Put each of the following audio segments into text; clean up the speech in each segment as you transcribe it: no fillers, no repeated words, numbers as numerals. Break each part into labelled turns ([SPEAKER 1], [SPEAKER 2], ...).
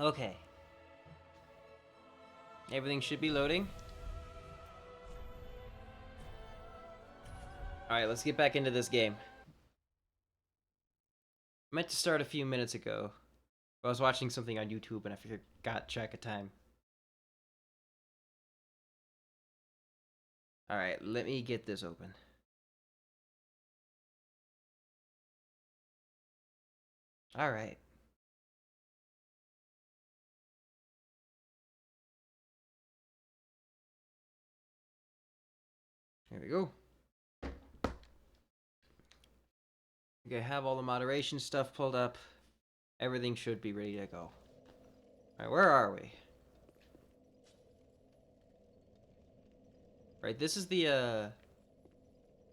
[SPEAKER 1] Okay. Everything should be loading. Alright, let's get back into this game. I meant to start a few minutes ago. I was watching something on YouTube and I forgot track of time. Alright, let me get this open. Alright. Here we go. Okay, have all the moderation stuff pulled up. Everything should be ready to go. Alright, where are we? Right, this is the,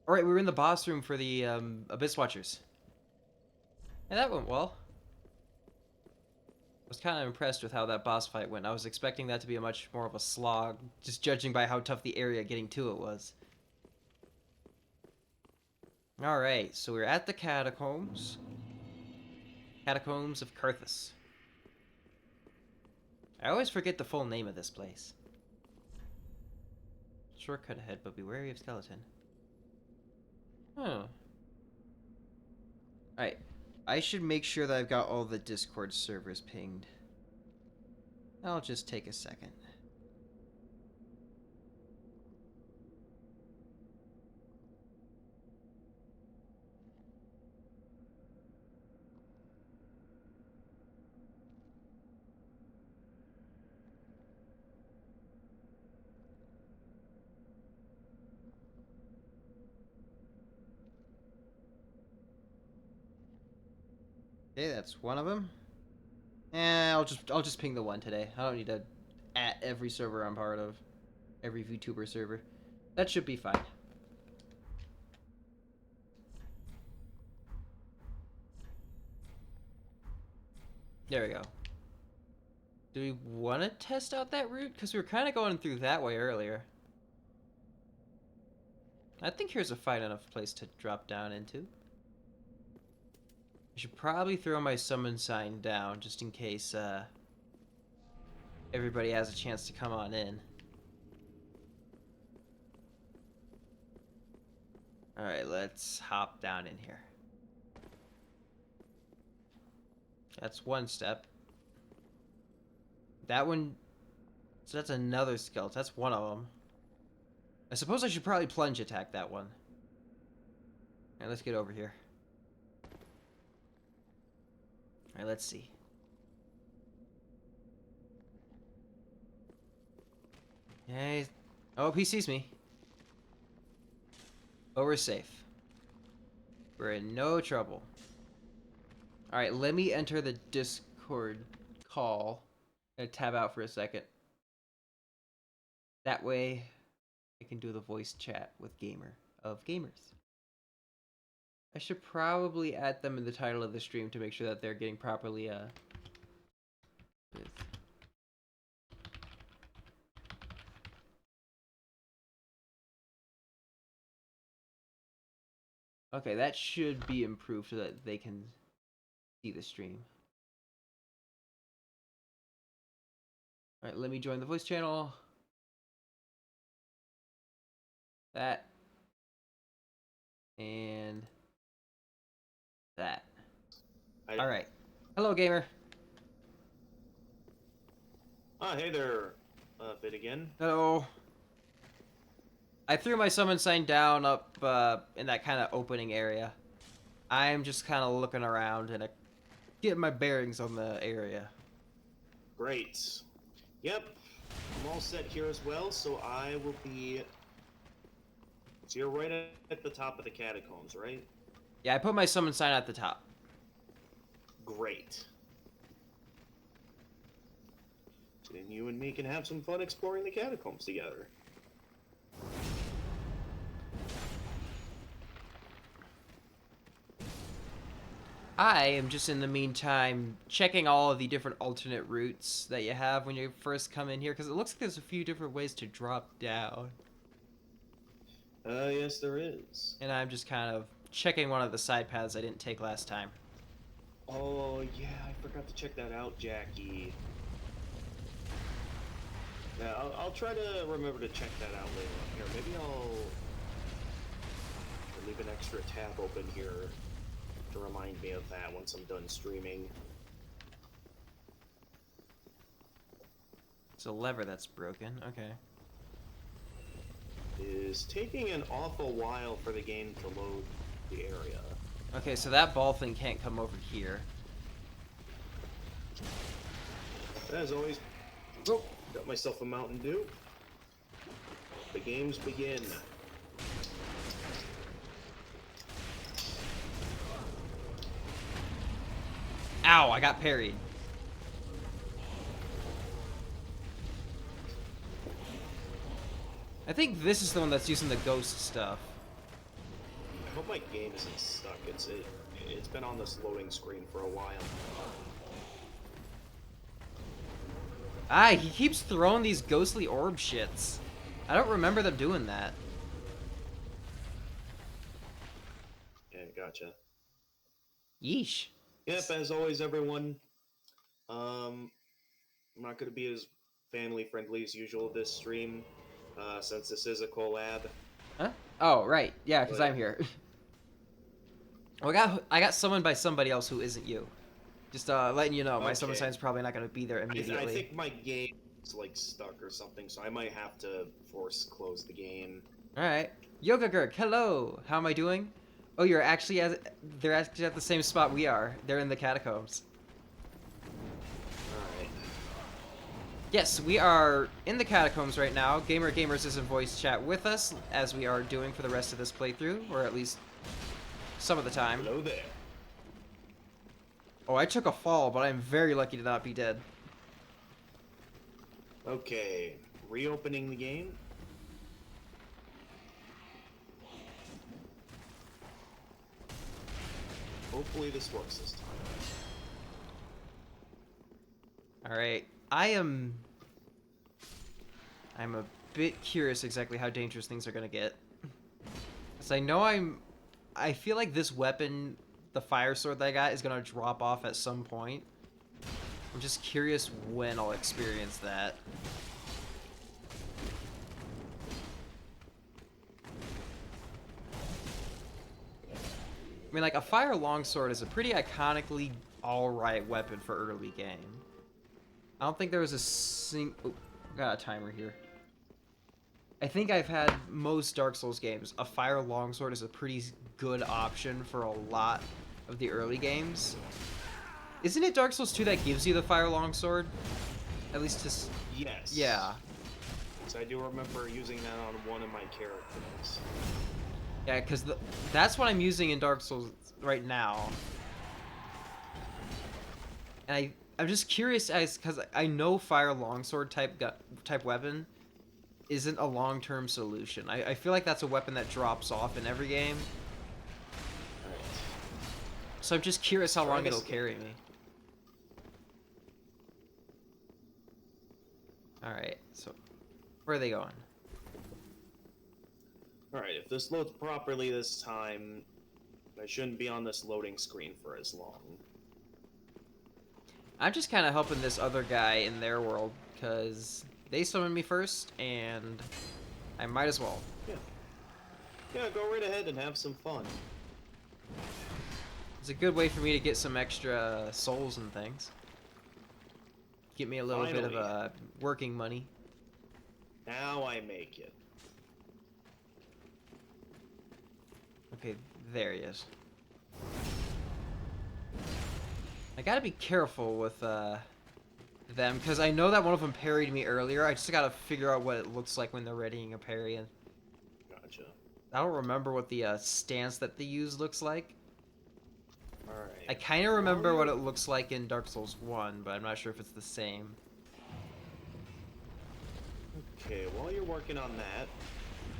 [SPEAKER 1] Alright, we were in the boss room for the, Abyss Watchers. Yeah, that went well. I was kind of impressed with how that boss fight went. I was expecting that to be a much more of a slog, just judging by how tough the area getting to it was. Alright, so we're at the catacombs. Catacombs of Carthus. I always forget the full name of this place. Shortcut ahead, but be wary of skeleton. Oh. Alright. I should make sure that I've got all the Discord servers pinged. I'll just take a second. Okay, that's one of them. I'll just ping the one today. I don't need to at every server I'm part of. Every VTuber server. That should be fine. There we go. Do we want to test out that route? Because we were kind of going through that way earlier. I think here's a fine enough place to drop down into. I should probably throw my summon sign down just in case everybody has a chance to come on in. Alright, let's hop down in here. That's one step. That one... So that's another skeleton. That's one of them. I suppose I should probably plunge attack that one. Alright, let's get over here. Alright, let's see. Hey. Oh, he sees me. But we're safe. We're in no trouble. Alright, let me enter the Discord call. I'm gonna tab out for a second. That way, I can do the voice chat with gamers. I should probably add them in the title of the stream to make sure that they're getting properly, Okay, that should be improved so that they can see the stream. Alright, let me join the voice channel. That. And that. Alright. Hello, gamer.
[SPEAKER 2] Ah, hey there, Bit again.
[SPEAKER 1] Hello. I threw my summon sign down up in that kind of opening area. I'm just kind of looking around and getting my bearings on the area.
[SPEAKER 2] Great. Yep, I'm all set here as well, so I will be... So you're right at the top of the catacombs, right?
[SPEAKER 1] Yeah, I put my summon sign at the top.
[SPEAKER 2] Great. So then you and me can have some fun exploring the catacombs together.
[SPEAKER 1] I am just in the meantime checking all of the different alternate routes that you have when you first come in here, because it looks like there's a few different ways to drop down.
[SPEAKER 2] Yes there is.
[SPEAKER 1] And I'm just kind of checking one of the side paths I didn't take last time.
[SPEAKER 2] Oh, yeah, I forgot to check that out, Jackie. Yeah, I'll try to remember to check that out later on here. Maybe I'll leave an extra tab open here to remind me of that once I'm done streaming.
[SPEAKER 1] It's a lever that's broken. Okay.
[SPEAKER 2] It is taking an awful while for the game to load the area.
[SPEAKER 1] Okay, so that ball thing can't come over here.
[SPEAKER 2] As always, oh, got myself a Mountain Dew. The games begin.
[SPEAKER 1] Ow, I got parried. I think this is the one that's using the ghost stuff.
[SPEAKER 2] I hope my game isn't stuck. It's been on this loading screen for a while.
[SPEAKER 1] Ah, he keeps throwing these ghostly orb shits. I don't remember them doing that.
[SPEAKER 2] Yeah, gotcha.
[SPEAKER 1] Yeesh.
[SPEAKER 2] Yep, as always, everyone. I'm not going to be as family friendly as usual this stream, since this is a collab.
[SPEAKER 1] Huh? Oh, right. Yeah, because
[SPEAKER 2] But-
[SPEAKER 1] I'm here. Well, I got summoned by somebody else who isn't you. Just letting you know, my summon
[SPEAKER 2] Okay.
[SPEAKER 1] sign's probably not going to be there immediately.
[SPEAKER 2] I think my game is like stuck or something, so I might have to force close the game.
[SPEAKER 1] Alright. Yoga Gurk, hello! How am I doing? Oh, they're actually at the same spot we are. They're in the catacombs.
[SPEAKER 2] Alright.
[SPEAKER 1] Yes, we are in the catacombs right now. Gamer Gamers is in voice chat with us, as we are doing for the rest of this playthrough, or at least some of the time.
[SPEAKER 2] Hello there.
[SPEAKER 1] Oh, I took a fall, but I'm very lucky to not be dead.
[SPEAKER 2] Okay, reopening the game. Hopefully this works this time.
[SPEAKER 1] Alright, I'm a bit curious exactly how dangerous things are gonna get. Because I feel like this weapon, the fire sword that I got, is gonna drop off at some point. I'm just curious when I'll experience that. I mean, like, a fire longsword is a pretty iconically alright weapon for early game. I don't think there was a oh, got a timer here. I think I've had most Dark Souls games. A fire longsword is a pretty good option for a lot of the early games. Isn't it Dark Souls 2 that gives you the fire longsword? At least just...
[SPEAKER 2] Yes.
[SPEAKER 1] Yeah.
[SPEAKER 2] So I do remember using that on one of my characters.
[SPEAKER 1] Yeah, because that's what I'm using in Dark Souls right now. And I'm just curious as because I know fire longsword type weapon isn't a long-term solution. I feel like that's a weapon that drops off in every game.
[SPEAKER 2] Alright.
[SPEAKER 1] So I'm just curious how
[SPEAKER 2] Try
[SPEAKER 1] long
[SPEAKER 2] this
[SPEAKER 1] it'll
[SPEAKER 2] again.
[SPEAKER 1] carry me. Alright, so where are they going?
[SPEAKER 2] Alright, if this loads properly this time, I shouldn't be on this loading screen for as long.
[SPEAKER 1] I'm just kind of helping this other guy in their world because they summoned me first and I might as well.
[SPEAKER 2] Yeah. Yeah, go right ahead and have some fun.
[SPEAKER 1] It's a good way for me to get some extra souls and things. Get me a little bit of
[SPEAKER 2] Finally.
[SPEAKER 1] working money.
[SPEAKER 2] Now I make it.
[SPEAKER 1] Okay, there he is. I gotta be careful with them, because I know that one of them parried me earlier. I just gotta figure out what it looks like when they're readying a parry. And
[SPEAKER 2] Gotcha.
[SPEAKER 1] I don't remember what the stance that they use looks like.
[SPEAKER 2] Alright.
[SPEAKER 1] I kind of remember what it looks like in Dark Souls 1, but I'm not sure if it's the same.
[SPEAKER 2] Okay, while you're working on that,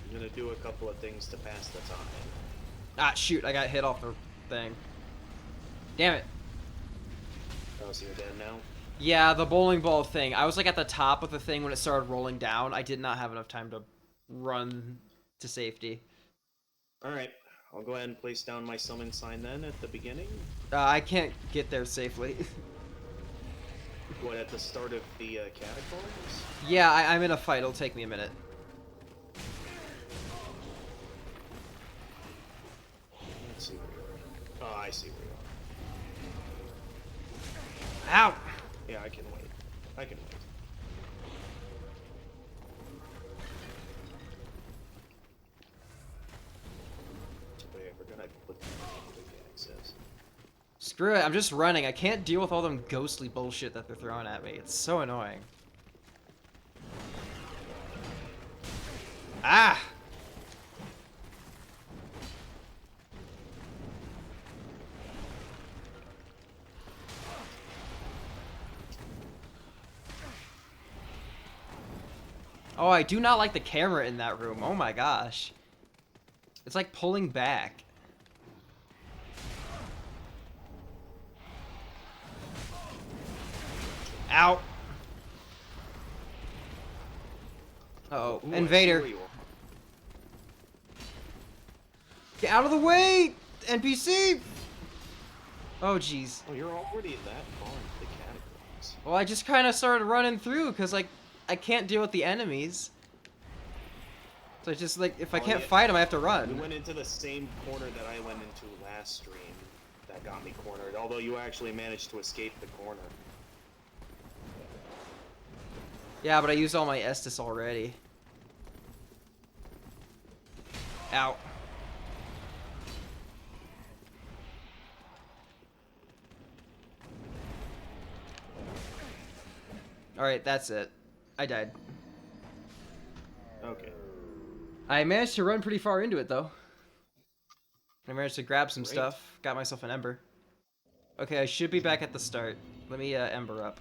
[SPEAKER 2] I'm gonna do a couple of things to pass the time.
[SPEAKER 1] Ah, shoot, I got hit off the thing. Damn it.
[SPEAKER 2] Oh, so you're dead now?
[SPEAKER 1] Yeah, the bowling ball thing. I was like at the top of the thing when it started rolling down. I did not have enough time to run to safety.
[SPEAKER 2] Alright, I'll go ahead and place down my summon sign then at the beginning.
[SPEAKER 1] I can't get there safely.
[SPEAKER 2] What, at the start of the catacombs?
[SPEAKER 1] Yeah, I'm in a fight. It'll take me a minute.
[SPEAKER 2] Let's see where you are. Oh, I see where you
[SPEAKER 1] Ow!
[SPEAKER 2] are. Yeah, I can wait. I can wait. Wait, we're gonna put the access.
[SPEAKER 1] Screw it, I'm just running. I can't deal with all them ghostly bullshit that they're throwing at me. It's so annoying. Ah! Oh, I do not like the camera in that room. Oh my gosh. It's like pulling back. Ow. Uh-oh.
[SPEAKER 2] Ooh,
[SPEAKER 1] Invader. Get out of the way! NPC! Oh, jeez.
[SPEAKER 2] Oh, you're already that far into the catacombs.
[SPEAKER 1] Well, I just kind of started running through, because, like, I can't deal with the enemies. So it's just, like, if I
[SPEAKER 2] Oh,
[SPEAKER 1] can't
[SPEAKER 2] yeah.
[SPEAKER 1] fight them, I have to
[SPEAKER 2] You
[SPEAKER 1] run.
[SPEAKER 2] went into the same corner that I went into last stream. That got me cornered, although you actually managed to escape the corner.
[SPEAKER 1] Yeah, but I used all my Estus already. Ow. Alright, that's it. I died.
[SPEAKER 2] Okay.
[SPEAKER 1] I managed to run pretty far into it, though. I managed to grab some
[SPEAKER 2] Great.
[SPEAKER 1] stuff. Got myself an ember. Okay, I should be back at the start. Let me ember up.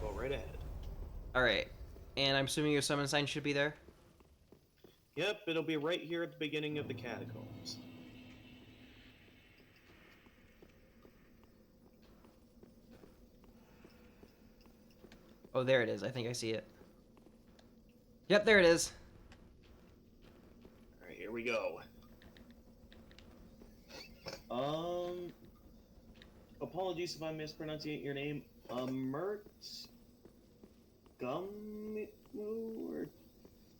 [SPEAKER 2] Go right ahead.
[SPEAKER 1] Alright. And I'm assuming your summon sign should be there?
[SPEAKER 2] Yep, it'll be right here at the beginning of the catacombs.
[SPEAKER 1] Oh, there it is. I think I see it. Yep, there it is.
[SPEAKER 2] Alright, here we go. Apologies if I'm mispronouncing your name. Mert Gum, or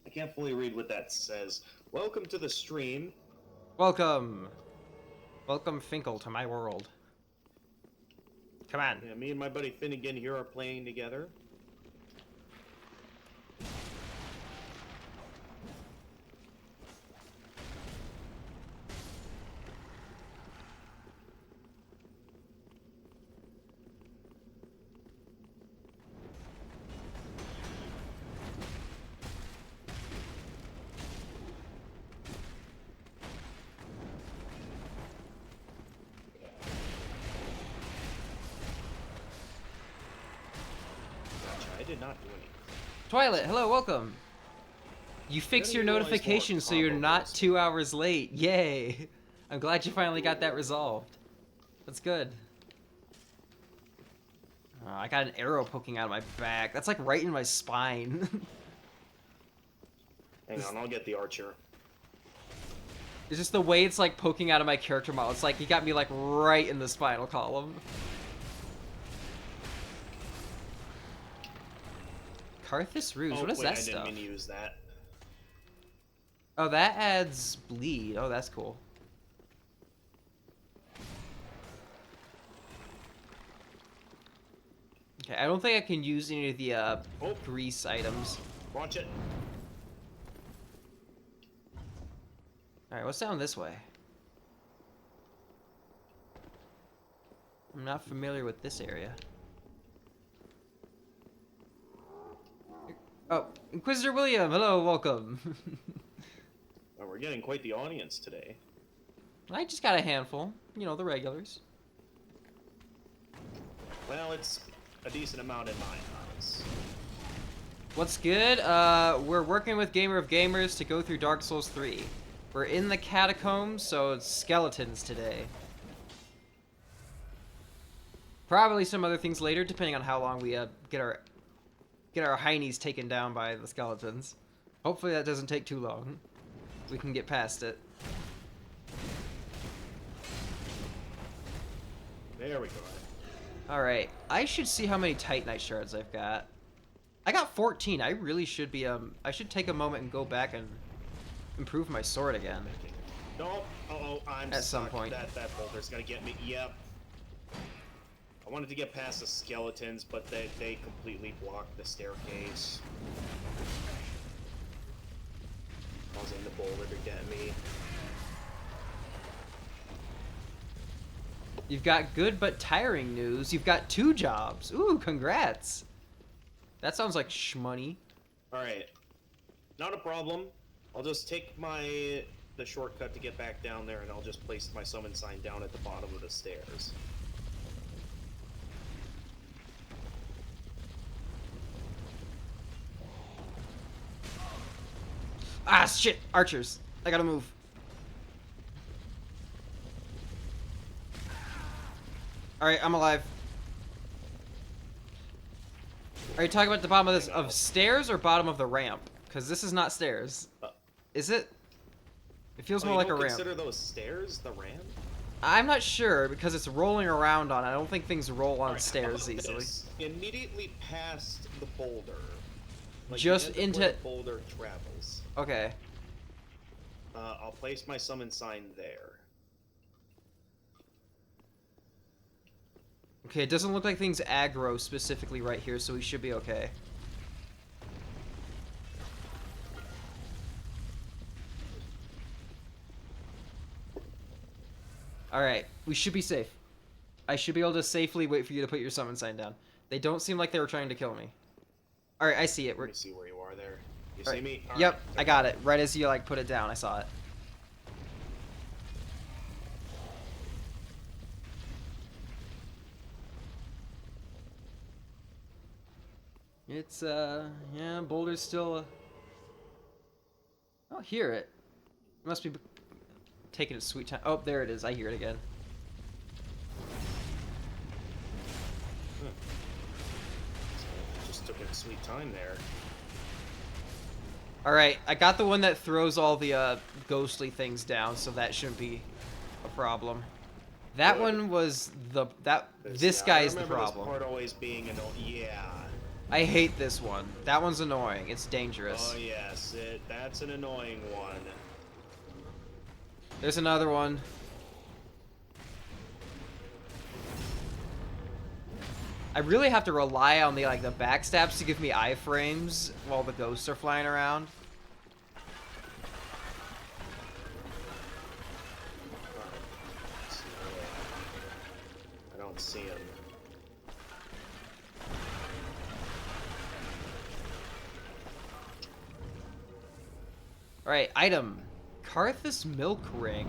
[SPEAKER 2] I can't fully read what that says. Welcome to the stream.
[SPEAKER 1] Welcome. Welcome, Finkel, to my world. Come on.
[SPEAKER 2] Yeah, me and my buddy Finnegan here are playing together. Gotcha, I did not do anything.
[SPEAKER 1] Twilight, hello, welcome. You fix
[SPEAKER 2] Didn't
[SPEAKER 1] your
[SPEAKER 2] realize more
[SPEAKER 1] notifications so you're
[SPEAKER 2] combo
[SPEAKER 1] not
[SPEAKER 2] goes.
[SPEAKER 1] 2 hours late. Yay. I'm glad you finally got that resolved. That's good. Oh, I got an arrow poking out of my back. That's like right in my spine.
[SPEAKER 2] Hang on, I'll get the archer.
[SPEAKER 1] It's just the way it's like poking out of my character model. It's like he got me like right in the spinal column. Karthus Rouge,
[SPEAKER 2] Oh,
[SPEAKER 1] what is
[SPEAKER 2] wait,
[SPEAKER 1] that
[SPEAKER 2] I
[SPEAKER 1] stuff?
[SPEAKER 2] didn't mean to use that.
[SPEAKER 1] Oh, that adds bleed. Oh, that's cool. Okay, I don't think I can use any of the
[SPEAKER 2] Oh.
[SPEAKER 1] grease items.
[SPEAKER 2] Watch it.
[SPEAKER 1] Alright, what's down this way? I'm not familiar with this area. Oh, Inquisitor William, hello, welcome.
[SPEAKER 2] Oh, we're getting quite the audience today.
[SPEAKER 1] I just got a handful. You know, the regulars.
[SPEAKER 2] Well, it's a decent amount in my eyes.
[SPEAKER 1] What's good? We're working with Gamer of Gamers to go through Dark Souls 3. We're in the catacombs, so it's skeletons today. Probably some other things later, depending on how long we get our heinies taken down by the skeletons. Hopefully that doesn't take too long. We can get past it.
[SPEAKER 2] There we go.
[SPEAKER 1] Alright, I should see how many Titanite shards I've got. I got 14. I really should be, I should take a moment and go back and improve my sword again.
[SPEAKER 2] No, I'm
[SPEAKER 1] At some
[SPEAKER 2] stuck.
[SPEAKER 1] point.
[SPEAKER 2] That boulder's gonna get me. Yep. I wanted to get past the skeletons, but they completely blocked the staircase. Causing the boulder to get me.
[SPEAKER 1] You've got good but tiring news. You've got 2 jobs. Ooh, congrats. That sounds like shmoney.
[SPEAKER 2] Alright. Not a problem. I'll just take the shortcut to get back down there, and I'll just place my summon sign down at the bottom of the stairs.
[SPEAKER 1] Ah, shit! Archers. I gotta move. Alright, I'm alive. Are you talking about the bottom of this of stairs or bottom of the ramp? Because this is not stairs. Is it? It feels more like a ramp.
[SPEAKER 2] Consider those stairs the ramp?
[SPEAKER 1] I'm not sure because it's rolling around on. I don't think things roll on stairs easily.
[SPEAKER 2] This? Immediately past the boulder. Like
[SPEAKER 1] Just
[SPEAKER 2] the end of
[SPEAKER 1] into
[SPEAKER 2] where the boulder travels.
[SPEAKER 1] Okay.
[SPEAKER 2] I'll place my summon sign there.
[SPEAKER 1] Okay, it doesn't look like things aggro specifically right here, so we should be okay. Alright, we should be safe. I should be able to safely wait for you to put your summon sign down. They don't seem like they were trying to kill me. Alright, I see it.
[SPEAKER 2] Let me see where you are there. You see me? All
[SPEAKER 1] Yep,
[SPEAKER 2] right.
[SPEAKER 1] I got it. Right as you like put it down, I saw it. It's, yeah, Boulder's still, I don't hear it. It must be taking its sweet time. Oh, there it is. I hear it again.
[SPEAKER 2] Just took a sweet time there.
[SPEAKER 1] Alright, I got the one that throws all the, ghostly things down, so that shouldn't be a problem. That
[SPEAKER 2] Good.
[SPEAKER 1] one was this guy is the problem.
[SPEAKER 2] This part always being yeah.
[SPEAKER 1] I hate this one. That one's annoying. It's dangerous.
[SPEAKER 2] Oh yes, that's an annoying one.
[SPEAKER 1] There's another one. I really have to rely on the backstabs to give me iframes while the ghosts are flying around.
[SPEAKER 2] I don't see him.
[SPEAKER 1] Alright, item. Karthus Milk Ring.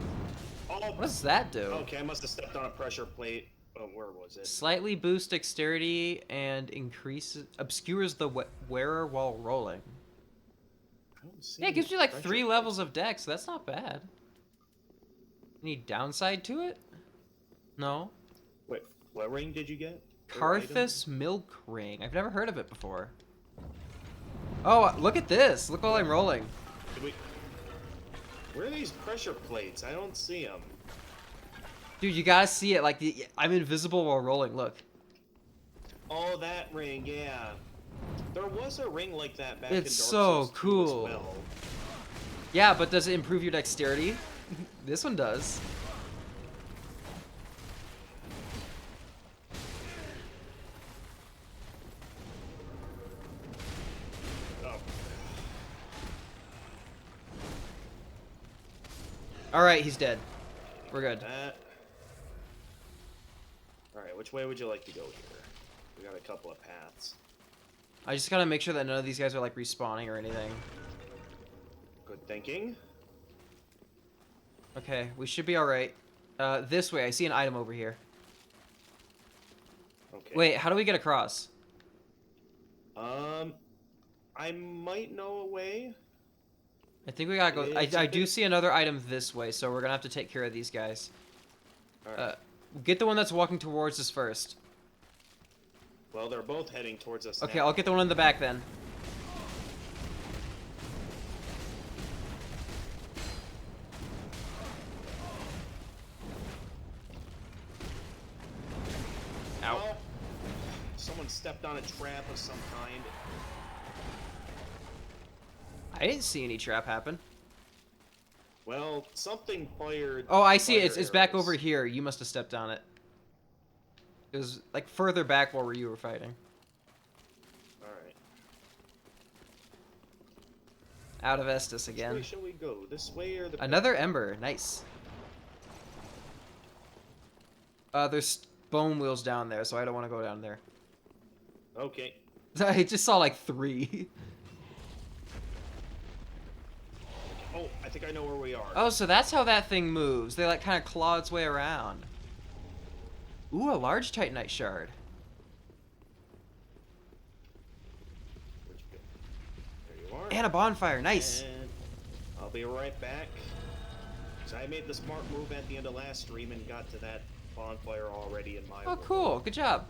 [SPEAKER 2] Oh,
[SPEAKER 1] What does that do?
[SPEAKER 2] okay, I must have stepped on a pressure plate. Oh, where was it?
[SPEAKER 1] Slightly boosts dexterity and obscures the wearer while rolling.
[SPEAKER 2] I don't see
[SPEAKER 1] Yeah, it gives you like
[SPEAKER 2] pressure
[SPEAKER 1] 3
[SPEAKER 2] plates.
[SPEAKER 1] levels of dex, so that's not bad. Any downside to it? No.
[SPEAKER 2] Wait, what ring did you get? Or item?
[SPEAKER 1] Karthus Milk Ring. I've never heard of it before. Oh, look at this. Look while I'm rolling.
[SPEAKER 2] Where are these pressure plates? I don't see them.
[SPEAKER 1] Dude, you gotta see it. Like, I'm invisible while rolling. Look.
[SPEAKER 2] Oh, that ring, yeah. There was a ring like that back in Dark
[SPEAKER 1] It's so
[SPEAKER 2] Souls 2
[SPEAKER 1] cool.
[SPEAKER 2] as well.
[SPEAKER 1] Yeah, but does it improve your dexterity? This one does.
[SPEAKER 2] Oh.
[SPEAKER 1] Alright, he's dead. We're good.
[SPEAKER 2] Alright, which way would you like to go here? We got a couple of paths.
[SPEAKER 1] I just gotta make sure that none of these guys are like respawning or anything.
[SPEAKER 2] Good thinking.
[SPEAKER 1] Okay, we should be alright. This way. I see an item over here.
[SPEAKER 2] Okay.
[SPEAKER 1] Wait, how do we get across?
[SPEAKER 2] I might know a way.
[SPEAKER 1] I think we gotta go.
[SPEAKER 2] It's
[SPEAKER 1] I
[SPEAKER 2] a
[SPEAKER 1] do
[SPEAKER 2] bit-
[SPEAKER 1] see another item this way, so we're gonna have to take care of these guys.
[SPEAKER 2] Alright.
[SPEAKER 1] Get the one that's walking towards us first.
[SPEAKER 2] Well, they're both heading towards us
[SPEAKER 1] Okay,
[SPEAKER 2] now.
[SPEAKER 1] I'll get the one in the back then.
[SPEAKER 2] stepped on a trap of some kind.
[SPEAKER 1] I didn't see any trap happen.
[SPEAKER 2] Well, something fired.
[SPEAKER 1] Oh, I see it.
[SPEAKER 2] fire
[SPEAKER 1] It's back
[SPEAKER 2] arrows.
[SPEAKER 1] over here. You must have stepped on it. It was like further back where you were fighting.
[SPEAKER 2] Alright.
[SPEAKER 1] Out of Estus again.
[SPEAKER 2] Which way shall we go? This way or the...
[SPEAKER 1] Another Ember. Nice. There's bone wheels down there, so I don't want to go down there.
[SPEAKER 2] Okay.
[SPEAKER 1] I just saw like 3.
[SPEAKER 2] Oh, I think I know where we are.
[SPEAKER 1] Oh, so that's how that thing moves. They like kind of claw its way around. Ooh, a large Titanite shard.
[SPEAKER 2] Where'd you go? There you are.
[SPEAKER 1] And a bonfire. Nice.
[SPEAKER 2] And I'll be right back. So I made the smart move at the end of last stream and got to that bonfire already in my
[SPEAKER 1] Oh,
[SPEAKER 2] world.
[SPEAKER 1] cool. Good job.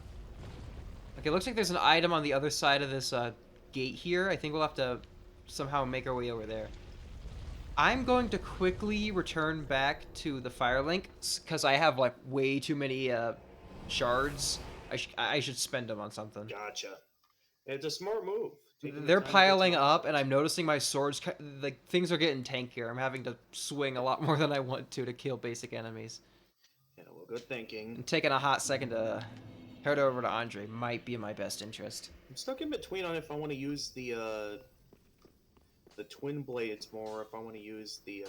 [SPEAKER 1] Okay, looks like there's an item on the other side of this gate here. I think we'll have to somehow make our way over there. I'm going to quickly return back to the Firelink because I have like way too many shards. I should spend them on something.
[SPEAKER 2] Gotcha. It's a smart move. Taking the
[SPEAKER 1] They're
[SPEAKER 2] time to
[SPEAKER 1] piling
[SPEAKER 2] get
[SPEAKER 1] up,
[SPEAKER 2] some-
[SPEAKER 1] and I'm noticing my swords, like, things are getting tankier. I'm having to swing a lot more than I want to kill basic enemies.
[SPEAKER 2] Yeah, well, good thinking.
[SPEAKER 1] And taking a hot second to head over to Andre might be in my best interest.
[SPEAKER 2] I'm stuck in between on if I want to use the twin blades more, if I want to use the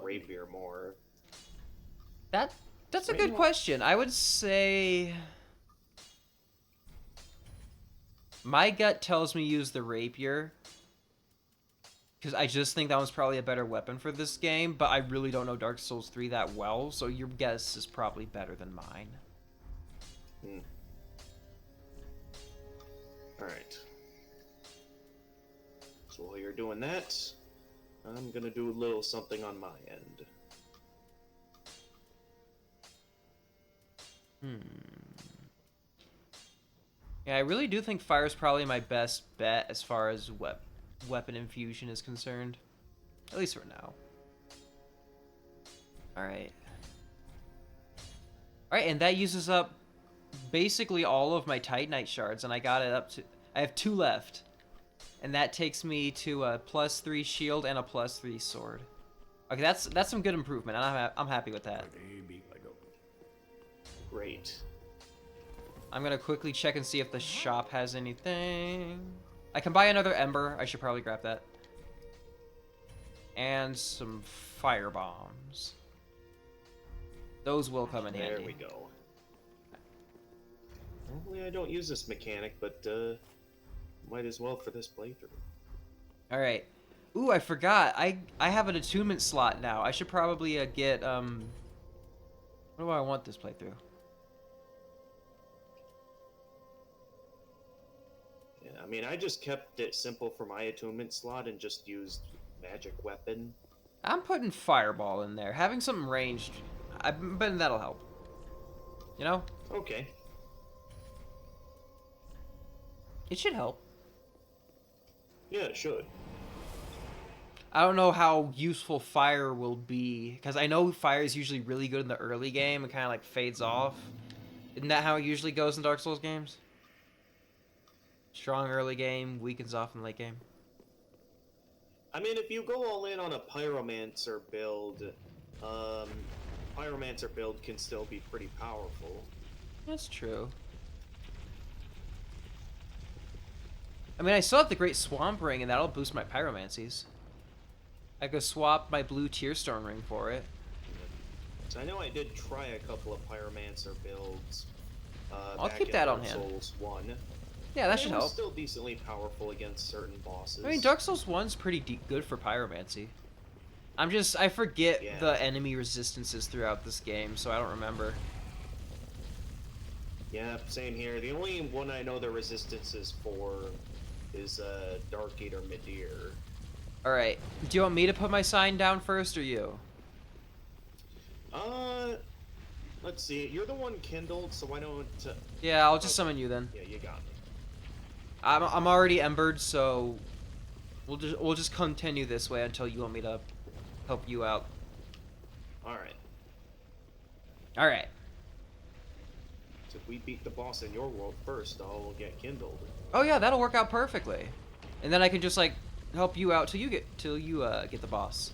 [SPEAKER 2] rapier more.
[SPEAKER 1] That's a good question. I would say my gut tells me use the rapier because I just think that one's probably a better weapon for this game, but I really don't know Dark Souls 3 that well, so your guess is probably better than mine.
[SPEAKER 2] Alright. So while you're doing that, I'm gonna do a little something on my end.
[SPEAKER 1] Yeah, I really do think fire is probably my best bet as far as weapon infusion is concerned. At least for now. Alright. Alright, and that uses up basically all of my Titanite shards, and I got it up to... I have 2 left. And that takes me to a +3 shield and a +3 sword. Okay, that's some good improvement, and I'm happy with that.
[SPEAKER 2] Great.
[SPEAKER 1] I'm gonna quickly check and see if the shop has anything. I can buy another ember. I should probably grab that. And some fire bombs. Those will come in handy.
[SPEAKER 2] There we go. Normally I don't use this mechanic, but might as well for this playthrough.
[SPEAKER 1] All right. Ooh, I forgot. I have an attunement slot now. I should probably get what do I want this playthrough?
[SPEAKER 2] Yeah, I mean, I just kept it simple for my attunement slot and just used magic weapon.
[SPEAKER 1] I'm putting fireball in there. Having something ranged, I bet that'll help. You know?
[SPEAKER 2] Okay.
[SPEAKER 1] It should help.
[SPEAKER 2] Yeah, it should.
[SPEAKER 1] I don't know how useful fire will be, because I know fire is usually really good in the early game and kind of like fades off. Isn't that how it usually goes in Dark Souls games? Strong early game, weakens off in late game.
[SPEAKER 2] I mean, if you go all in on a pyromancer build, pyromancer build can still be pretty powerful.
[SPEAKER 1] That's true. I mean, I still have the Great Swamp Ring, and that'll boost my pyromancies. I could swap my blue Tearstorm Ring for it.
[SPEAKER 2] So I know I did try a couple of pyromancer builds.
[SPEAKER 1] I'll
[SPEAKER 2] back
[SPEAKER 1] keep
[SPEAKER 2] in
[SPEAKER 1] that on
[SPEAKER 2] Dark
[SPEAKER 1] hand.
[SPEAKER 2] Souls 1.
[SPEAKER 1] Yeah, that
[SPEAKER 2] They
[SPEAKER 1] should
[SPEAKER 2] were
[SPEAKER 1] help.
[SPEAKER 2] Still decently powerful against certain bosses.
[SPEAKER 1] I mean, Dark Souls 1's pretty good for pyromancy. I forget
[SPEAKER 2] Yeah.
[SPEAKER 1] the enemy resistances throughout this game, so I don't remember.
[SPEAKER 2] Yeah, same here. The only one I know the resistance is for is Dark Eater Midir.
[SPEAKER 1] Alright, do you want me to put my sign down first, or you?
[SPEAKER 2] Let's see. You're the one kindled, so why don't...
[SPEAKER 1] Yeah, I'll just summon you then.
[SPEAKER 2] Yeah, you got me.
[SPEAKER 1] I'm already embered, so we'll just continue this way until you want me to help you out.
[SPEAKER 2] Alright.
[SPEAKER 1] Alright.
[SPEAKER 2] if we beat the boss in your world first, I'll get kindled.
[SPEAKER 1] Oh yeah, that'll work out perfectly. And then I can just like help you out till you get the boss.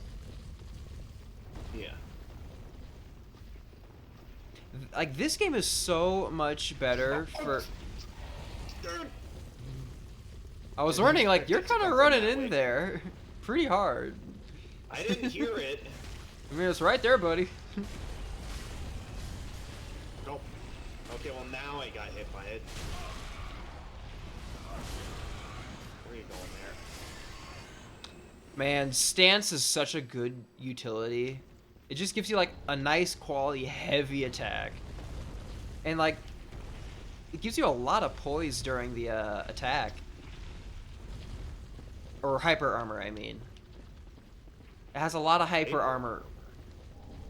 [SPEAKER 2] Yeah.
[SPEAKER 1] Like this game is so much better for. I was wondering, like, you're kind of running in there pretty hard.
[SPEAKER 2] I didn't hear it.
[SPEAKER 1] I mean, it's right there, buddy.
[SPEAKER 2] Nope. Okay, well now I got hit by it. Where are you going there?
[SPEAKER 1] Man, stance is such a good utility. It just gives you like a nice quality heavy attack. And like it gives you a lot of poise during the attack. Or hyper armor, I mean. It has a lot of hyper armor.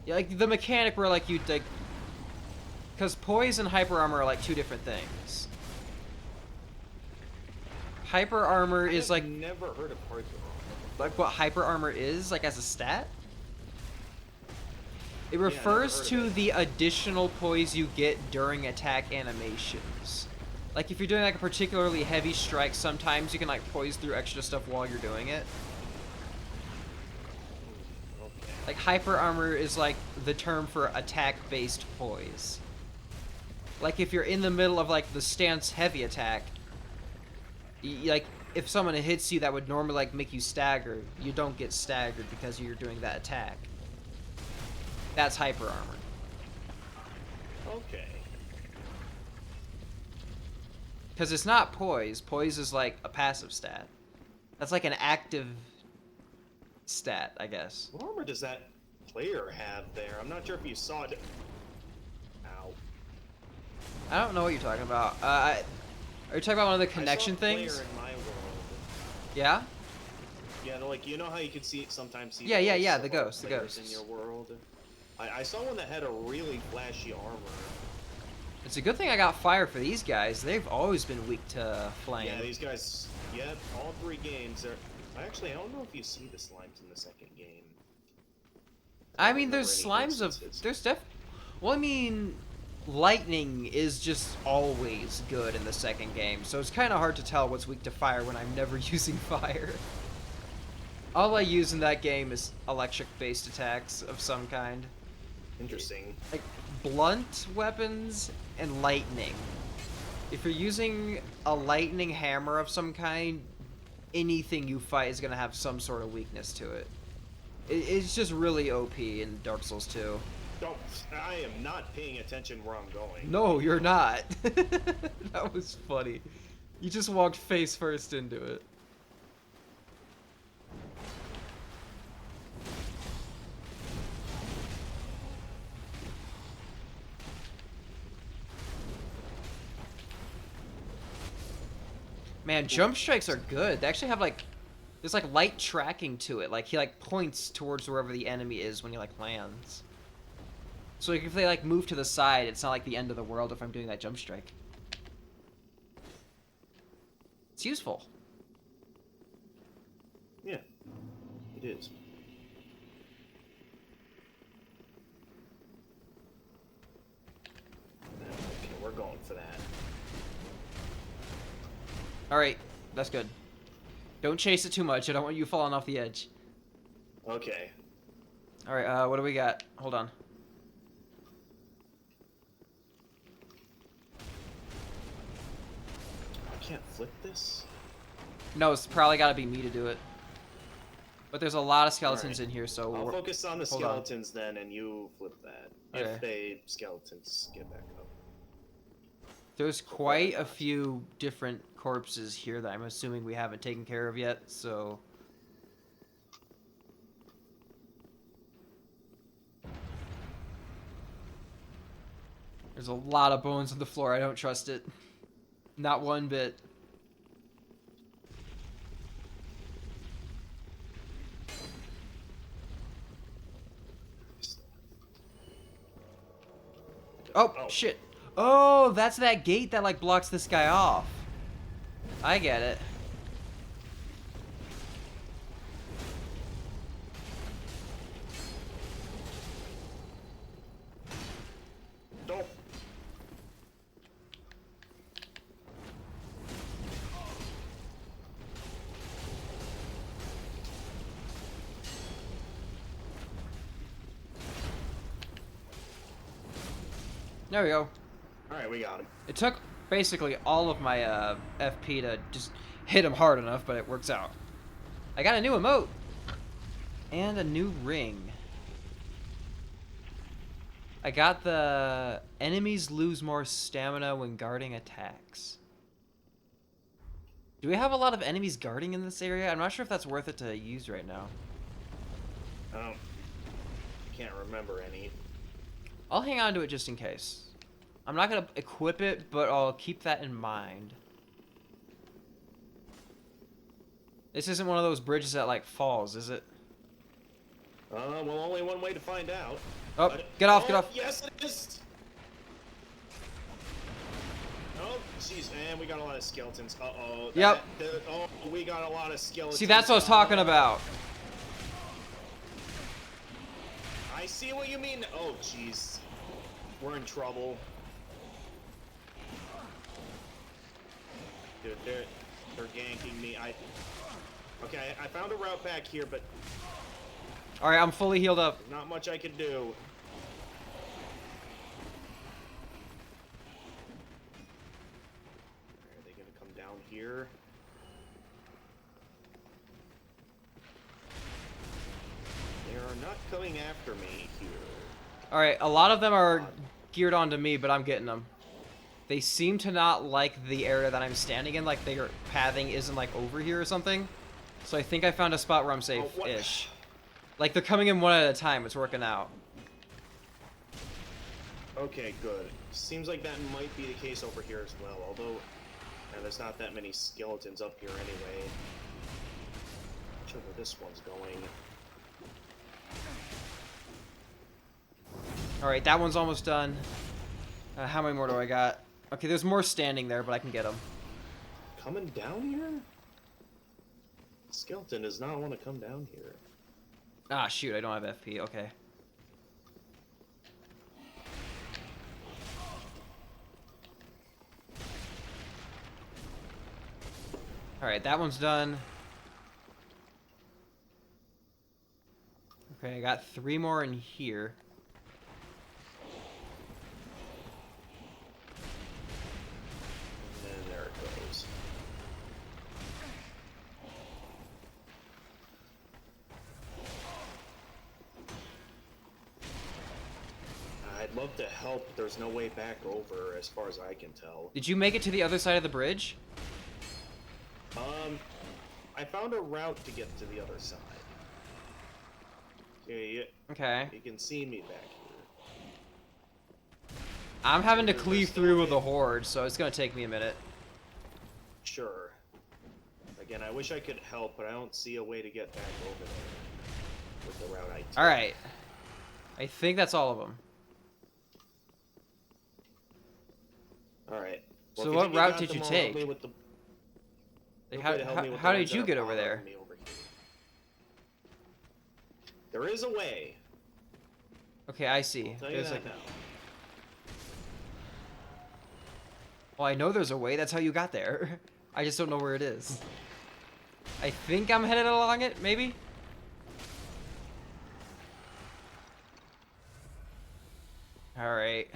[SPEAKER 1] Yeah, like the mechanic where like you like, because poise and hyper armor are like two different things. Hyper armor is like
[SPEAKER 2] never heard of hyper armor.
[SPEAKER 1] Like what hyper armor is, like as a stat. It refers to the additional poise you get during attack animations. Like if you're doing like a particularly heavy strike, sometimes you can like poise through extra stuff while you're doing it.
[SPEAKER 2] Okay.
[SPEAKER 1] Like hyper armor is like the term for attack-based poise. Like if you're in the middle of like the stance heavy attack, like if someone hits you that would normally like make you stagger, you don't get staggered because you're doing that attack. That's hyper armor.
[SPEAKER 2] Okay.
[SPEAKER 1] Because it's not poise. Poise is like a passive stat. That's like an active stat, I guess.
[SPEAKER 2] What armor does that player have there? I'm not sure if you saw it. Ow.
[SPEAKER 1] I don't know what you're talking about. Are you talking about one of the connection
[SPEAKER 2] I saw a
[SPEAKER 1] things?
[SPEAKER 2] player in my world.
[SPEAKER 1] Yeah?
[SPEAKER 2] Yeah, like you know how you can sometimes see.
[SPEAKER 1] Yeah,
[SPEAKER 2] ghosts
[SPEAKER 1] the
[SPEAKER 2] of other
[SPEAKER 1] ghosts, the
[SPEAKER 2] players
[SPEAKER 1] ghosts.
[SPEAKER 2] in your world. I saw one that had a really flashy armor.
[SPEAKER 1] It's a good thing I got fire for these guys. They've always been weak to flame.
[SPEAKER 2] Yeah, these guys. Yep, all 3 games. I don't know if you see the slimes in the second game.
[SPEAKER 1] I mean, there's
[SPEAKER 2] remember any
[SPEAKER 1] slimes of...
[SPEAKER 2] instances.
[SPEAKER 1] There's well, I mean, lightning is just always good in the second game, so it's kind of hard to tell what's weak to fire when I'm never using fire. All I use in that game is electric-based attacks of some kind.
[SPEAKER 2] Interesting.
[SPEAKER 1] Like, blunt weapons and lightning. If you're using a lightning hammer of some kind, anything you fight is going to have some sort of weakness to it. It's just really OP in Dark Souls 2.
[SPEAKER 2] Don't. I am not paying attention where I'm going.
[SPEAKER 1] No, you're not. That was funny. You just walked face first into it. Man, jump strikes are good. They actually have like, there's like light tracking to it. Like he like points towards wherever the enemy is when he like lands. So like, if they like move to the side, it's not like the end of the world if I'm doing that jump strike. It's useful.
[SPEAKER 2] Yeah, it is. Okay, we're going for that.
[SPEAKER 1] Alright, that's good. Don't chase it too much. I don't want you falling off the edge.
[SPEAKER 2] Okay.
[SPEAKER 1] Alright, what do we got? Hold on.
[SPEAKER 2] I can't flip this?
[SPEAKER 1] No, it's probably gotta be me to do it. But there's a lot of skeletons in here, so
[SPEAKER 2] I'll focus on the
[SPEAKER 1] hold on.
[SPEAKER 2] skeletons then, and you flip that.
[SPEAKER 1] Okay.
[SPEAKER 2] If they skeletons get back up.
[SPEAKER 1] There's quite a few different corpses here that I'm assuming we haven't taken care of yet, so... There's a lot of bones on the floor. I don't trust it. Not one bit. Oh, shit. Oh, that's that gate that, like, blocks this guy off. I get it.
[SPEAKER 2] Don't.
[SPEAKER 1] There we go.
[SPEAKER 2] Alright, we got him.
[SPEAKER 1] It took basically all of my FP to just hit him hard enough, but it works out. I got a new emote. And a new ring. I got the enemies lose more stamina when guarding attacks. Do we have a lot of enemies guarding in this area? I'm not sure if that's worth it to use right now.
[SPEAKER 2] I can't remember any.
[SPEAKER 1] I'll hang on to it just in case. I'm not gonna equip it, but I'll keep that in mind. This isn't one of those bridges that like falls, is it?
[SPEAKER 2] Well, only one way to find out.
[SPEAKER 1] Oh, get off, get off.
[SPEAKER 2] Yes, it is. Oh, jeez, man, we got a lot of skeletons. Uh-oh.
[SPEAKER 1] Yep.
[SPEAKER 2] Oh, we got a lot of skeletons.
[SPEAKER 1] See, that's what I was talking about.
[SPEAKER 2] I see what you mean. Oh, jeez. We're in trouble. Dude, they're ganking me. Okay, I found a route back here, but
[SPEAKER 1] Alright, I'm fully healed up.
[SPEAKER 2] not much I can do. Are they gonna come down here? They are not coming after me here.
[SPEAKER 1] Alright, a lot of them are geared onto me, but I'm getting them. They seem to not like the area that I'm standing in, like their pathing isn't like over here or something. So I think I found a spot where I'm safe-ish. Like they're coming in one at a time, it's working out.
[SPEAKER 2] Okay, good. Seems like that might be the case over here as well, although there's not that many skeletons up here anyway. Not sure where this one's going.
[SPEAKER 1] Alright, that one's almost done. How many more do I got? Okay, there's more standing there, but I can get them.
[SPEAKER 2] Coming down here? Skeleton does not want to come down here.
[SPEAKER 1] Ah, shoot, I don't have FP, okay. Alright, that one's done. Okay, I got 3 more in here.
[SPEAKER 2] And there it goes. I'd love to help, but there's no way back over as far as I can tell.
[SPEAKER 1] Did you make it to the other side of the bridge?
[SPEAKER 2] I found a route to get to the other side. Yeah,
[SPEAKER 1] Okay.
[SPEAKER 2] you can see me back here.
[SPEAKER 1] I'm having to cleave through with the horde, so it's gonna take me a minute.
[SPEAKER 2] Sure. Again, I wish I could help, but I don't see a way to get back over there with the route I took.
[SPEAKER 1] Alright. I think that's all of them.
[SPEAKER 2] Alright.
[SPEAKER 1] So what route did you take?
[SPEAKER 2] Like,
[SPEAKER 1] how did you get over there?
[SPEAKER 2] There is a way.
[SPEAKER 1] Okay, I see.
[SPEAKER 2] I'll tell you
[SPEAKER 1] There's
[SPEAKER 2] that
[SPEAKER 1] like,
[SPEAKER 2] now.
[SPEAKER 1] well, I know there's a way. That's how you got there. I just don't know where it is. I think I'm headed along it, maybe? Alright.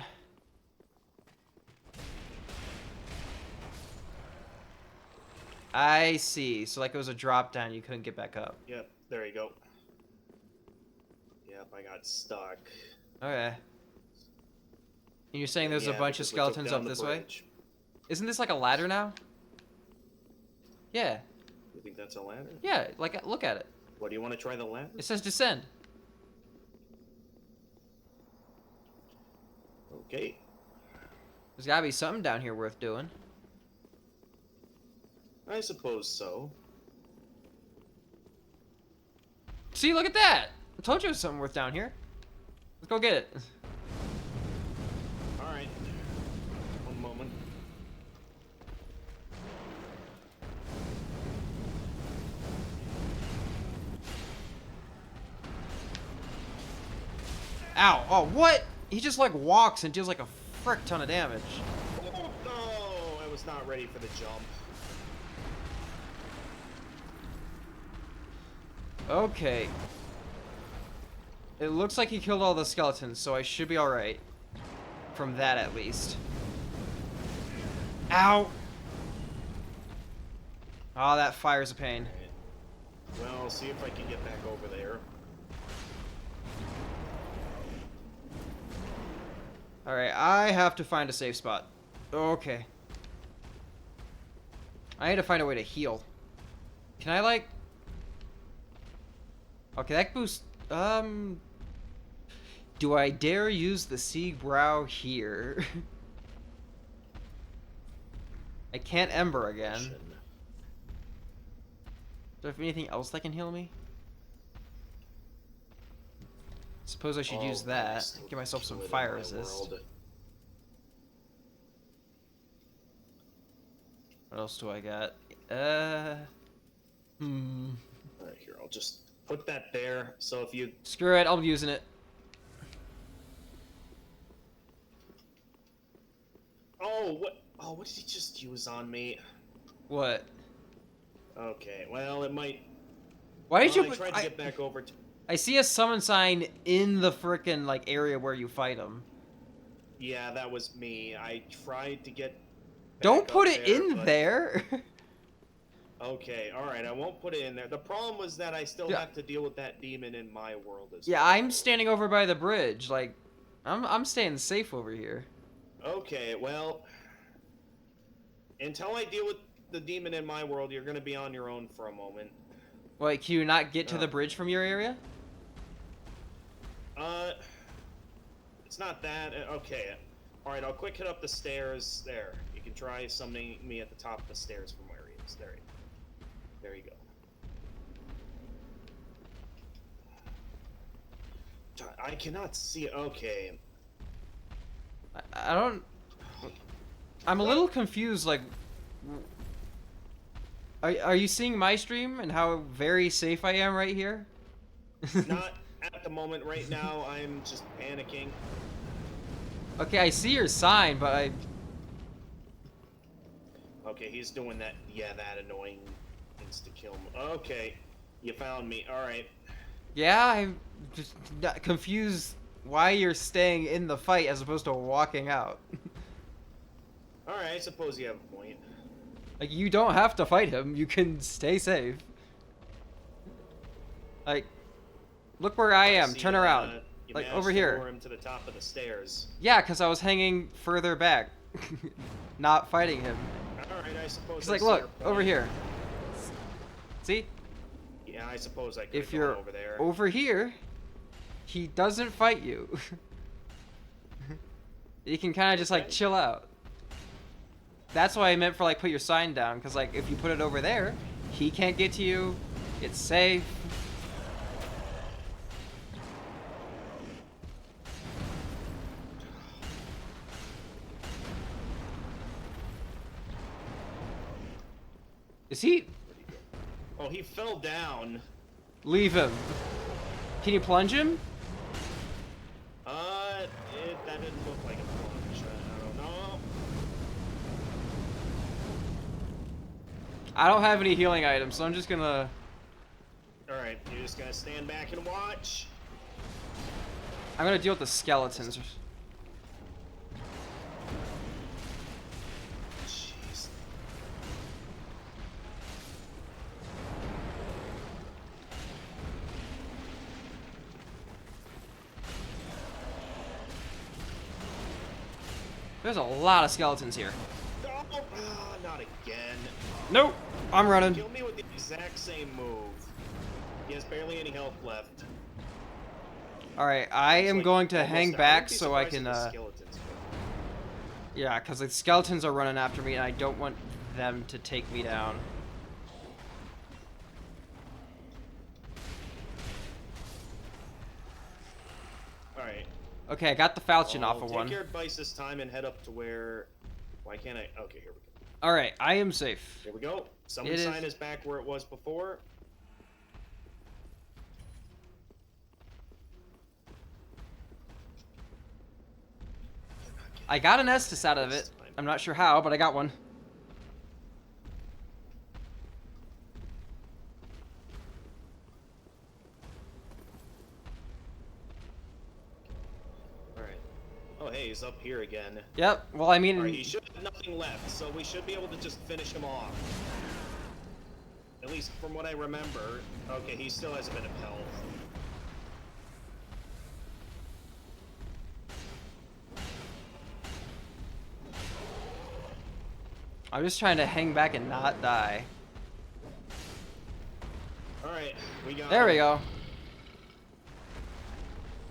[SPEAKER 1] I see. So like it was a drop down, you couldn't get back up.
[SPEAKER 2] Yep, there you go. Yep, I got stuck.
[SPEAKER 1] Okay. And you're saying there's a
[SPEAKER 2] Yeah,
[SPEAKER 1] bunch of
[SPEAKER 2] because we took
[SPEAKER 1] skeletons
[SPEAKER 2] down
[SPEAKER 1] up
[SPEAKER 2] the
[SPEAKER 1] this way?
[SPEAKER 2] bridge.
[SPEAKER 1] Isn't this like a ladder now? Yeah.
[SPEAKER 2] You think that's a ladder?
[SPEAKER 1] Yeah, like look at it.
[SPEAKER 2] What, do you want to try the ladder?
[SPEAKER 1] It says descend.
[SPEAKER 2] Okay.
[SPEAKER 1] There's gotta be something down here worth doing.
[SPEAKER 2] I suppose so.
[SPEAKER 1] See, look at that! I told you it was something worth down here. Let's go get it.
[SPEAKER 2] Alright. One moment.
[SPEAKER 1] Ow! Oh, what? He just like walks and deals like a frick ton of damage.
[SPEAKER 2] Oh, no! I was not ready for the jump.
[SPEAKER 1] Okay. It looks like he killed all the skeletons, so I should be alright. from that at least. Ow! Oh, that fire's a pain.
[SPEAKER 2] Well, I'll see if I can get back over there.
[SPEAKER 1] Alright, I have to find a safe spot. Okay. I need to find a way to heal. Can I, like... Okay, that boosts... Do I dare use the Sieg Brow here? I can't Ember again. Do I have anything else that can heal me? Suppose I should use that. Give myself some fire resist. What else do I got? Alright,
[SPEAKER 2] here, I'll just put that there, so if you...
[SPEAKER 1] Screw it, I'm using it.
[SPEAKER 2] Oh, what did he just use on me?
[SPEAKER 1] What?
[SPEAKER 2] Okay, well, it might...
[SPEAKER 1] Why did you...
[SPEAKER 2] I tried to get back over to...
[SPEAKER 1] I see a summon sign in the frickin' like area where you fight him.
[SPEAKER 2] Yeah, that was me. I tried to get...
[SPEAKER 1] Don't put it
[SPEAKER 2] there,
[SPEAKER 1] in there!
[SPEAKER 2] Okay, alright, I won't put it in there. The problem was that I still have to deal with that demon in my world as well.
[SPEAKER 1] Yeah, I'm standing over by the bridge. Like, I'm staying safe over here.
[SPEAKER 2] Okay, well... Until I deal with the demon in my world, you're gonna be on your own for a moment.
[SPEAKER 1] Wait, can you not get to the bridge from your area?
[SPEAKER 2] It's not that. Okay. Alright, I'll quick hit up the stairs. There. You can try summoning me at the top of the stairs from where he is. There you go. I cannot see. Okay.
[SPEAKER 1] I don't... I'm a little confused, like... Are you seeing my stream and how very safe I am right here?
[SPEAKER 2] Not at the moment. Right now, I'm just panicking.
[SPEAKER 1] Okay, I see your sign, but I...
[SPEAKER 2] Okay, he's doing that. Yeah, that annoying insta-kill. Okay, you found me. Alright.
[SPEAKER 1] Yeah, I'm just confused why you're staying in the fight as opposed to walking out.
[SPEAKER 2] Alright, I suppose you have a point.
[SPEAKER 1] Like, you don't have to fight him. You can stay safe. Like, look where I am. Turn around. Like, over here.
[SPEAKER 2] Lure him to the top of the stairs.
[SPEAKER 1] Yeah, because I was hanging further back. Not fighting him.
[SPEAKER 2] Alright, I suppose
[SPEAKER 1] He's like, look, over here. See?
[SPEAKER 2] Yeah, I suppose I could
[SPEAKER 1] if you're
[SPEAKER 2] over there.
[SPEAKER 1] Over here, he doesn't fight you. You can kind of just, like, chill out. That's why I meant for, like, put your sign down, because, like, if you put it over there, he can't get to you. It's safe. Is he...
[SPEAKER 2] Oh, he fell down.
[SPEAKER 1] Leave him. Can you plunge him?
[SPEAKER 2] That didn't look like a plunge. I don't know.
[SPEAKER 1] I don't have any healing items, so I'm just gonna...
[SPEAKER 2] Alright, you're just gonna stand back and watch.
[SPEAKER 1] I'm gonna deal with the skeletons.
[SPEAKER 2] Jeez.
[SPEAKER 1] There's a lot of skeletons here.
[SPEAKER 2] Oh, not again.
[SPEAKER 1] Nope, I'm running.
[SPEAKER 2] Kill me with the exact same move. He has barely any health left.
[SPEAKER 1] Alright, I am going to hang back so I can,
[SPEAKER 2] Skeletons.
[SPEAKER 1] yeah, because the skeletons are running after me and I don't want them to take me down.
[SPEAKER 2] Alright.
[SPEAKER 1] Okay, I got the falchion off of one.
[SPEAKER 2] Take your advice this time and head up to where... Why can't I... Okay, here we go.
[SPEAKER 1] Alright, I am safe.
[SPEAKER 2] Here we go. Summon sign is back where it was before.
[SPEAKER 1] I got an Estus out of it. I'm not sure how, but I got one.
[SPEAKER 2] Alright. Oh, hey, he's up here again.
[SPEAKER 1] Yep. Well, I mean,
[SPEAKER 2] Alright, he should have nothing left, so we should be able to just finish him off. At least from what I remember. Okay, he still has a bit of health.
[SPEAKER 1] I'm just trying to hang back and not die.
[SPEAKER 2] Alright, we got
[SPEAKER 1] There we
[SPEAKER 2] him.
[SPEAKER 1] go.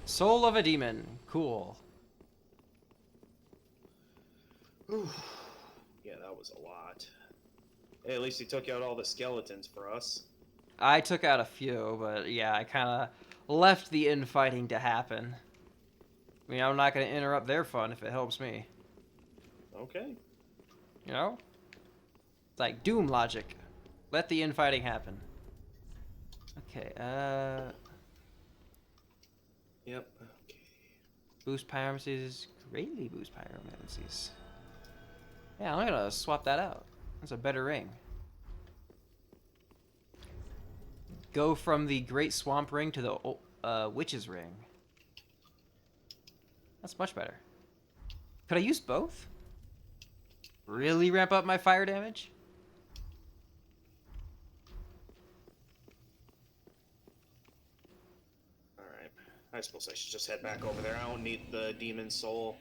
[SPEAKER 1] Soul of a demon. Cool.
[SPEAKER 2] Whew. Yeah, that was a lot. Hey, at least he took out all the skeletons for us.
[SPEAKER 1] I took out a few, but yeah, I kind of left the infighting to happen. I mean, I'm not going to interrupt their fun if it helps me.
[SPEAKER 2] Okay.
[SPEAKER 1] You know? It's like Doom logic. Let the infighting happen. Okay,
[SPEAKER 2] Yep. Okay.
[SPEAKER 1] Boost pyromancies. Greatly boost pyromancies. Yeah, I'm gonna swap that out. That's a better ring. Go from the Great Swamp Ring to the Witch's Ring. That's much better. Could I use both? Really ramp up my fire damage?
[SPEAKER 2] Alright. I suppose I should just head back over there. I don't need the demon soul.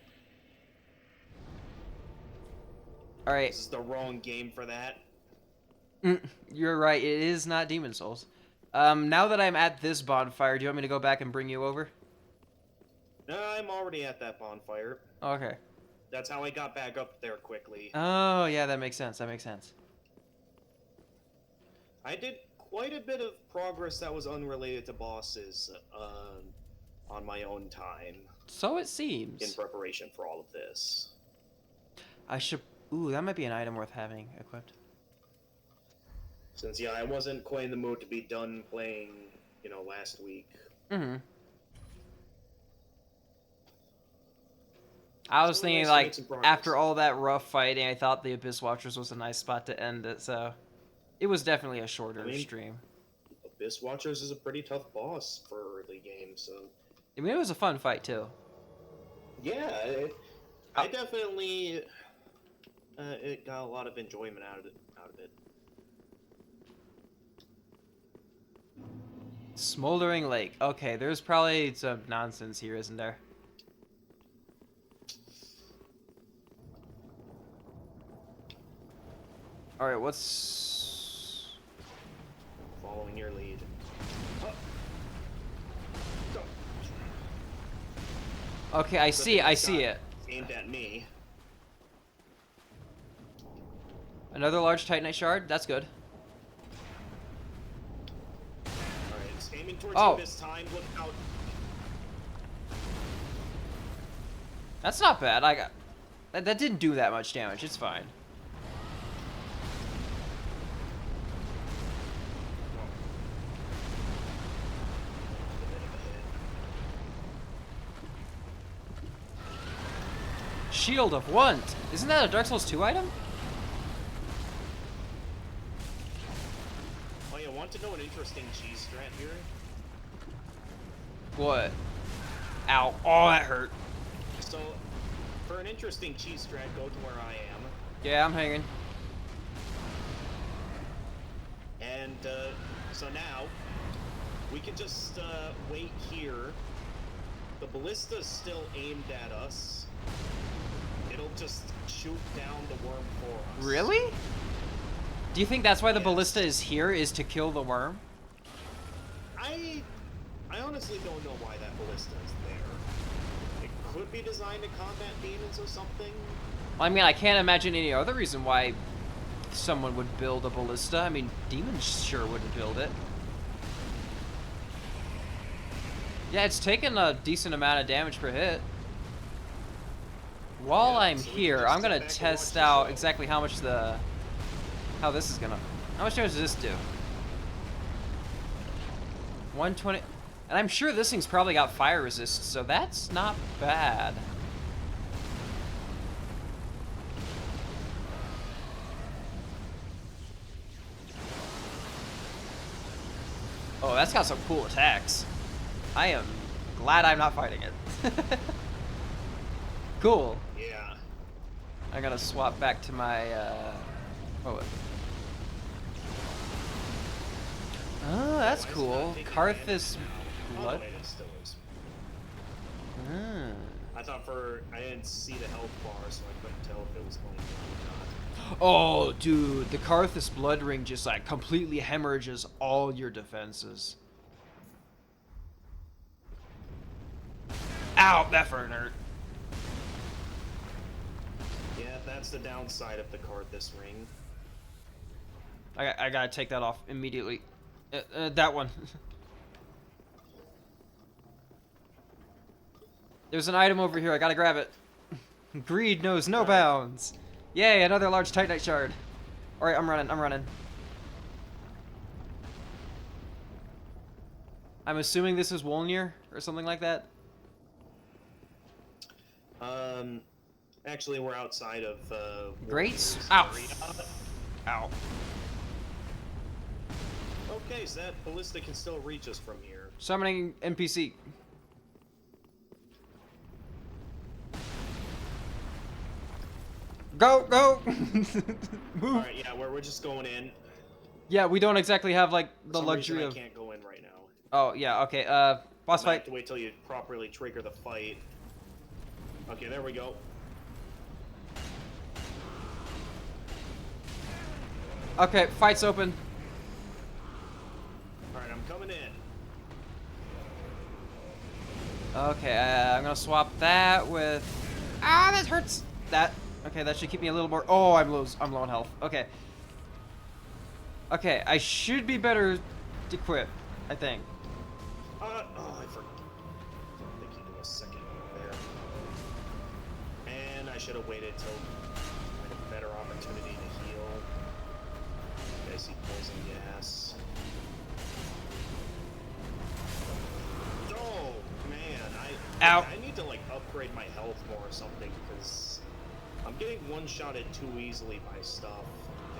[SPEAKER 1] Alright.
[SPEAKER 2] This is the wrong game for that.
[SPEAKER 1] You're right, it is not Demon Souls. Now that I'm at this bonfire, do you want me to go back and bring you over?
[SPEAKER 2] No, I'm already at that bonfire.
[SPEAKER 1] Okay.
[SPEAKER 2] That's how I got back up there quickly.
[SPEAKER 1] Oh, yeah, that makes sense. That makes sense.
[SPEAKER 2] I did quite a bit of progress that was unrelated to bosses on my own time
[SPEAKER 1] So it seems.
[SPEAKER 2] in preparation for all of this.
[SPEAKER 1] I should... Ooh, that might be an item worth having equipped.
[SPEAKER 2] Since, yeah, I wasn't quite in the mood to be done playing, you know, last week.
[SPEAKER 1] Mm-hmm. I was
[SPEAKER 2] So
[SPEAKER 1] thinking,
[SPEAKER 2] nice to
[SPEAKER 1] like,
[SPEAKER 2] make some progress.
[SPEAKER 1] after all that rough fighting, I thought the Abyss Watchers was a nice spot to end it, so... It was definitely a shorter stream.
[SPEAKER 2] Abyss Watchers is a pretty tough boss for early game, so...
[SPEAKER 1] I mean, it was a fun fight, too.
[SPEAKER 2] Yeah, I definitely... it got a lot of enjoyment out of it.
[SPEAKER 1] Smoldering Lake. Okay, there's probably some nonsense here, isn't there? Alright, what's...
[SPEAKER 2] Following your lead.
[SPEAKER 1] Okay, I see it.
[SPEAKER 2] Aimed at me.
[SPEAKER 1] Another large Titanite shard? That's good.
[SPEAKER 2] Alright, it's aiming towards
[SPEAKER 1] Oh.
[SPEAKER 2] you this time. Look out.
[SPEAKER 1] That's not bad. I got... That didn't do that much damage. It's fine. Shield of Want. Isn't that a Dark Souls 2 item?
[SPEAKER 2] Oh, you want to know an interesting cheese strat here?
[SPEAKER 1] What? Ow. Oh, that hurt.
[SPEAKER 2] So, for an interesting cheese strat, go to where I am.
[SPEAKER 1] Yeah, I'm hanging.
[SPEAKER 2] And, so now, we can just, wait here. The ballista's still aimed at us. It'll just shoot down the worm for us.
[SPEAKER 1] Really? Do you think that's why the
[SPEAKER 2] Yes.
[SPEAKER 1] ballista is here, is to kill the worm?
[SPEAKER 2] I honestly don't know why that ballista is there. It could be designed to combat demons or something.
[SPEAKER 1] I mean, I can't imagine any other reason why someone would build a ballista. I mean, demons sure wouldn't build it. Yeah, it's taken a decent amount of damage per hit. While
[SPEAKER 2] Yeah,
[SPEAKER 1] I'm
[SPEAKER 2] so we can
[SPEAKER 1] here,
[SPEAKER 2] just
[SPEAKER 1] I'm
[SPEAKER 2] sit
[SPEAKER 1] gonna
[SPEAKER 2] back and
[SPEAKER 1] test
[SPEAKER 2] watch the
[SPEAKER 1] out
[SPEAKER 2] show.
[SPEAKER 1] exactly how much how this is gonna... How much damage does this do? 120... And I'm sure this thing's probably got fire resist, so that's not bad. Oh, that's got some cool attacks. I am glad I'm not fighting it. Cool.
[SPEAKER 2] Yeah.
[SPEAKER 1] I gotta swap back to my, oh, that's
[SPEAKER 2] Why is it not
[SPEAKER 1] cool.
[SPEAKER 2] taking
[SPEAKER 1] Karthus
[SPEAKER 2] damage now? Oh,
[SPEAKER 1] blood.
[SPEAKER 2] wait, it still is.
[SPEAKER 1] Ah.
[SPEAKER 2] I didn't see the health bar, so I couldn't tell if it was going down or not.
[SPEAKER 1] Oh, dude, the Karthus blood ring just like completely hemorrhages all your defenses. Ow, that hurt.
[SPEAKER 2] Yeah, that's the downside of the Karthus ring.
[SPEAKER 1] I gotta take that off immediately. That one. There's an item over here. I gotta grab it. Greed knows no bounds. Yay, another large Titanite shard. Alright, I'm running. I'm assuming this is Wolnir or something like that.
[SPEAKER 2] Actually, we're outside of,
[SPEAKER 1] Greats?
[SPEAKER 2] Wolf's
[SPEAKER 1] Ow.
[SPEAKER 2] area.
[SPEAKER 1] Ow.
[SPEAKER 2] Okay, so that ballista can still reach us from here.
[SPEAKER 1] Summoning NPC. Go! Move.
[SPEAKER 2] Alright, yeah, we're just going in.
[SPEAKER 1] Yeah, we don't exactly have like
[SPEAKER 2] For
[SPEAKER 1] the
[SPEAKER 2] some
[SPEAKER 1] luxury
[SPEAKER 2] reason,
[SPEAKER 1] of.
[SPEAKER 2] I can't go in right now.
[SPEAKER 1] Oh yeah, okay. Boss
[SPEAKER 2] I have
[SPEAKER 1] fight.
[SPEAKER 2] to wait till you properly trigger the fight. Okay, there we go.
[SPEAKER 1] Okay, fight's open.
[SPEAKER 2] Alright, I'm coming in.
[SPEAKER 1] Okay, I'm gonna swap that with. Ah, that hurts. That. Okay, that should keep me a little more. Oh, I'm low on health. Okay. Okay, I should be better equipped, I think.
[SPEAKER 2] Oh, I forgot. They keep me a second there. And I should have waited till I had a better opportunity to heal. I see poison gas. Oh man,
[SPEAKER 1] Ow.
[SPEAKER 2] I need to like upgrade my health more or something because I'm getting one-shotted too easily by stuff.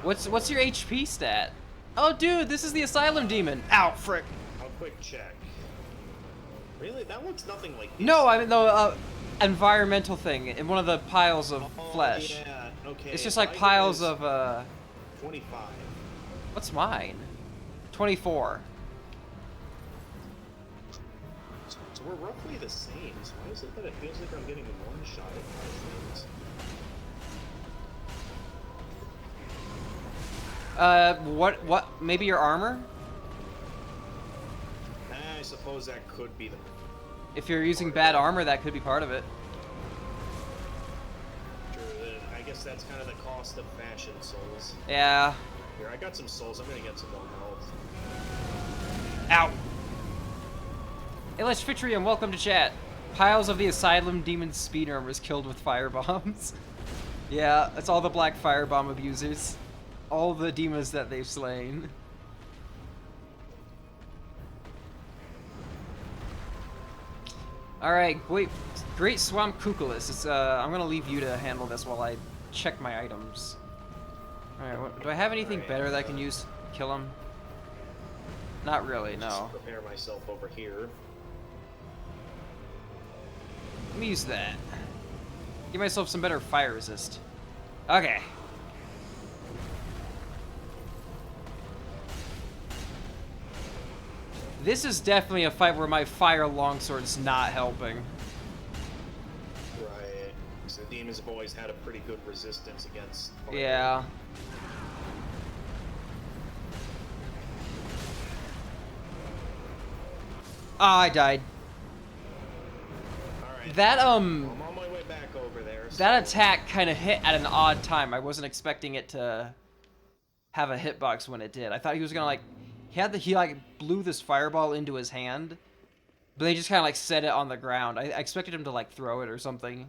[SPEAKER 1] What's your HP stat? Oh, dude, this is the Asylum Demon. Ow, frick.
[SPEAKER 2] I'll quick check. Really? That looks nothing like this.
[SPEAKER 1] No, I mean the environmental thing in one of the piles of flesh.
[SPEAKER 2] Yeah, okay.
[SPEAKER 1] It's just like piles of
[SPEAKER 2] 25.
[SPEAKER 1] What's mine? 24.
[SPEAKER 2] So we're roughly the same. So why is it that it feels like I'm getting one shot at my things?
[SPEAKER 1] What? Maybe your armor?
[SPEAKER 2] I suppose that could be the.
[SPEAKER 1] If you're using bad armor, that could be part of it.
[SPEAKER 2] I guess that's kind of the cost of fashion souls.
[SPEAKER 1] Yeah.
[SPEAKER 2] Here, I got some souls. I'm gonna get some more health.
[SPEAKER 1] Ow. Elish Fitrium, welcome to chat. Piles of the Asylum Demon speed armors killed with firebombs. Yeah, it's all the black firebomb abusers. All the demons that they've slain. Alright, great Swamp Kukulus. It's, I'm gonna leave you to handle this while I check my items. Alright, do I have anything better that I can use to kill him? Not really, no.
[SPEAKER 2] Just prepare myself over here.
[SPEAKER 1] Let me use that. Give myself some better fire resist. Okay. This is definitely a fight where my fire longsword's not helping.
[SPEAKER 2] Right. So the demons have always had a pretty good resistance against fire.
[SPEAKER 1] Yeah. Ah, I died.
[SPEAKER 2] Alright.
[SPEAKER 1] That,
[SPEAKER 2] I'm on my way back over there.
[SPEAKER 1] that attack kind of hit at an odd time. I wasn't expecting it to have a hitbox when it did. I thought he was gonna, like, he like blew this fireball into his hand, but they just kind of like set it on the ground. I expected him to like throw it or something.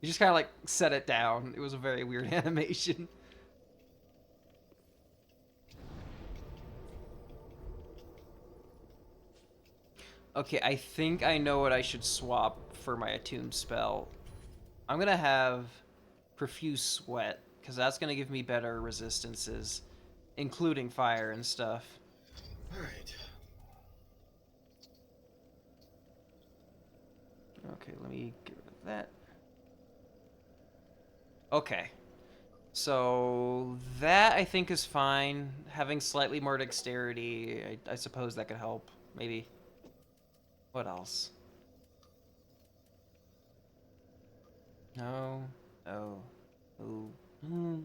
[SPEAKER 1] He just kind of like set it down. It was a very weird animation. Okay, I think I know what I should swap for my attuned spell. I'm gonna have Profuse Sweat, because that's gonna give me better resistances, including fire and stuff.
[SPEAKER 2] Alright.
[SPEAKER 1] Okay, let me get rid of that. Okay. So that I think is fine. Having slightly more dexterity, I suppose that could help. Maybe. What else? No. No. Ooh. Hmm.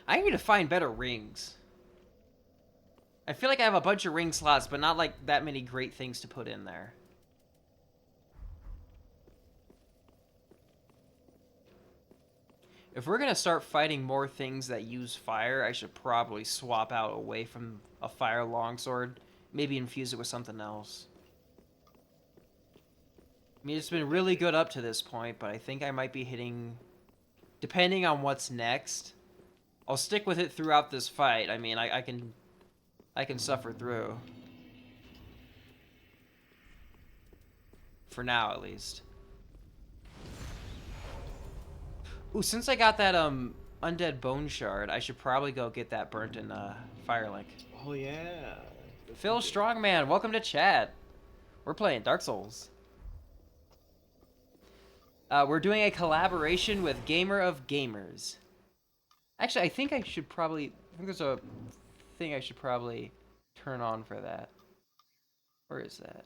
[SPEAKER 1] I need to find better rings. I feel like I have a bunch of ring slots, but not like that many great things to put in there. If we're gonna start fighting more things that use fire, I should probably swap out away from a fire longsword. Maybe infuse it with something else. I mean, it's been really good up to this point, but I think I might be hitting... Depending on what's next, I'll stick with it throughout this fight. I mean, I can suffer through. For now, at least. Ooh, since I got that, undead bone shard, I should probably go get that burnt in, Firelink.
[SPEAKER 2] Oh yeah.
[SPEAKER 1] Phil Strongman, welcome to chat. We're playing Dark Souls. We're doing a collaboration with Gamer of Gamers. Actually, I think there's a thing I should probably turn on for that. Where is that?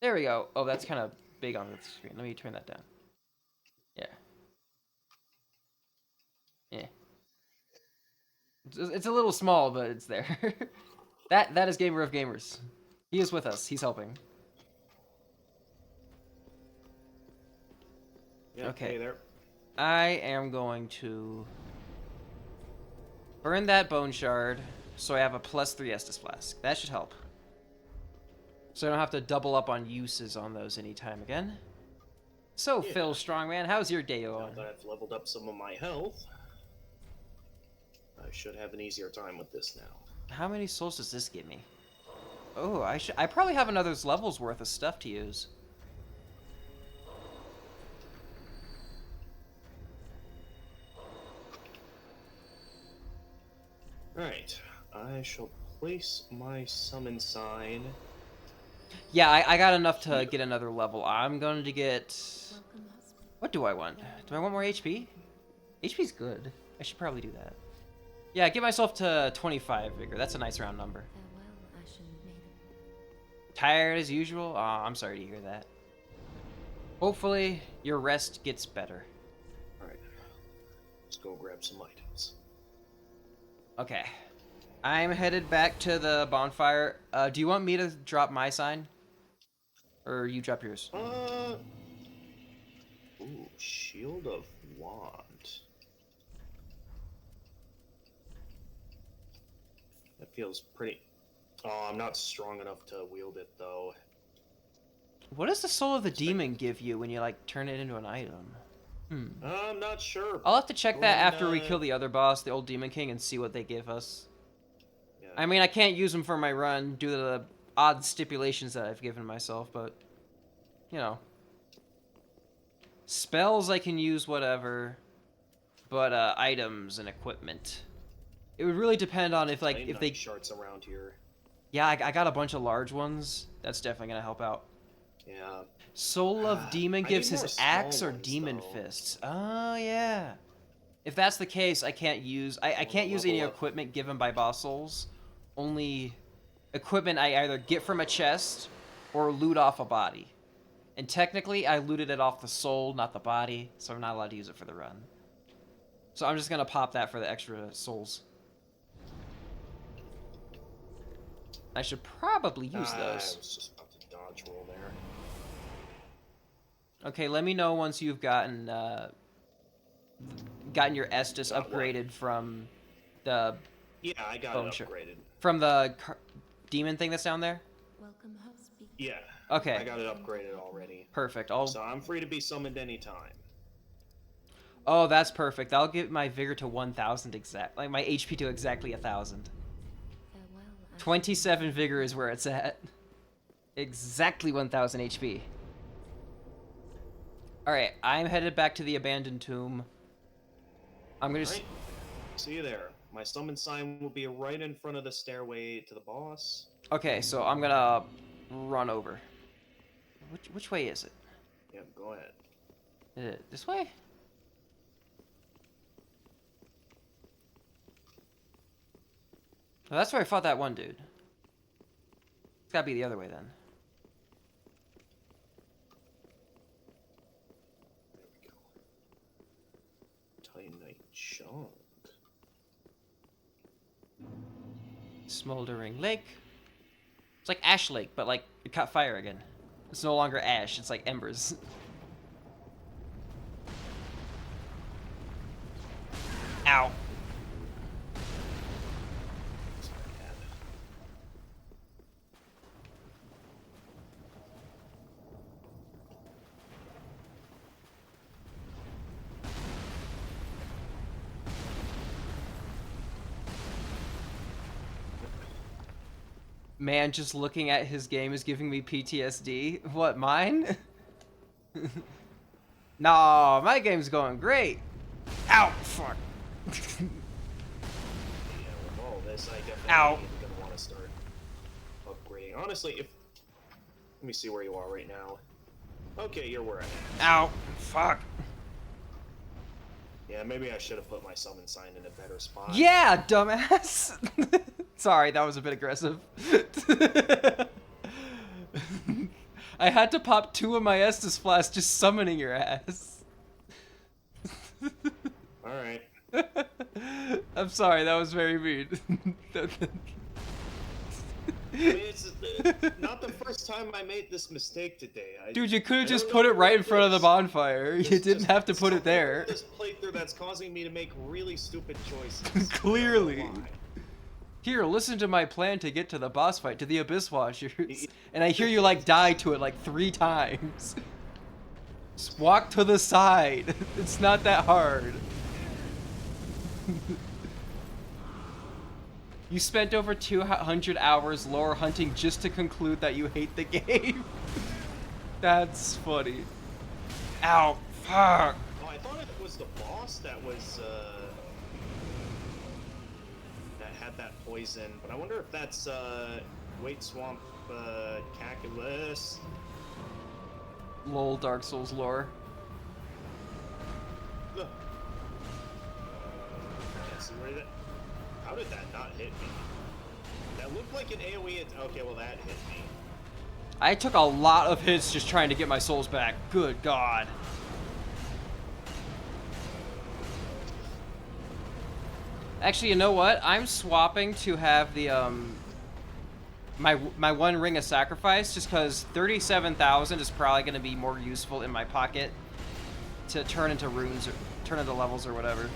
[SPEAKER 1] There we go. Oh, that's kind of big on the screen. Let me turn that down. Yeah. Yeah. It's a little small, but it's there. That is Gamer of Gamers. He is with us. He's helping.
[SPEAKER 2] Yeah,
[SPEAKER 1] Okay.
[SPEAKER 2] hey there.
[SPEAKER 1] I am going to burn that bone shard so I have a +3 Estus Flask. That should help. So I don't have to double up on uses on those anytime again. So,
[SPEAKER 2] Yeah.
[SPEAKER 1] Phil Strongman, how's your day
[SPEAKER 2] Now
[SPEAKER 1] going?
[SPEAKER 2] that I've leveled up some of my health, I should have an easier time with this now.
[SPEAKER 1] How many souls does this give me? Oh, I probably have another level's worth of stuff to use.
[SPEAKER 2] Alright, I shall place my summon sign.
[SPEAKER 1] Yeah, I got enough to get another level. I'm going to get... What do I want? Do I want more HP? HP's good. I should probably do that. Yeah, get myself to 25 vigor. That's a nice round number. Tired as usual? Aw, I'm sorry to hear that. Hopefully, your rest gets better.
[SPEAKER 2] Alright, let's go grab some items.
[SPEAKER 1] Okay. I'm headed back to the bonfire. Do you want me to drop my sign? Or you drop yours?
[SPEAKER 2] Ooh, Shield of Wand. That feels pretty... Oh, I'm not strong enough to wield it, though.
[SPEAKER 1] What does the soul of the demon give you when you, like, turn it into an item?
[SPEAKER 2] I'm not sure.
[SPEAKER 1] I'll have to check that after we
[SPEAKER 2] When,
[SPEAKER 1] kill the other boss, the old Demon King, and see what they give us.
[SPEAKER 2] Yeah.
[SPEAKER 1] I mean, I can't use them for my run due to the odd stipulations that I've given myself, but, you know. Spells I can use whatever, but items and equipment. It would really depend on if, like, if they...
[SPEAKER 2] shards around here.
[SPEAKER 1] Yeah, I got a bunch of large ones. That's definitely gonna help out.
[SPEAKER 2] Yeah.
[SPEAKER 1] Soul of Demon
[SPEAKER 2] I
[SPEAKER 1] gives
[SPEAKER 2] need more
[SPEAKER 1] his
[SPEAKER 2] small
[SPEAKER 1] axe or
[SPEAKER 2] ones,
[SPEAKER 1] demon
[SPEAKER 2] though.
[SPEAKER 1] fists. Oh, yeah. If that's the case, I can't use... I can't use any
[SPEAKER 2] level up.
[SPEAKER 1] equipment given by boss souls. Only equipment I either get from a chest or loot off a body. And technically, I looted it off the soul, not the body, so I'm not allowed to use it for the run. So I'm just gonna pop that for the extra souls. I should probably use
[SPEAKER 2] I
[SPEAKER 1] those.
[SPEAKER 2] was just about to dodge roll there.
[SPEAKER 1] Okay, let me know once you've gotten your Estus
[SPEAKER 2] Got one.
[SPEAKER 1] upgraded from the
[SPEAKER 2] Yeah, I got
[SPEAKER 1] Bone
[SPEAKER 2] it
[SPEAKER 1] shard.
[SPEAKER 2] upgraded.
[SPEAKER 1] from the demon thing that's down there.
[SPEAKER 2] Yeah.
[SPEAKER 1] Okay.
[SPEAKER 2] I got it upgraded already.
[SPEAKER 1] Perfect.
[SPEAKER 2] So I'm free to be summoned anytime.
[SPEAKER 1] Oh, that's perfect. I'll get my vigor to 1,000 exact, like my HP to exactly 1,000. 27 vigor is where it's at. Exactly 1,000 HP. Alright, I'm headed back to the abandoned tomb. I'm gonna...
[SPEAKER 2] Alright. See you there. My summon sign will be right in front of the stairway to the boss.
[SPEAKER 1] Okay, so I'm gonna run over. Which way is it?
[SPEAKER 2] Yep, go ahead.
[SPEAKER 1] Is it this way? Oh, that's where I fought that one dude. It's gotta be the other way then.
[SPEAKER 2] There we go. Titanite chunk.
[SPEAKER 1] Smoldering Lake. It's like Ash Lake, but like it caught fire again. It's no longer ash, it's like embers. Ow. Man, just looking at his game is giving me PTSD. What, mine? No, my game's going great. Ow, fuck.
[SPEAKER 2] Yeah, with all this, I definitely
[SPEAKER 1] Ow.
[SPEAKER 2] am gonna want to start upgrading. Honestly, if let me see where you are right now. Okay, you're where I am.
[SPEAKER 1] Ow, fuck.
[SPEAKER 2] Yeah, maybe I should have put my summon sign in a better spot.
[SPEAKER 1] Yeah, dumbass. Sorry, that was a bit aggressive. I had to pop 2 of my Estus flasks just summoning your ass.
[SPEAKER 2] Alright.
[SPEAKER 1] I'm sorry, that was very mean.
[SPEAKER 2] I mean, it's not the first time I made this mistake today.
[SPEAKER 1] Dude, you could
[SPEAKER 2] I
[SPEAKER 1] have just
[SPEAKER 2] don't
[SPEAKER 1] put
[SPEAKER 2] know
[SPEAKER 1] it right in
[SPEAKER 2] what
[SPEAKER 1] front of the
[SPEAKER 2] is.
[SPEAKER 1] bonfire. You
[SPEAKER 2] There's
[SPEAKER 1] didn't
[SPEAKER 2] just
[SPEAKER 1] have to put it
[SPEAKER 2] something
[SPEAKER 1] there.
[SPEAKER 2] about this playthrough that's causing me to make really stupid choices.
[SPEAKER 1] Clearly.
[SPEAKER 2] I don't know why.
[SPEAKER 1] Here, listen to my plan to get to the boss fight, to the Abyss Washers. And I hear you, like, die to it, like, 3 times. Just walk to the side. It's not that hard. You spent over 200 hours lore hunting just to conclude that you hate the game. That's funny. Ow. Fuck.
[SPEAKER 2] Oh, I thought it was the boss that was, that had that poison, but I wonder if that's, Wait Swamp, Calculus.
[SPEAKER 1] Lol, Dark Souls lore.
[SPEAKER 2] Ugh. Yeah, see where that... How did that not hit me? That looked like an AoE. Okay, well that hit me.
[SPEAKER 1] I took a lot of hits just trying to get my souls back. Good God. Actually, you know what? I'm swapping to have the my 1 ring of sacrifice, just because 37,000 is probably going to be more useful in my pocket to turn into runes or turn into levels or whatever.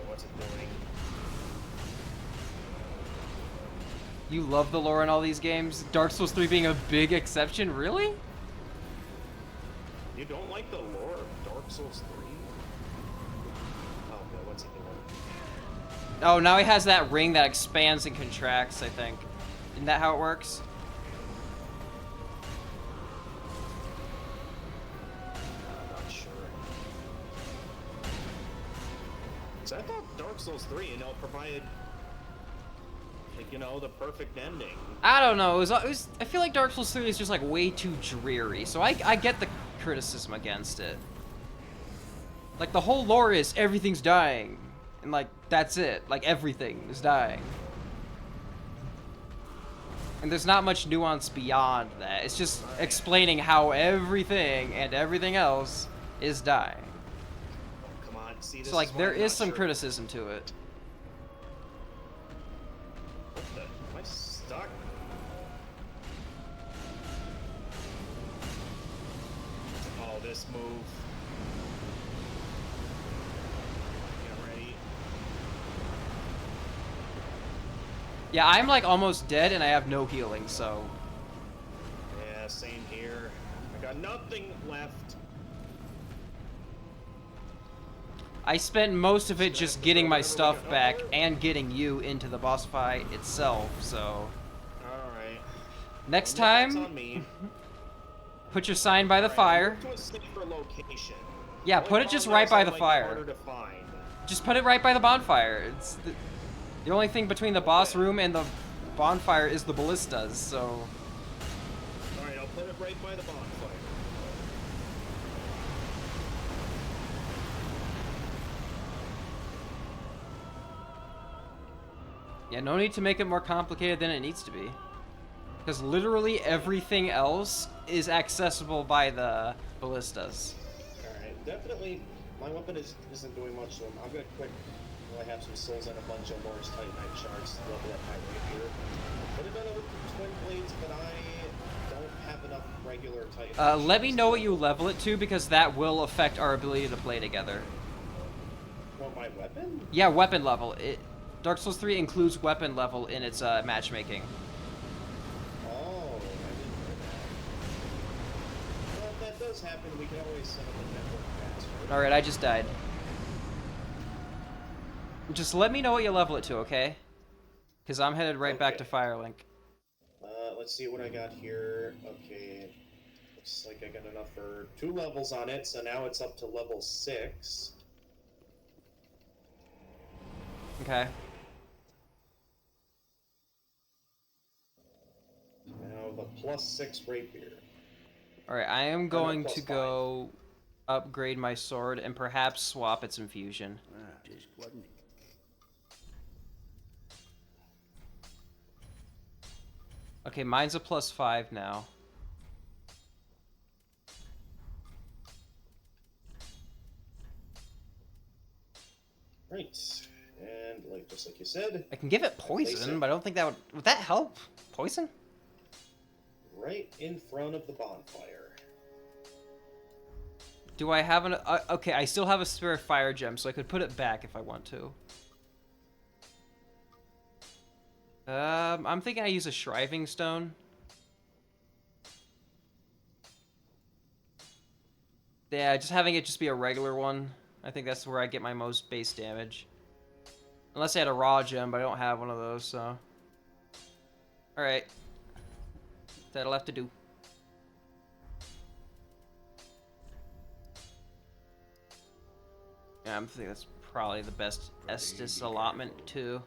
[SPEAKER 2] What's it doing?
[SPEAKER 1] You love the lore in all these games? Dark Souls 3 being a big exception? Really?
[SPEAKER 2] You don't like the lore of Dark Souls 3? Oh, no, what's he doing?
[SPEAKER 1] Oh, now he has that ring that expands and contracts, I think. Isn't that how it works?
[SPEAKER 2] I'm not sure. So I thought Dark Souls 3, provided, like, the perfect ending.
[SPEAKER 1] I don't know. It was, I feel like Dark Souls 3 is just like way too dreary, so I get the criticism against it. Like, the whole lore is everything's dying, and like that's it. Like, everything is dying, and there's not much nuance beyond that. It's just explaining how everything and everything else is dying.
[SPEAKER 2] Oh, come on, see this.
[SPEAKER 1] So like,
[SPEAKER 2] is why
[SPEAKER 1] there
[SPEAKER 2] I'm
[SPEAKER 1] is
[SPEAKER 2] not
[SPEAKER 1] some
[SPEAKER 2] sure.
[SPEAKER 1] criticism to it.
[SPEAKER 2] What the? Am I stuck? Oh, this move. Get ready.
[SPEAKER 1] Yeah, I'm like almost dead and I have no healing, so
[SPEAKER 2] Yeah, same here. I got nothing left.
[SPEAKER 1] I spent most of it just getting my stuff back and getting you into the boss fight itself, so
[SPEAKER 2] Alright.
[SPEAKER 1] next
[SPEAKER 2] That's
[SPEAKER 1] time,
[SPEAKER 2] on me.
[SPEAKER 1] put your sign by the
[SPEAKER 2] Alright,
[SPEAKER 1] fire.
[SPEAKER 2] move to a safer location.
[SPEAKER 1] Yeah,
[SPEAKER 2] Only
[SPEAKER 1] put it just
[SPEAKER 2] problem
[SPEAKER 1] right
[SPEAKER 2] is
[SPEAKER 1] by
[SPEAKER 2] I
[SPEAKER 1] the
[SPEAKER 2] might be
[SPEAKER 1] fire.
[SPEAKER 2] harder to find.
[SPEAKER 1] Just put it right by the bonfire. The only thing between the boss room and the bonfire is the ballistas, so...
[SPEAKER 2] Alright, I'll put it right by the bonfire.
[SPEAKER 1] Yeah, no need to make it more complicated than it needs to be. Because literally everything else is accessible by the ballistas.
[SPEAKER 2] Alright, definitely, my weapon isn't doing much, so I'm gonna quick, while I have some souls and a bunch of Lord's Titanite shards to level up my rapier. Could have done it with twin blades, but I don't have enough regular Titanite
[SPEAKER 1] Let me
[SPEAKER 2] shards
[SPEAKER 1] know
[SPEAKER 2] to
[SPEAKER 1] what you level it to, because that will affect our ability to play together.
[SPEAKER 2] Well, my weapon?
[SPEAKER 1] Yeah, weapon level. Dark Souls 3 includes weapon level in its matchmaking.
[SPEAKER 2] Oh, I didn't know that. Well, if that does happen, we can always set up a network faster.
[SPEAKER 1] Alright, I just died. Just let me know what you level it to, okay? Because I'm headed right back to Firelink.
[SPEAKER 2] Let's see what I got here. Okay, looks like I got enough for 2 levels on it, so now it's up to level 6.
[SPEAKER 1] Okay.
[SPEAKER 2] Now the +6 rapier.
[SPEAKER 1] Alright, I am going to
[SPEAKER 2] +5.
[SPEAKER 1] go upgrade my sword and perhaps swap its infusion. Okay, mine's a +5 now.
[SPEAKER 2] Right, and just like you said,
[SPEAKER 1] I can give it poison, but I don't think that would that help? Poison?
[SPEAKER 2] right in front of the bonfire.
[SPEAKER 1] Do I have an... okay, I still have a spare fire gem, so I could put it back if I want to. I'm thinking I use a shriving stone. Yeah, just having it just be a regular one. I think that's where I get my most base damage. Unless I had a raw gem, but I don't have one of those, so... Alright. That'll have to do. Yeah, I'm thinking that's probably the best Estus allotment, too.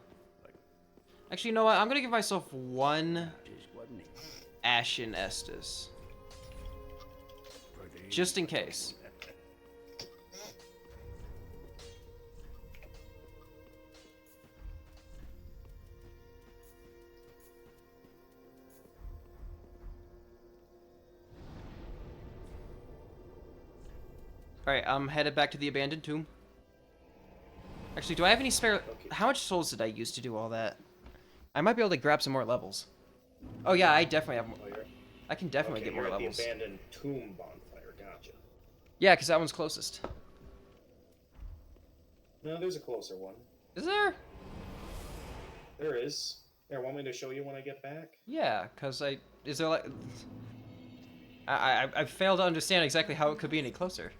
[SPEAKER 1] Actually, you know what? I'm gonna give myself 1 Ashen Estus. Just in case. Alright, I'm headed back to the abandoned tomb. Actually, do I have any spare...
[SPEAKER 2] Okay.
[SPEAKER 1] How much souls did I use to do all that? I might be able to grab some more levels. Oh yeah, I definitely have more.
[SPEAKER 2] Oh,
[SPEAKER 1] I can definitely get more
[SPEAKER 2] you're at
[SPEAKER 1] levels.
[SPEAKER 2] the abandoned tomb bonfire, gotcha.
[SPEAKER 1] Yeah, because that one's closest.
[SPEAKER 2] No, there's a closer one.
[SPEAKER 1] Is there?
[SPEAKER 2] There is. Here, want me to show you when I get back?
[SPEAKER 1] Yeah, because I... Is there like... I failed to understand exactly how it could be any closer.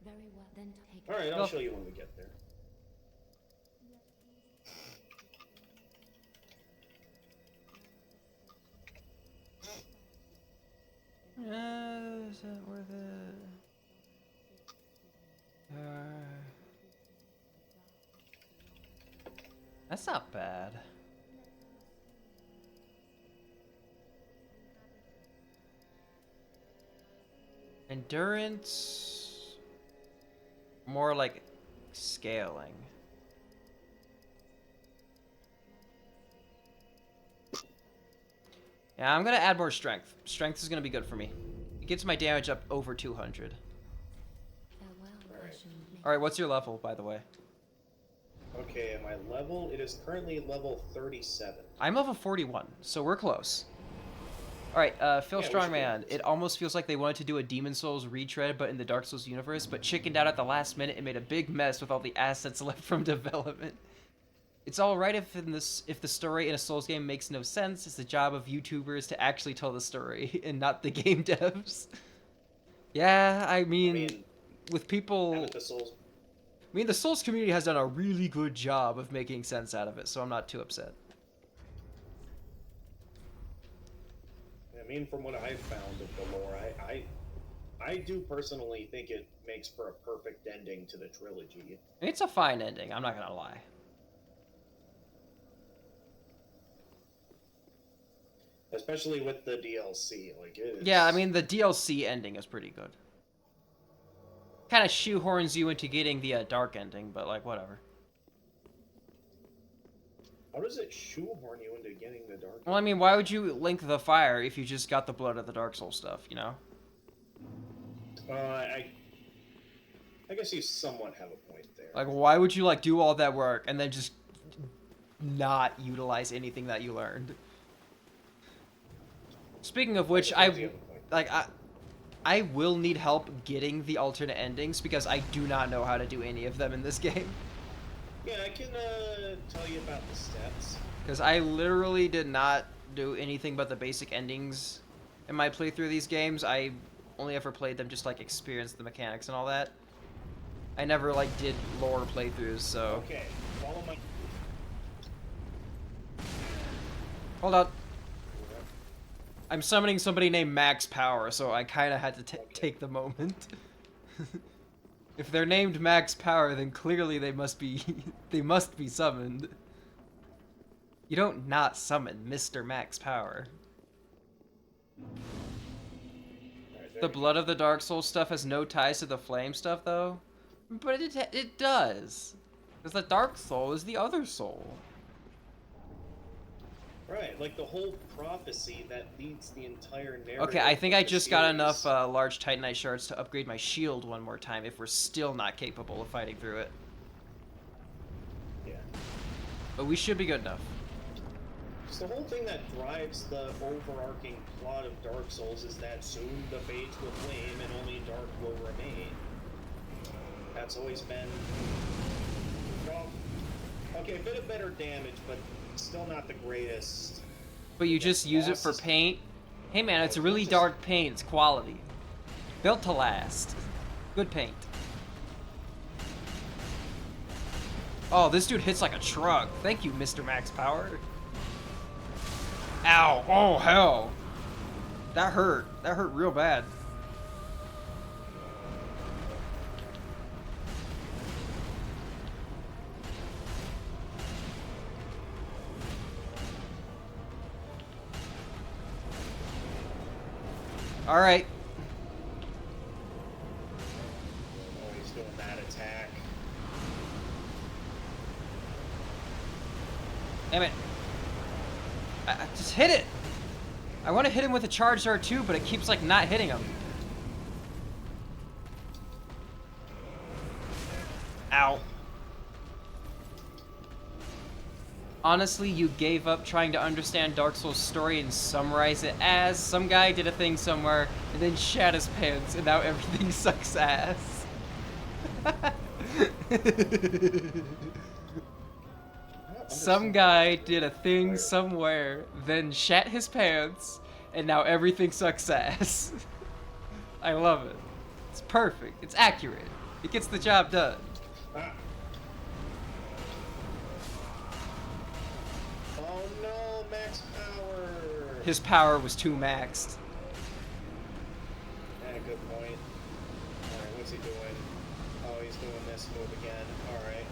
[SPEAKER 3] Very well, then take
[SPEAKER 2] Alright, I'll
[SPEAKER 1] Well-
[SPEAKER 2] show you when we get there.
[SPEAKER 1] Is that worth it? That's not bad. Endurance... More like scaling. Yeah, I'm gonna add more strength. Strength is gonna be good for me. It gets my damage up over 200.
[SPEAKER 3] farewell, Ashen.
[SPEAKER 1] Alright, what's your level, by the way?
[SPEAKER 2] Okay, my level, it is currently level 37.
[SPEAKER 1] I'm level 41, so we're close. Alright, Phil
[SPEAKER 2] Yeah, we should be
[SPEAKER 1] Strongman,
[SPEAKER 2] able to-
[SPEAKER 1] it almost feels like they wanted to do a Demon Souls retread, but in the Dark Souls universe, but chickened out at the last minute and made a big mess with all the assets left from development. It's alright if the story in a Souls game makes no sense. It's the job of YouTubers to actually tell the story and not the game devs. Yeah, I mean with people...
[SPEAKER 2] Haven't the souls...
[SPEAKER 1] I mean, the Souls community has done a really good job of making sense out of it, so I'm not too upset.
[SPEAKER 2] I mean, from what I've found of the lore, I do personally think it makes for a perfect ending to the trilogy.
[SPEAKER 1] It's a fine ending, I'm not gonna lie.
[SPEAKER 2] especially with the DLC. Like it is.
[SPEAKER 1] Yeah, I mean the DLC ending is pretty good. Kind of shoehorns you into getting the dark ending, but like whatever.
[SPEAKER 2] How does it shoehorn you into getting the dark?
[SPEAKER 1] Well, I mean, why would you link the fire if you just got the blood of the Dark Souls stuff, you know?
[SPEAKER 2] I guess you somewhat have a point there.
[SPEAKER 1] Like, why would you like do all that work and then just not utilize anything that you learned? Speaking of which, I will need help getting the alternate endings because I do not know how to do any of them in this game.
[SPEAKER 2] Yeah, I can tell you about the steps.
[SPEAKER 1] Because I literally did not do anything but the basic endings in my playthrough of these games. I only ever played them just like experience the mechanics and all that. I never like did lore playthroughs, so.
[SPEAKER 2] Okay, follow my.
[SPEAKER 1] Hold on. I'm summoning somebody named Max Power, so I kind of had to take the moment. If they're named Max Power, then clearly they must be summoned. You don't not summon Mr. Max Power. The blood of the Dark Souls stuff has no ties to the flame stuff, though. But it does. Because the Dark Soul is the other soul.
[SPEAKER 2] Right, like the whole prophecy that leads the entire narrative.
[SPEAKER 1] Okay, I think I
[SPEAKER 2] of the
[SPEAKER 1] just got
[SPEAKER 2] series.
[SPEAKER 1] enough large Titanite shards to upgrade my shield one more time if we're still not capable of fighting through it.
[SPEAKER 2] Yeah.
[SPEAKER 1] But we should be good enough.
[SPEAKER 2] So the whole thing that drives the overarching plot of Dark Souls is that soon the fates will flame and only dark will remain. That's always been... Well, okay, a bit of better damage, but still not the greatest.
[SPEAKER 1] But you just use it for paint? Hey man, it's a really dark paint. It's quality. Built to last. Good paint. Oh, this dude hits like a truck. Thank you, Mr. Max Power. Ow. Oh, hell. That hurt. That hurt real bad. All right.
[SPEAKER 2] Oh, he's doing that attack.
[SPEAKER 1] Damn it. I just hit it. I want to hit him with a charged R2, but it keeps like not hitting him. Ow. Honestly, you gave up trying to understand Dark Souls' story and summarize it as some guy did a thing somewhere and then shat his pants and now everything sucks ass. Some guy did a thing somewhere, then shat his pants, and now everything sucks ass. I love it. It's perfect. It's accurate. It gets the job done.
[SPEAKER 2] Oh no, max power!
[SPEAKER 1] His power was too maxed.
[SPEAKER 2] Yeah, good point. Alright, what's he doing? Oh, he's doing this move again. Alright.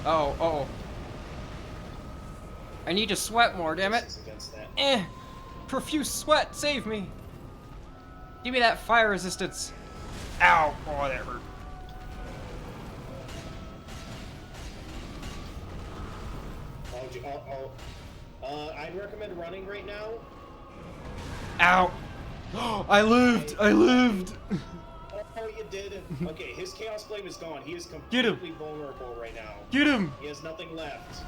[SPEAKER 1] Oh, oh. I need to sweat more, damn it.
[SPEAKER 2] This is against that.
[SPEAKER 1] Profuse sweat, save me. Give me that fire resistance. Ow. Oh, that hurt.
[SPEAKER 2] I'd recommend running right now.
[SPEAKER 1] Ow. I lived. I lived.
[SPEAKER 2] Oh, you did. Okay, his Chaos Flame is gone. He is
[SPEAKER 1] Get him.
[SPEAKER 2] completely vulnerable right now.
[SPEAKER 1] Get him.
[SPEAKER 2] He has nothing left.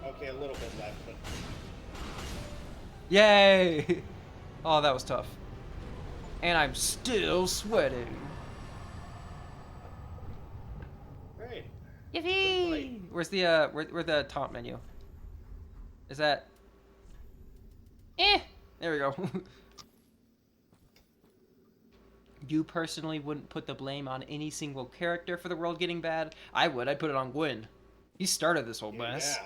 [SPEAKER 2] Okay, a little bit left, but...
[SPEAKER 1] Yay. Oh, that was tough. And I'm still sweating.
[SPEAKER 2] Right.
[SPEAKER 1] Yippee! Where's the where the taunt menu? Is that? There we go. You personally wouldn't put the blame on any single character for the world getting bad. I would. I'd put it on Gwyn. He started this whole mess.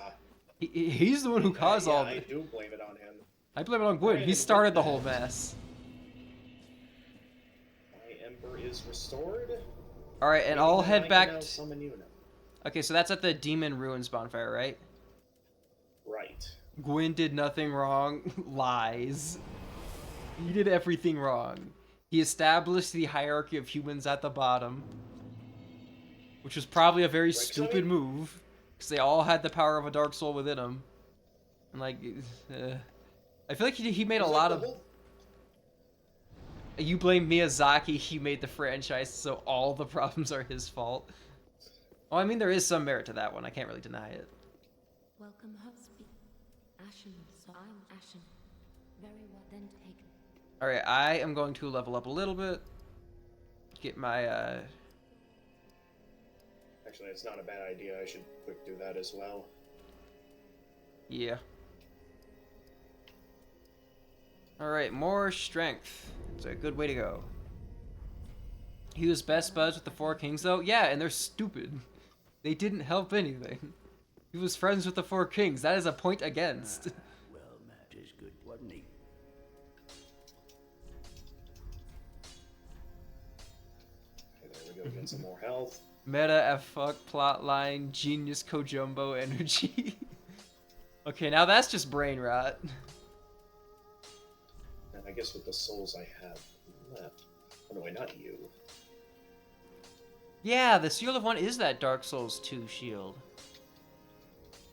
[SPEAKER 2] Yeah.
[SPEAKER 1] He's the one who caused all
[SPEAKER 2] I
[SPEAKER 1] this.
[SPEAKER 2] do blame it on him.
[SPEAKER 1] I blame it on Gwyn. He started the whole mess.
[SPEAKER 2] My Ember is restored.
[SPEAKER 1] All right, and I'll head back.
[SPEAKER 2] Summon you now.
[SPEAKER 1] Okay, so that's at the Demon Ruins bonfire, right?
[SPEAKER 2] Right. right.
[SPEAKER 1] Gwyn did nothing wrong. Lies. He did everything wrong. He established the hierarchy of humans at the bottom, which was probably a very stupid move, because they all had the power of a dark soul within them. And like, I feel like he made a lot of. You blame Miyazaki, he made the franchise, so all the problems are his fault. Oh, I mean, there is some merit to that one. I can't really deny it.
[SPEAKER 3] Welcome, husband. Ashen, so I'm Ashen. Very well then taken.
[SPEAKER 1] Alright, I am going to level up a little bit. Get my,
[SPEAKER 2] Actually, it's not a bad idea. I should quick do that as well.
[SPEAKER 1] Yeah. Alright, more strength. It's a good way to go. He was best buds with the Four Kings, though? Yeah, and they're stupid. They didn't help anything. He was friends with the Four Kings. That is a point against.
[SPEAKER 4] Well, that is good, wasn't he?
[SPEAKER 2] Okay, there we go. Get some more health.
[SPEAKER 1] Meta F fuck plotline, genius Kojumbo energy. Okay, now that's just brain rot.
[SPEAKER 2] And I guess with the souls I have left. Oh, no, wait, not you.
[SPEAKER 1] Yeah, the Shield of One is that Dark Souls 2 shield.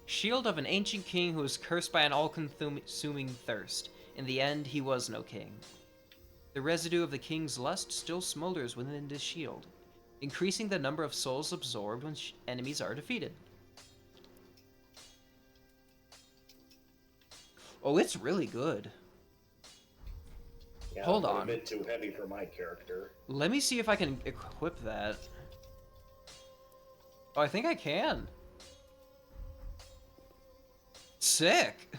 [SPEAKER 1] Shield of an ancient king who was cursed by an all-consuming thirst. In the end, he was no king. The residue of the king's lust still smolders within this shield, increasing the number of souls absorbed when enemies are defeated. Oh, it's really good.
[SPEAKER 2] Yeah,
[SPEAKER 1] Hold
[SPEAKER 2] a
[SPEAKER 1] on.
[SPEAKER 2] bit too heavy for my character.
[SPEAKER 1] Let me see if I can equip that. Oh, I think I can. Sick.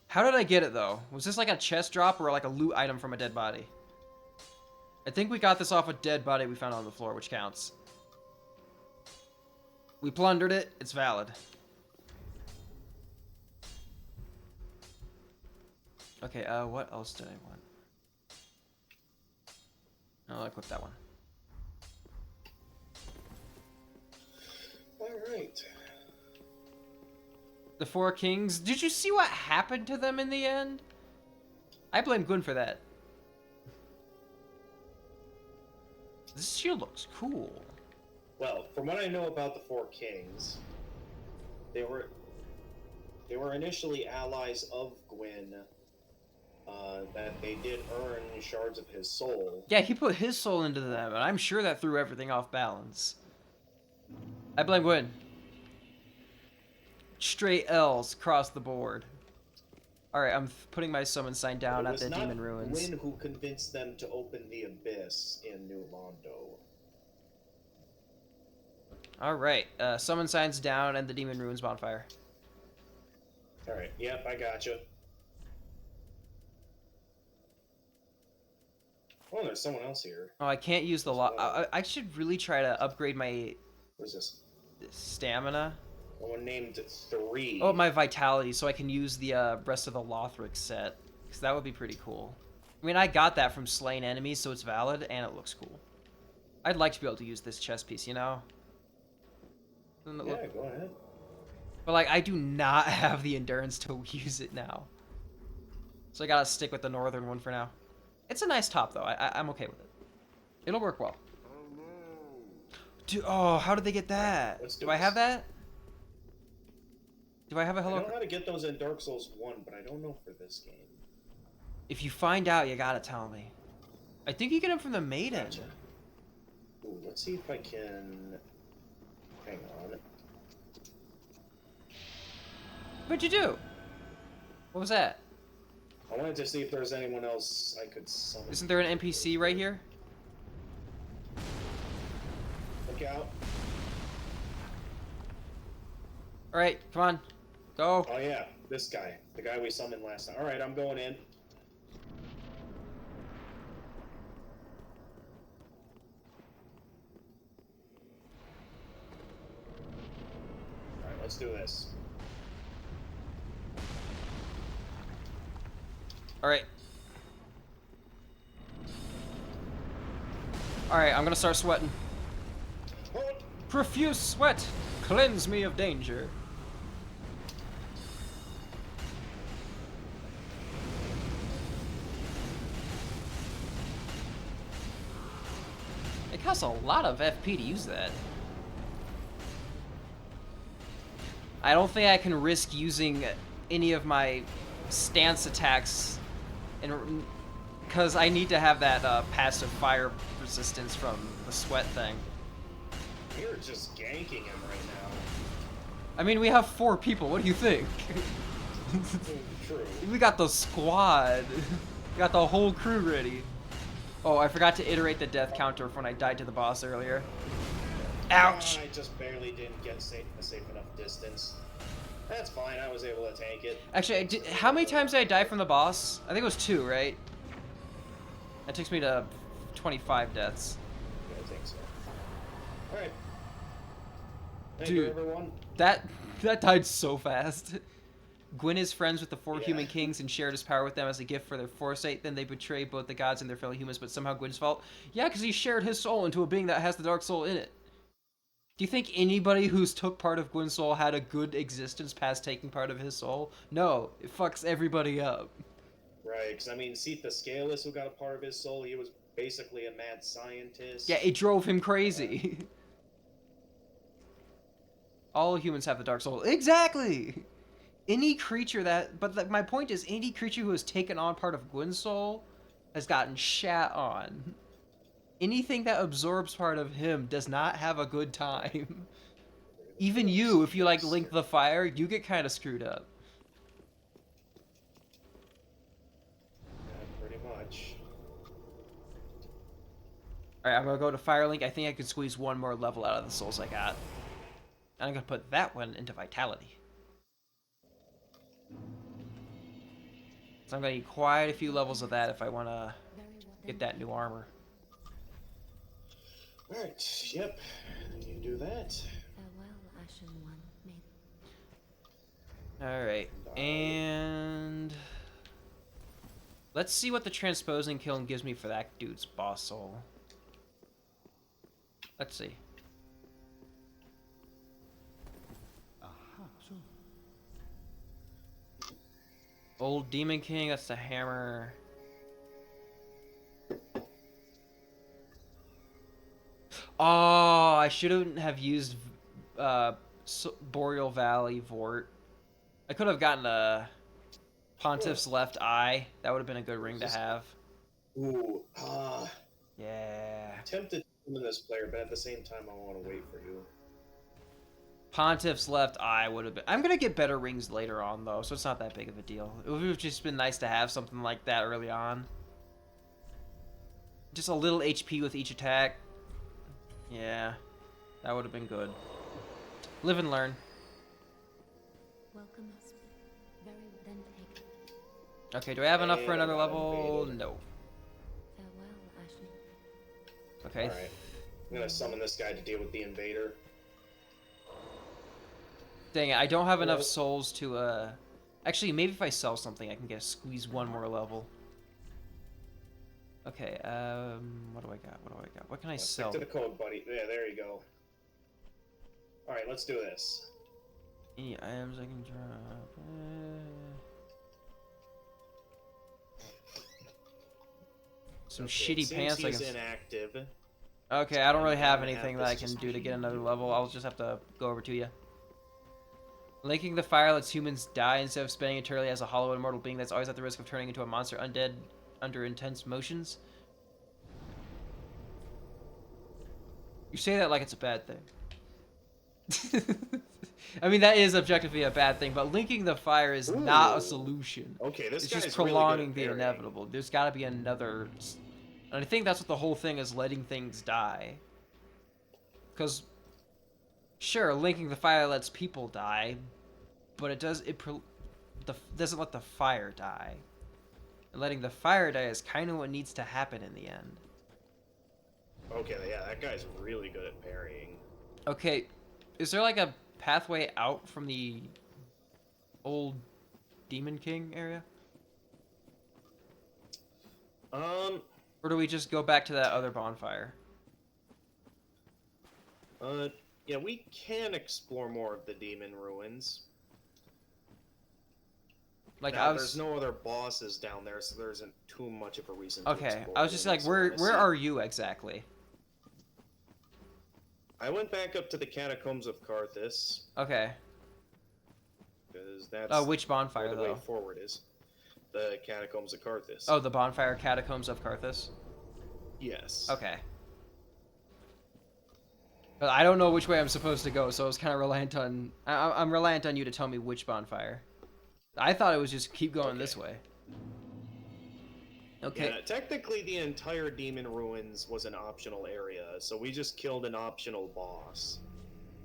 [SPEAKER 1] How did I get it, though? Was this like a chest drop or like a loot item from a dead body? I think we got this off a dead body we found on the floor, which counts. We plundered it. It's valid. Okay, what else did I want? I'll equip that one.
[SPEAKER 2] Alright.
[SPEAKER 1] The Four Kings. Did you see what happened to them in the end? I blame Gwyn for that. This shield looks cool.
[SPEAKER 2] Well, from what I know about the Four Kings, they were initially allies of Gwyn. That they did earn shards of his soul.
[SPEAKER 1] Yeah, he put his soul into them, and I'm sure that threw everything off balance. I blame Gwyn. Straight L's across the board. Alright, I'm putting my summon sign down at the Demon Ruins.
[SPEAKER 2] It was not Gwyn who convinced them to open the Abyss in New Londo.
[SPEAKER 1] Alright, summon signs down and the Demon Ruins bonfire.
[SPEAKER 2] Alright, yep, I gotcha. Oh, there's someone else here.
[SPEAKER 1] Oh, I can't use the I should really try to upgrade my
[SPEAKER 2] What is this?
[SPEAKER 1] stamina.
[SPEAKER 2] Someone named 3.
[SPEAKER 1] Oh, my vitality, so I can use the rest of the Lothric set. Because that would be pretty cool. I mean, I got that from slaying enemies, so it's valid, and it looks cool. I'd like to be able to use this chest piece, you know? Doesn't it
[SPEAKER 2] Yeah, go ahead.
[SPEAKER 1] But, like, I do not have the endurance to use it now. So I gotta stick with the northern one for now. It's a nice top, though. I'm okay with it. It'll work well. Oh, how did they get that? Do I have that? Do I have a hello?
[SPEAKER 2] I know how to get those in Dark Souls 1, but I don't know for this game.
[SPEAKER 1] If you find out, you gotta tell me. I think you get them from the Maiden.
[SPEAKER 2] Gotcha. Ooh, let's see if I can... Hang on.
[SPEAKER 1] What'd you do? What was that?
[SPEAKER 2] I wanted to see if there's anyone else I could summon.
[SPEAKER 1] Isn't there an NPC right here?
[SPEAKER 2] Look out.
[SPEAKER 1] Alright, come on. Go.
[SPEAKER 2] Oh yeah, this guy. The guy we summoned last time. Alright, I'm going in. Alright, let's do this.
[SPEAKER 1] Alright. Alright, I'm gonna start sweating.
[SPEAKER 2] Oh,
[SPEAKER 1] Profuse sweat! Cleanse me of danger. costs a lot of FP to use that. I don't think I can risk using any of my stance attacks, because I need to have that passive fire resistance from the sweat thing.
[SPEAKER 2] We're just ganking him right now.
[SPEAKER 1] I mean, we have 4 people. What do you think?
[SPEAKER 2] True.
[SPEAKER 1] We got the squad. We got the whole crew ready. Oh, I forgot to iterate the death counter when I died to the boss earlier. Ouch!
[SPEAKER 2] I just barely didn't get a safe enough distance. That's fine, I was able to tank it.
[SPEAKER 1] Actually, how many times did I die from the boss? I think it was 2, right? That takes me to 25 deaths.
[SPEAKER 2] Yeah, I think so. Alright. Thank you, everyone.
[SPEAKER 1] That died so fast. Gwyn is friends with the 4
[SPEAKER 2] Yeah.
[SPEAKER 1] human kings and shared his power with them as a gift for their foresight. Then they betray both the gods and their fellow humans, but somehow Gwyn's fault. Yeah, because he shared his soul into a being that has the dark soul in it. Do you think anybody who's took part of Gwyn's soul had a good existence past taking part of his soul? No, it fucks everybody up.
[SPEAKER 2] Right, because I mean, see, the Scaleless who got a part of his soul, he was basically a mad scientist.
[SPEAKER 1] Yeah, it drove him crazy. All humans have the dark soul. Exactly! Any creature that... But my point is, any creature who has taken on part of Gwyn's soul has gotten shat on. Anything that absorbs part of him does not have a good time. Even you, if you, like, link the fire, you get kind of screwed up.
[SPEAKER 2] Yeah, pretty much.
[SPEAKER 1] Alright, I'm gonna go to Firelink. I think I can squeeze 1 more level out of the souls I got. And I'm gonna put that one into Vitality. So I'm gonna need quite a few levels of that if I wanna get that new armor.
[SPEAKER 2] Alright, yep. You do that.
[SPEAKER 3] Farewell, Ashen One. May
[SPEAKER 1] Alright, and... let's see what the transposing kiln gives me for that dude's boss soul. Let's see. Old Demon King, that's the hammer. Oh, I shouldn't have used Boreal Valley Vort. I could have gotten a Pontiff's Left Eye. That would have been a good ring to have.
[SPEAKER 2] Ooh,
[SPEAKER 1] Yeah.
[SPEAKER 2] tempted to win this player, but at the same time, I want to wait for you.
[SPEAKER 1] Pontiff's Left Eye would have been... I'm going to get better rings later on, though, so it's not that big of a deal. It would have just been nice to have something like that early on. Just a little HP with each attack. Yeah, that would have been good. Live and learn.
[SPEAKER 3] welcome us. Very then take.
[SPEAKER 1] Okay, do I have enough for another level? No.
[SPEAKER 3] Farewell, Ashen.
[SPEAKER 1] Okay.
[SPEAKER 2] Alright. I'm gonna summon this guy to deal with the invader.
[SPEAKER 1] Dang it, I don't have enough souls to, actually, maybe if I sell something, I can get squeeze 1 more level. Okay, what do I got? What do I got? What can I sell?
[SPEAKER 2] Stick to the code, buddy. Yeah, there you go. Alright, let's do this.
[SPEAKER 1] Any items I can drop? Some shitty pants I
[SPEAKER 2] He's
[SPEAKER 1] can...
[SPEAKER 2] inactive.
[SPEAKER 1] Okay, I don't really have anything that I can do to get another level. I'll just have to go over to you. Linking the fire lets humans die instead of spending eternally as a hollow immortal being that's always at the risk of turning into a monster undead under intense motions. You say that like it's a bad thing. I mean, that is objectively a bad thing, but linking the fire is not a solution.
[SPEAKER 2] Okay, this
[SPEAKER 1] It's
[SPEAKER 2] guy's
[SPEAKER 1] just
[SPEAKER 2] really good
[SPEAKER 1] prolonging
[SPEAKER 2] at
[SPEAKER 1] the
[SPEAKER 2] parrying.
[SPEAKER 1] inevitable. There's got to be another... And I think that's what the whole thing is, letting things die. Because, sure, linking the fire lets people die, but it doesn't let the fire die. And letting the fire die is kind of what needs to happen in the end.
[SPEAKER 2] Okay, yeah, that guy's really good at parrying.
[SPEAKER 1] Okay, is there like a pathway out from the old Demon King area? Or do we just go back to that other bonfire?
[SPEAKER 2] Yeah, we can explore more of the demon ruins.
[SPEAKER 1] Like,
[SPEAKER 2] Now, there's no other bosses down there, so there isn't too much of a reason to
[SPEAKER 1] Okay,
[SPEAKER 2] explore
[SPEAKER 1] I was just
[SPEAKER 2] them,
[SPEAKER 1] like,
[SPEAKER 2] so
[SPEAKER 1] where
[SPEAKER 2] let's see.
[SPEAKER 1] are you exactly?
[SPEAKER 2] I went back up to the catacombs of Carthus
[SPEAKER 1] Okay.
[SPEAKER 2] because that's
[SPEAKER 1] Oh, which bonfire
[SPEAKER 2] where the way
[SPEAKER 1] though?
[SPEAKER 2] forward is. The catacombs of Carthus.
[SPEAKER 1] Oh, the bonfire catacombs of Carthus.
[SPEAKER 2] yes.
[SPEAKER 1] Okay. But I don't know which way I'm supposed to go, so I was kind of reliant on. I'm reliant on you to tell me which bonfire. I thought it was just keep going this way. Okay.
[SPEAKER 2] Yeah, technically the entire Demon Ruins was an optional area, so we just killed an optional boss.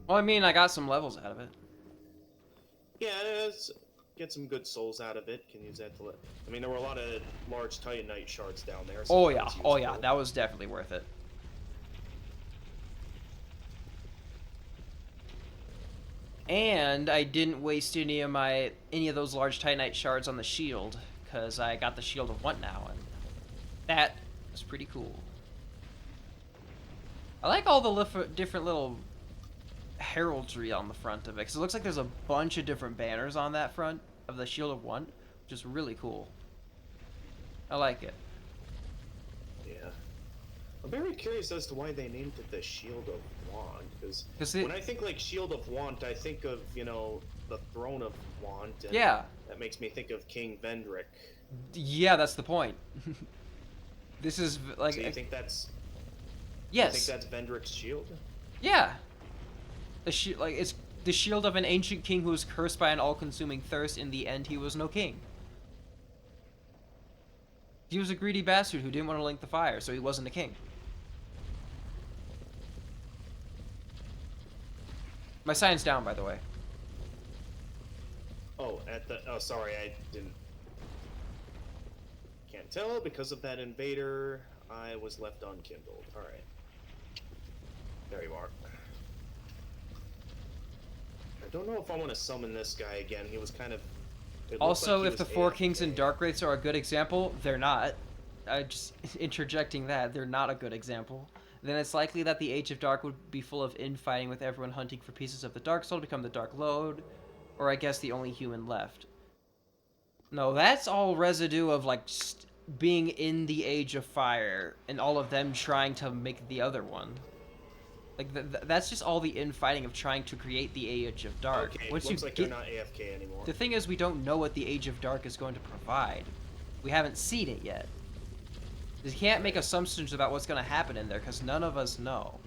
[SPEAKER 1] Well, I mean, I got some levels out of it.
[SPEAKER 2] Yeah, get some good souls out of it. Can use that to. I mean, there were a lot of large Titanite shards down there. So
[SPEAKER 1] Oh
[SPEAKER 2] that
[SPEAKER 1] yeah,
[SPEAKER 2] was
[SPEAKER 1] oh yeah,
[SPEAKER 2] useful.
[SPEAKER 1] that was definitely worth it. And I didn't waste any of those large Titanite shards on the shield, because I got the Shield of Want now, and that was pretty cool. I like all the different little heraldry on the front of it, because it looks like there's a bunch of different banners on that front of the Shield of Want, which is really cool. I like it.
[SPEAKER 2] Yeah. I'm very curious as to why they named it the Shield of Want, because
[SPEAKER 1] it-
[SPEAKER 2] when I think like Shield of Want, I think of, you know, the Throne of Want, and
[SPEAKER 1] Yeah.
[SPEAKER 2] that makes me think of King Vendrick.
[SPEAKER 1] Yeah, that's the point. This is like.
[SPEAKER 2] So you think that's?
[SPEAKER 1] Yes.
[SPEAKER 2] You think that's Vendrick's shield?
[SPEAKER 1] Yeah. It's the shield of an ancient king who was cursed by an all-consuming thirst. In the end, he was no king. He was a greedy bastard who didn't want to link the fire, so he wasn't a king. My sign's down, by the way.
[SPEAKER 2] Oh, oh, sorry, I didn't. Can't tell because of that invader. I was left unkindled. All right. There you are. I don't know if I want to summon this guy again. He was kind of.
[SPEAKER 1] Also, if the Four Kings and Dark Wraiths are a good example, they're not. Just interjecting that, they're not a good example. Then it's likely that the Age of Dark would be full of infighting with everyone hunting for pieces of the Dark Soul to become the Dark Lord, or I guess the only human left. No, that's all residue of like being in the Age of Fire and all of them trying to make the other one. Like that's just all the infighting of trying to create the Age of Dark.
[SPEAKER 2] Okay,
[SPEAKER 1] Once
[SPEAKER 2] looks
[SPEAKER 1] you
[SPEAKER 2] like
[SPEAKER 1] get,
[SPEAKER 2] they're not AFK anymore.
[SPEAKER 1] the thing is, we don't know what the Age of Dark is going to provide. We haven't seen it yet. You can't make assumptions about what's going to happen in there because none of us know.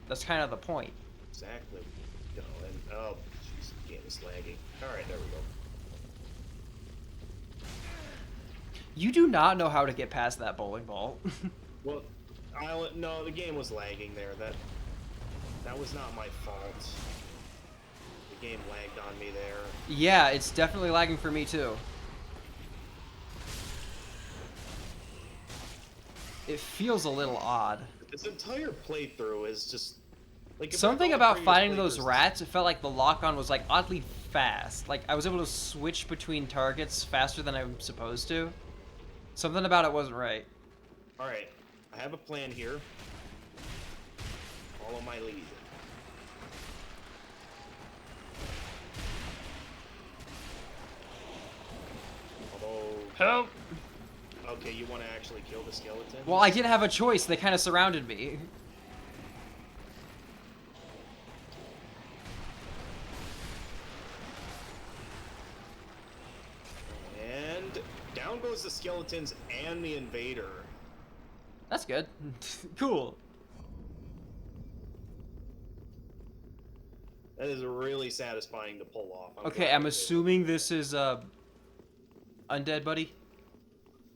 [SPEAKER 1] That's kind of the point.
[SPEAKER 2] Exactly. You know, and oh, jeez, the game is lagging. All right, there we go.
[SPEAKER 1] You do not know how to get past that bowling ball.
[SPEAKER 2] Well, no, the game was lagging there. That was not my fault. The game lagged on me there.
[SPEAKER 1] Yeah, it's definitely lagging for me too. It feels a little odd.
[SPEAKER 2] This entire playthrough is just like
[SPEAKER 1] Something about fighting those rats, it felt like the lock-on was like oddly fast. Like I was able to switch between targets faster than I'm supposed to. Something about it wasn't right.
[SPEAKER 2] All right, I have a plan here. Follow my lead. Although,
[SPEAKER 1] Help!
[SPEAKER 2] okay, you want to actually kill the skeleton?
[SPEAKER 1] Well, I didn't have a choice. They kind of surrounded me.
[SPEAKER 2] And down goes the skeletons and the invader.
[SPEAKER 1] That's good. Cool.
[SPEAKER 2] That is really satisfying to pull off.
[SPEAKER 1] Okay,
[SPEAKER 2] glad
[SPEAKER 1] I'm
[SPEAKER 2] I did.
[SPEAKER 1] assuming this is undead, buddy.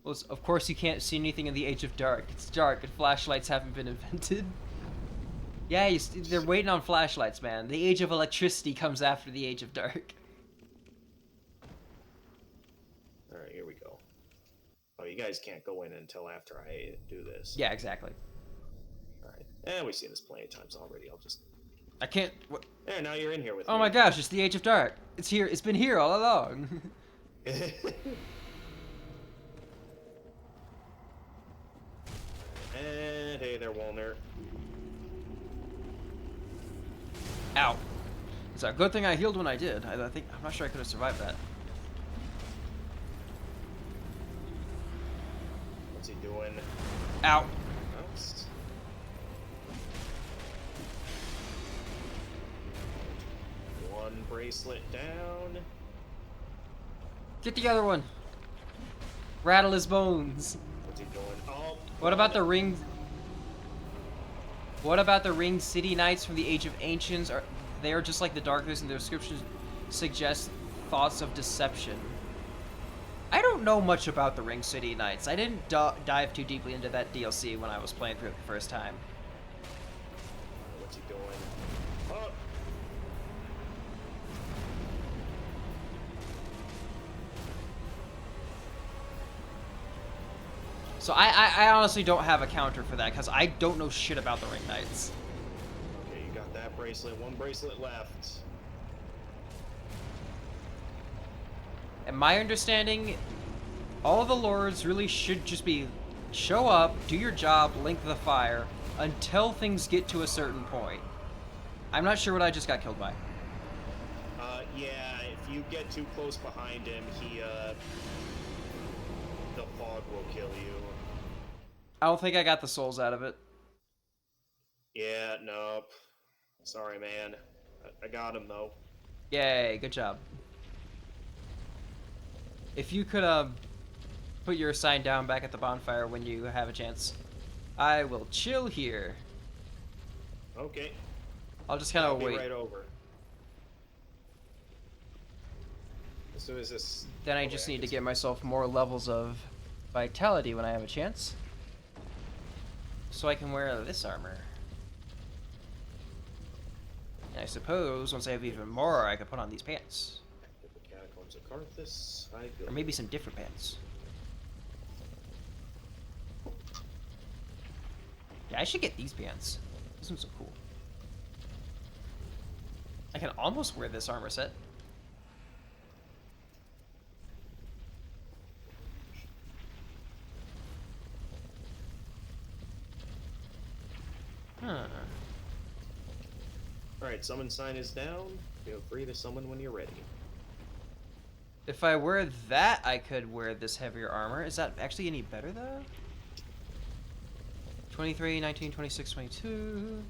[SPEAKER 1] Well, of course you can't see anything in the Age of Dark. It's dark and flashlights haven't been invented. Yeah, they're waiting on flashlights, man. The Age of Electricity comes after the Age of Dark.
[SPEAKER 2] All right, here we go. Oh, you guys can't go in until after I do this.
[SPEAKER 1] Yeah, exactly.
[SPEAKER 2] All right. And we've seen this plenty of times already. I'll just.
[SPEAKER 1] I can't. What?
[SPEAKER 2] There, now you're in here with
[SPEAKER 1] Oh
[SPEAKER 2] me.
[SPEAKER 1] my gosh, it's the Age of Dark. It's here. It's been here all along.
[SPEAKER 2] And hey there, Walner.
[SPEAKER 1] Ow. It's a good thing I healed when I did. I think I'm not sure I could have survived that.
[SPEAKER 2] What's he doing?
[SPEAKER 1] Ow.
[SPEAKER 2] Oops. One bracelet down.
[SPEAKER 1] Get the other one. Rattle his bones.
[SPEAKER 2] What's he doing? Oh.
[SPEAKER 1] What about the ring? What about the Ring City Knights from the Age of Ancients? They are just like the Darkness, and their descriptions suggest thoughts of deception. I don't know much about the Ring City Knights. I didn't dive too deeply into that DLC when I was playing through it the first time.
[SPEAKER 2] What's he doing? Oh.
[SPEAKER 1] So I honestly don't have a counter for that, because I don't know shit about the Ring Knights.
[SPEAKER 2] Okay, you got that bracelet. One bracelet left.
[SPEAKER 1] And my understanding, all the lords really should just be show up, do your job, link the fire, until things get to a certain point. I'm not sure what I just got killed by.
[SPEAKER 2] Yeah, if you get too close behind him, the fog will kill you.
[SPEAKER 1] I don't think I got the souls out of it.
[SPEAKER 2] Yeah, nope. Sorry, man. I got him, though.
[SPEAKER 1] Yay, good job. If you could, put your sign down back at the bonfire when you have a chance, I will chill here.
[SPEAKER 2] Okay.
[SPEAKER 1] I'll just kind
[SPEAKER 2] I'll
[SPEAKER 1] of
[SPEAKER 2] be
[SPEAKER 1] wait.
[SPEAKER 2] right over. As soon as this...
[SPEAKER 1] Then I just need to get myself more levels of vitality when I have a chance, so I can wear this armor. And I suppose once I have even more, I could put on these pants.
[SPEAKER 2] The Catacombs of Carthus.
[SPEAKER 1] Or maybe some different pants. Yeah, I should get these pants. These ones are cool. I can almost wear this armor set. Huh.
[SPEAKER 2] Alright, summon sign is down. Feel free to summon when you're ready.
[SPEAKER 1] If I wear that, I could wear this heavier armor. Is that actually any better, though? 23, 19, 26, 22...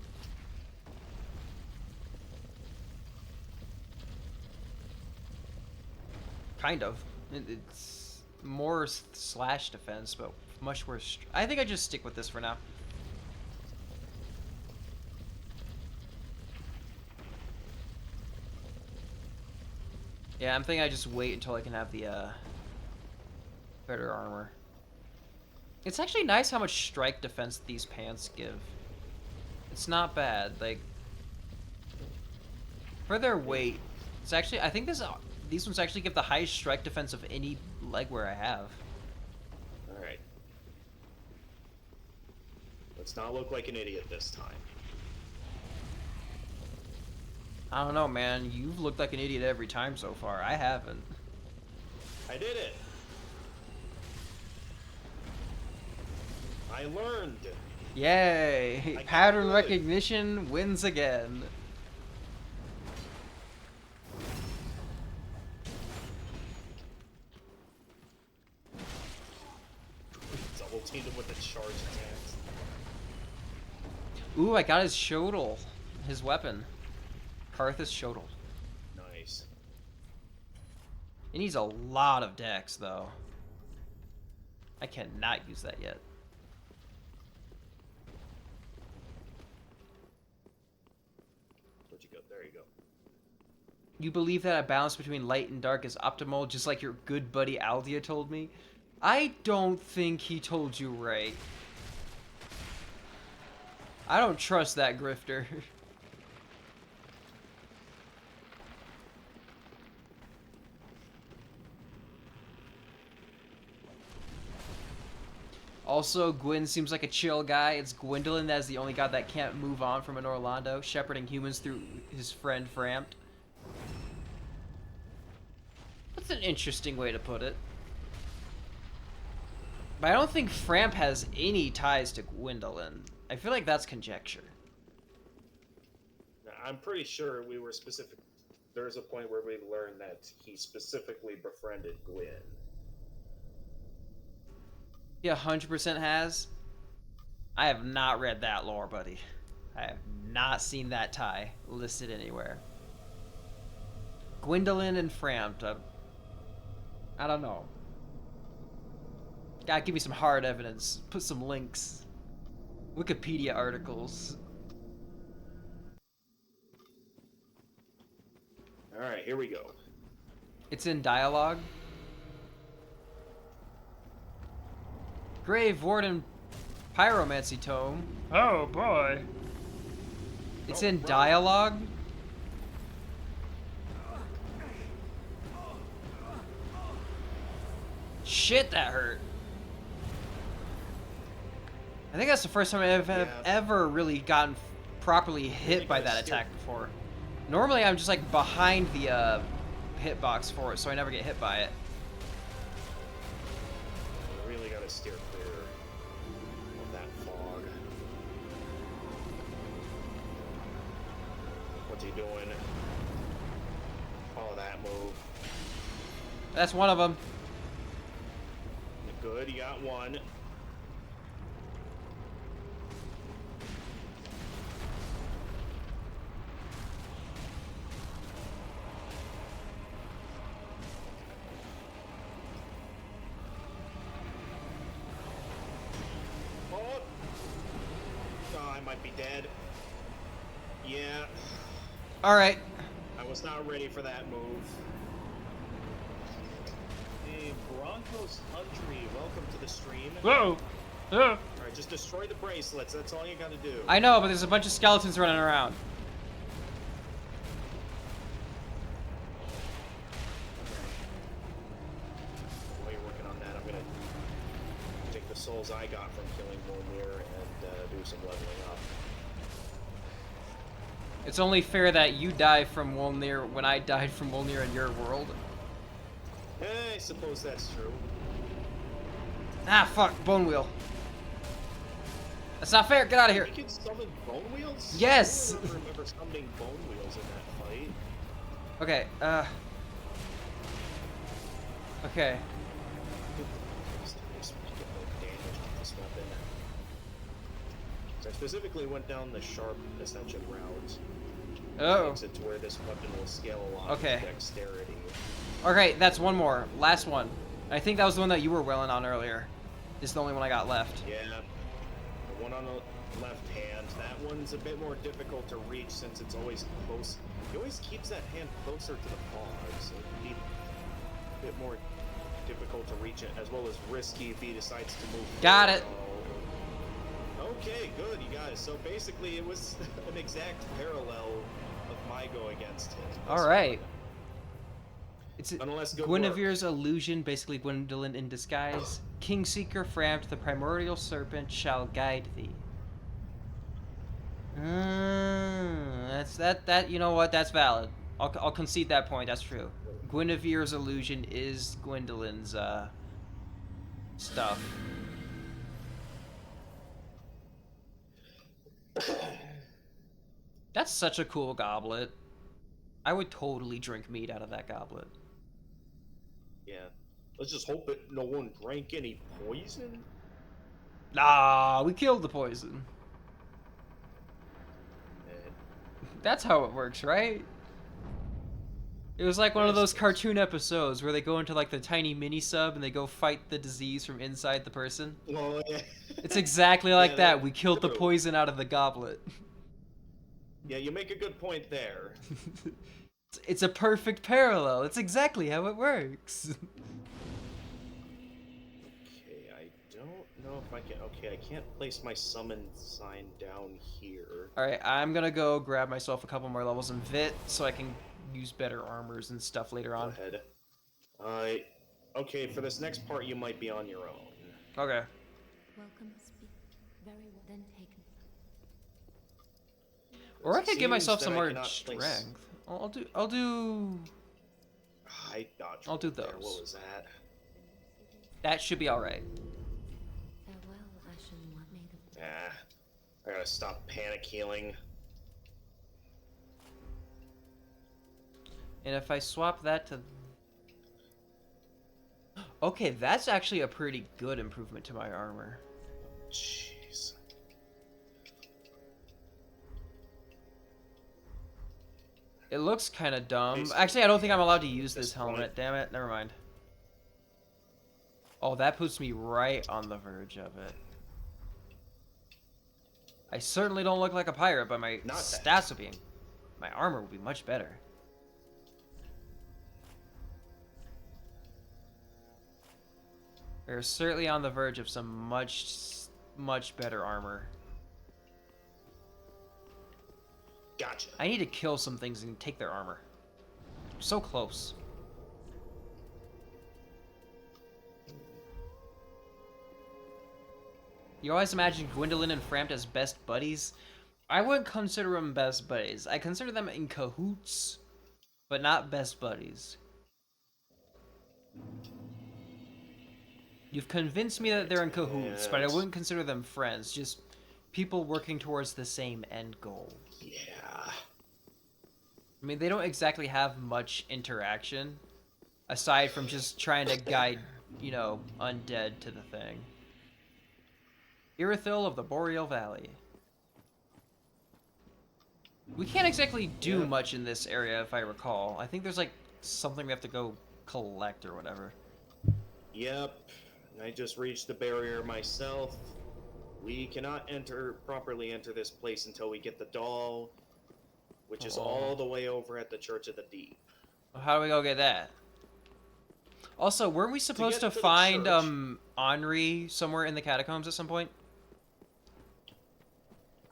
[SPEAKER 1] Kind of. It's more slash defense, but much worse. I think I just stick with this for now. Yeah, I'm thinking I just wait until I can have the better armor. It's actually nice how much strike defense these pants give. It's not bad. Like, for their weight, it's actually, I think these ones actually give the highest strike defense of any legwear I have.
[SPEAKER 2] Alright. Let's not look like an idiot this time.
[SPEAKER 1] I don't know, man. You've looked like an idiot every time so far. I haven't.
[SPEAKER 2] I did it! I learned!
[SPEAKER 1] Yay!
[SPEAKER 2] I got
[SPEAKER 1] Pattern
[SPEAKER 2] good.
[SPEAKER 1] recognition wins again.
[SPEAKER 2] Double teamed him with the charge attacks.
[SPEAKER 1] Ooh, I got his shodel. His weapon. Carthus shodel.
[SPEAKER 2] Nice.
[SPEAKER 1] It needs a lot of dex, though. I cannot use that yet.
[SPEAKER 2] Where'd you go? There you go.
[SPEAKER 1] You believe that a balance between light and dark is optimal, just like your good buddy Aldia told me? I don't think he told you right. I don't trust that grifter. Also, Gwyn seems like a chill guy. It's Gwendolyn that is the only god that can't move on from an Orlando, shepherding humans through his friend Frampt. That's an interesting way to put it. But I don't think Frampt has any ties to Gwendolyn. I feel like that's conjecture.
[SPEAKER 2] Now, I'm pretty sure we were specific. There's a point where we learned that he specifically befriended Gwyn.
[SPEAKER 1] He 100% has. I have not read that lore, buddy. I have not seen that tie listed anywhere. Gwendolyn and Framt. I don't know. Gotta give me some hard evidence. Put some links. Wikipedia articles.
[SPEAKER 2] Alright, here we go.
[SPEAKER 1] It's in dialogue. Grave Warden Pyromancy Tome.
[SPEAKER 5] Oh boy.
[SPEAKER 1] It's
[SPEAKER 2] Oh,
[SPEAKER 1] in
[SPEAKER 2] right.
[SPEAKER 1] dialogue. Shit, that hurt. I think that's the first time I've
[SPEAKER 2] Yeah.
[SPEAKER 1] ever really gotten properly hit by that attack before. Normally I'm just like behind the hitbox for it, so I never get hit by it.
[SPEAKER 2] Really gotta steer clear of that fog. What's he doing? Oh, that move.
[SPEAKER 1] That's one of them.
[SPEAKER 2] Good, you got one. Oh, I might be dead. Yeah,
[SPEAKER 1] All right.
[SPEAKER 2] I was not ready for that move. Hey, Broncos Country, welcome to the stream.
[SPEAKER 5] Whoa.
[SPEAKER 2] Alright, just destroy the bracelets, that's all you gotta do.
[SPEAKER 1] I know, but there's a bunch of skeletons running around.
[SPEAKER 2] While you're working on that, I'm gonna take the souls I got from killing Molnir and do some leveling up.
[SPEAKER 1] It's only fair that you die from Wolnir when I died from Wolnir in your world.
[SPEAKER 2] I suppose that's true.
[SPEAKER 1] Ah, fuck. Bone Wheel. That's not fair. Get out of here.
[SPEAKER 2] You can summon bone wheels?
[SPEAKER 1] Yes!
[SPEAKER 2] I don't remember summoning bone wheels in that fight.
[SPEAKER 1] Okay, okay.
[SPEAKER 2] So I specifically went down the sharp ascension route.
[SPEAKER 1] Oh.
[SPEAKER 2] Makes it to where this weapon will scale a lot
[SPEAKER 1] Okay.
[SPEAKER 2] with dexterity.
[SPEAKER 1] Okay, that's one more. Last one. I think that was the one that you were wailing on earlier. This is the only one I got left.
[SPEAKER 2] Yeah. The one on the left hand, that one's a bit more difficult to reach since it's always close. He always keeps that hand closer to the fog, so it'd be a bit more difficult to reach it, as well as risky if he decides to move
[SPEAKER 1] Got
[SPEAKER 2] forward.
[SPEAKER 1] it.
[SPEAKER 2] Okay, good, you guys. So basically, it was an exact parallel of my go against him.
[SPEAKER 1] All right. It's
[SPEAKER 2] Nonetheless, good
[SPEAKER 1] Guinevere's illusion, basically Gwendolyn in disguise. Kingseeker Framt, the primordial serpent, shall guide thee. That you know what? That's valid. I'll concede that point. That's true. Guinevere's illusion is Gwendolyn's stuff. That's such a cool goblet. I would totally drink mead out of that goblet.
[SPEAKER 2] Yeah. Let's just hope that no one drank any poison.
[SPEAKER 1] Nah, we killed the poison.
[SPEAKER 2] Eh,
[SPEAKER 1] That's how it works, right? It was like one of those
[SPEAKER 2] Yes.
[SPEAKER 1] cartoon episodes where they go into like the tiny mini sub and they go fight the disease from inside the person.
[SPEAKER 2] Well, yeah.
[SPEAKER 1] It's exactly like
[SPEAKER 2] Yeah,
[SPEAKER 1] that.
[SPEAKER 2] that's
[SPEAKER 1] We killed the
[SPEAKER 2] true.
[SPEAKER 1] poison out of the goblet.
[SPEAKER 2] Yeah, you make a good point there.
[SPEAKER 1] It's a perfect parallel. It's exactly how it works.
[SPEAKER 2] Okay, I don't know if I can. Okay, I can't place my summon sign down here.
[SPEAKER 1] Alright, I'm gonna go grab myself a couple more levels in Vit so I can use better armors and stuff later
[SPEAKER 2] Go
[SPEAKER 1] on.
[SPEAKER 2] ahead. Okay, for this next part, you might be on your own.
[SPEAKER 1] Okay.
[SPEAKER 3] Welcome, speak. Very well then taken.
[SPEAKER 1] Or I could give
[SPEAKER 2] Seems
[SPEAKER 1] myself
[SPEAKER 2] that
[SPEAKER 1] some
[SPEAKER 2] I
[SPEAKER 1] more
[SPEAKER 2] cannot
[SPEAKER 1] strength.
[SPEAKER 2] place-
[SPEAKER 1] I'll do.
[SPEAKER 2] I dodged.
[SPEAKER 1] I'll do
[SPEAKER 2] there.
[SPEAKER 1] those.
[SPEAKER 2] What was that?
[SPEAKER 1] That should be alright.
[SPEAKER 3] Farewell, Ashen one made of
[SPEAKER 2] I gotta stop panic healing.
[SPEAKER 1] And if I swap that to... Okay, that's actually a pretty good improvement to my armor.
[SPEAKER 2] Jeez.
[SPEAKER 1] It looks kind of dumb.
[SPEAKER 2] Basically,
[SPEAKER 1] Actually, I don't think I'm allowed to use
[SPEAKER 2] this
[SPEAKER 1] this helmet.
[SPEAKER 2] point-
[SPEAKER 1] Damn it. Never mind. Oh, that puts me right on the verge of it. I certainly don't look like a pirate, but my
[SPEAKER 2] Not that.
[SPEAKER 1] stats will be... My armor will be much better. We're certainly on the verge of some much better armor.
[SPEAKER 2] Gotcha.
[SPEAKER 1] I need to kill some things and take their armor. So close. You always imagine Gwendolyn and Frampt as best buddies. I wouldn't consider them best buddies. I consider them in cahoots, but not best buddies. You've convinced me that they're in cahoots, but I wouldn't consider them friends. Just people working towards the same end goal.
[SPEAKER 2] Yeah.
[SPEAKER 1] I mean, they don't exactly have much interaction, aside from just trying to guide, you know, undead to the thing. Irithyll of the Boreal Valley. We can't exactly do much in this area, if I recall. I think there's, like, something we have to go collect or whatever.
[SPEAKER 2] Yep. I just reached the barrier myself. We cannot properly enter this place until we get the doll, which is all the way over at the Church of the Deep.
[SPEAKER 1] How do we go get that? Also, weren't we supposed to
[SPEAKER 2] get to the
[SPEAKER 1] find,
[SPEAKER 2] church-
[SPEAKER 1] Henri somewhere in the catacombs at some point?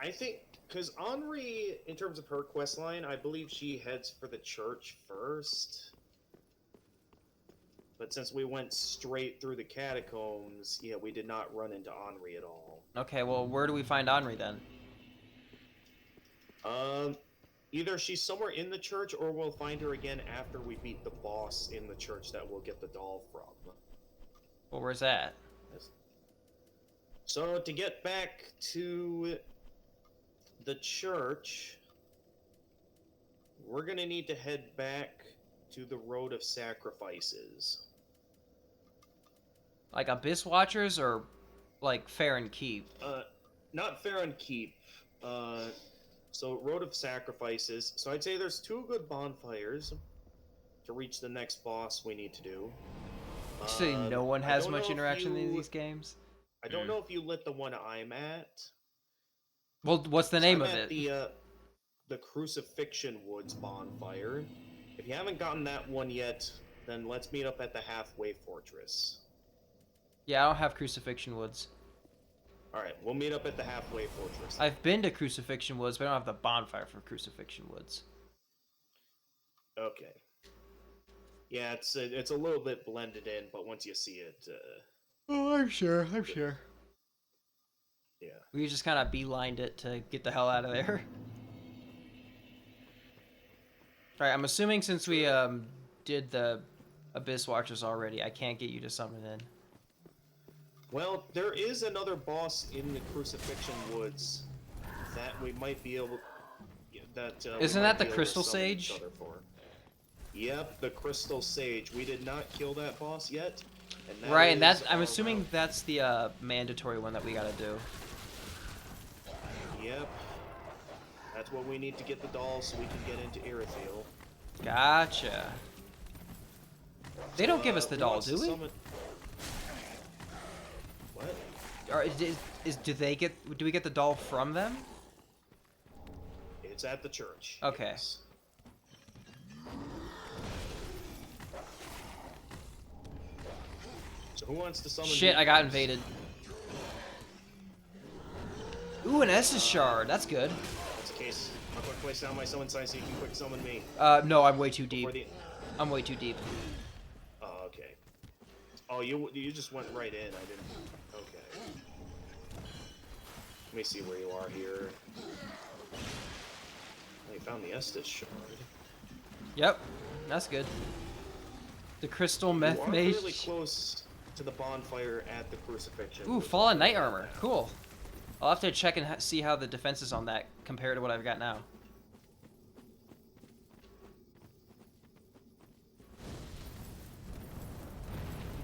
[SPEAKER 2] I think, because Henri, in terms of her quest line, I believe she heads for the church first. But since we went straight through the catacombs, yeah, we did not run into Henri at all.
[SPEAKER 1] Okay, well, where do we find Henri then?
[SPEAKER 2] Either she's somewhere in the church, or we'll find her again after we beat the boss in the church that we'll get the doll from.
[SPEAKER 1] Well, where's that?
[SPEAKER 2] So, to get back to the church, we're gonna need to head back to the Road of Sacrifices.
[SPEAKER 1] Like Abyss Watchers or like Farron Keep?
[SPEAKER 2] Not Farron Keep. So Road of Sacrifices. So I'd say there's 2 good bonfires to reach the next boss we need to do.
[SPEAKER 1] Actually, no one
[SPEAKER 2] I
[SPEAKER 1] has
[SPEAKER 2] don't
[SPEAKER 1] much
[SPEAKER 2] know if
[SPEAKER 1] interaction in
[SPEAKER 2] you-
[SPEAKER 1] these games.
[SPEAKER 2] I don't know if you lit the one I'm at.
[SPEAKER 1] Well, what's the name
[SPEAKER 2] I'm
[SPEAKER 1] of
[SPEAKER 2] at
[SPEAKER 1] it?
[SPEAKER 2] the Crucifixion Woods bonfire. If you haven't gotten that one yet, then let's meet up at the Halfway Fortress.
[SPEAKER 1] Yeah, I don't have Crucifixion Woods.
[SPEAKER 2] Alright, we'll meet up at the Halfway Fortress.
[SPEAKER 1] I've been to Crucifixion Woods, but I don't have the bonfire for Crucifixion Woods.
[SPEAKER 2] Okay. Yeah, it's a little bit blended in, but once you see it,
[SPEAKER 1] Oh, I'm sure.
[SPEAKER 2] yeah.
[SPEAKER 1] We just kind of beelined it to get the hell out of there. Alright, I'm assuming since we did the Abyss Watchers already, I can't get you to summon in.
[SPEAKER 2] Well, there is another boss in the Crucifixion Woods that we might be able.
[SPEAKER 1] Isn't that the Crystal Sage?
[SPEAKER 2] Yep, the Crystal Sage. We did not kill that boss yet. And that
[SPEAKER 1] Right, and
[SPEAKER 2] is
[SPEAKER 1] that's I'm
[SPEAKER 2] our
[SPEAKER 1] assuming
[SPEAKER 2] route.
[SPEAKER 1] that's the mandatory one that we gotta do.
[SPEAKER 2] Yep. That's what we need to get the doll so we can get into Irithyll.
[SPEAKER 1] Gotcha. They don't give us the
[SPEAKER 2] who
[SPEAKER 1] doll,
[SPEAKER 2] wants
[SPEAKER 1] do
[SPEAKER 2] to
[SPEAKER 1] we?
[SPEAKER 2] summon- What?
[SPEAKER 1] Or do we get the doll from them?
[SPEAKER 2] It's at the church.
[SPEAKER 1] Okay.
[SPEAKER 2] Yes. So who wants to summon?
[SPEAKER 1] Shit,
[SPEAKER 2] me
[SPEAKER 1] I got
[SPEAKER 2] first?
[SPEAKER 1] invaded. Ooh, an Estus shard. That's good.
[SPEAKER 2] That's the case. I'll quick place down my summon sign so you can quick summon me.
[SPEAKER 1] No, I'm way too deep.
[SPEAKER 2] Before the...
[SPEAKER 1] I'm way too deep.
[SPEAKER 2] Oh, okay. Oh, you just went right in. I didn't. Okay. Let me see where you are here. Oh, you found the Estus shard.
[SPEAKER 1] Yep, that's good. The crystal
[SPEAKER 2] You
[SPEAKER 1] meth
[SPEAKER 2] are
[SPEAKER 1] mage.
[SPEAKER 2] really close to the bonfire at the crucifixion.
[SPEAKER 1] Ooh, fallen knight armor. Cool. I'll have to check and see how the defenses on that compare to what I've got now.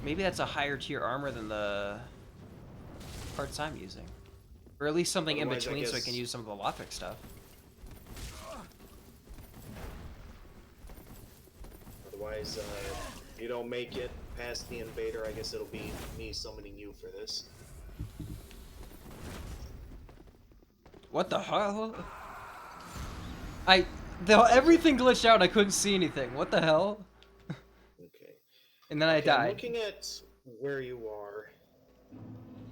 [SPEAKER 1] Maybe that's a higher tier armor than the parts I'm using. Or at least something
[SPEAKER 2] Otherwise,
[SPEAKER 1] in
[SPEAKER 2] I
[SPEAKER 1] between so I
[SPEAKER 2] guess-
[SPEAKER 1] can use some of the Lothric stuff.
[SPEAKER 2] guys, if you don't make it past the invader, I guess it'll be me summoning you for this.
[SPEAKER 1] What the hell? Everything glitched out and I couldn't see anything. What the hell?
[SPEAKER 2] Okay.
[SPEAKER 1] And then I
[SPEAKER 2] I'm
[SPEAKER 1] died.
[SPEAKER 2] looking at where you are.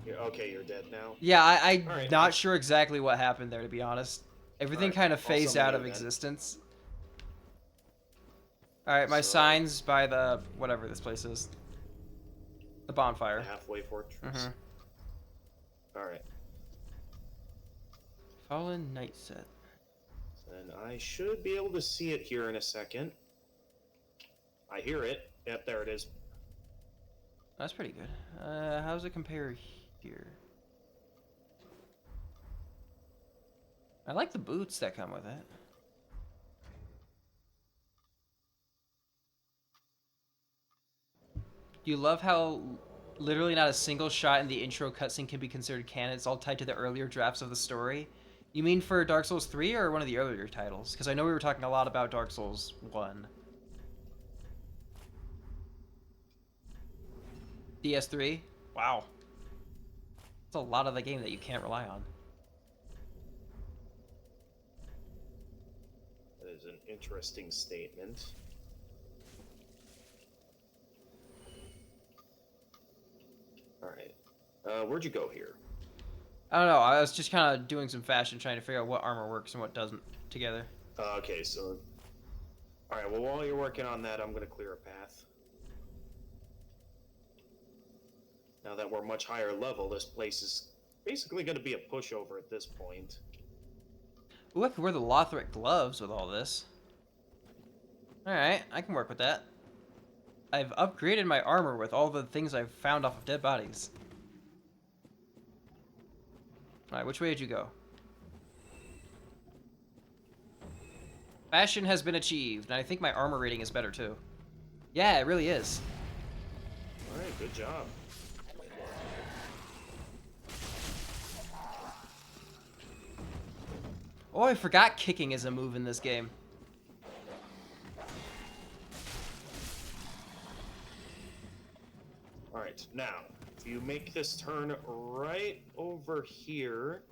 [SPEAKER 2] Okay, you're dead now.
[SPEAKER 1] Yeah, I'm
[SPEAKER 2] Alright,
[SPEAKER 1] not sure exactly what happened there, to be honest. Everything
[SPEAKER 2] Alright,
[SPEAKER 1] kind of
[SPEAKER 2] I'll
[SPEAKER 1] phased
[SPEAKER 2] summon
[SPEAKER 1] out
[SPEAKER 2] you
[SPEAKER 1] of
[SPEAKER 2] then.
[SPEAKER 1] existence. Alright, my
[SPEAKER 2] So-
[SPEAKER 1] sign's by the, whatever this place is. The bonfire.
[SPEAKER 2] The halfway fortress.
[SPEAKER 1] Mhm.
[SPEAKER 2] Alright.
[SPEAKER 1] Fallen Night Set.
[SPEAKER 2] And I should be able to see it here in a second. I hear it. Yep, there it is.
[SPEAKER 1] That's pretty good. How does it compare here? I like the boots that come with it. Do you love how literally not a single shot in the intro cutscene can be considered canon? It's all tied to the earlier drafts of the story. You mean for Dark Souls 3 or one of the earlier titles? Because I know we were talking a lot about Dark Souls 1. DS3? Wow. That's a lot of the game that you can't rely on.
[SPEAKER 2] That is an interesting statement. Alright. Where'd you go here?
[SPEAKER 1] I don't know. I was just kind of doing some fashion, trying to figure out what armor works and what doesn't together.
[SPEAKER 2] Okay, so... Alright, well, while you're working on that, I'm gonna clear a path. Now that we're much higher level, this place is basically gonna be a pushover at this point.
[SPEAKER 1] Ooh, I could wear the Lothric gloves with all this. Alright, I can work with that. I've upgraded my armor with all the things I've found off of dead bodies. Alright, which way did you go? Fashion has been achieved, and I think my armor rating is better too. Yeah, it really is.
[SPEAKER 2] Alright, good job.
[SPEAKER 1] Oh, I forgot kicking is a move in this game.
[SPEAKER 2] Alright, now, if you make this turn right over here,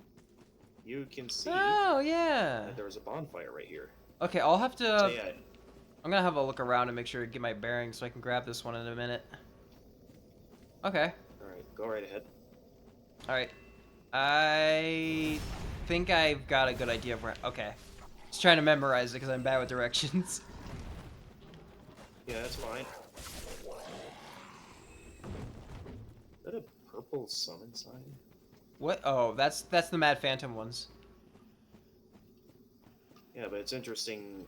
[SPEAKER 2] you can see
[SPEAKER 1] Oh, yeah.
[SPEAKER 2] that there's a bonfire right here.
[SPEAKER 1] Okay, I'll have to...
[SPEAKER 2] So yeah,
[SPEAKER 1] I'm gonna have a look around and make sure to get my bearings so I can grab this one in a minute. Okay.
[SPEAKER 2] alright, go right ahead.
[SPEAKER 1] Alright. I think I've got a good idea of where... Okay. Just trying to memorize it because I'm bad with directions.
[SPEAKER 2] Yeah, that's fine. Is that a purple summon sign?
[SPEAKER 1] What? Oh, that's the Mad Phantom ones.
[SPEAKER 2] Yeah, but it's interesting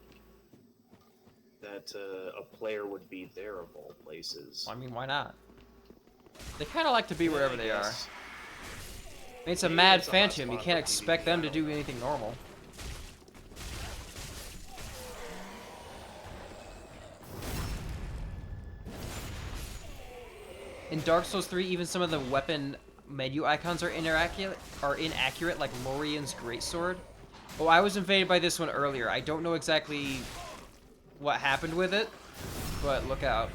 [SPEAKER 2] that a player would be there of all places.
[SPEAKER 1] I mean, why not? They kind of like to be
[SPEAKER 2] Yeah,
[SPEAKER 1] wherever
[SPEAKER 2] I
[SPEAKER 1] they are.
[SPEAKER 2] guess.
[SPEAKER 1] I mean, it's a
[SPEAKER 2] Maybe
[SPEAKER 1] Mad
[SPEAKER 2] it's a
[SPEAKER 1] Phantom. You
[SPEAKER 2] hotspot
[SPEAKER 1] can't
[SPEAKER 2] for
[SPEAKER 1] expect
[SPEAKER 2] PvP,
[SPEAKER 1] them
[SPEAKER 2] I
[SPEAKER 1] to
[SPEAKER 2] don't
[SPEAKER 1] do
[SPEAKER 2] know.
[SPEAKER 1] anything normal. In Dark Souls 3, even some of the weapon menu icons are inaccurate, like Lorian's greatsword. Oh, I was invaded by this one earlier. I don't know exactly what happened with it, but look out.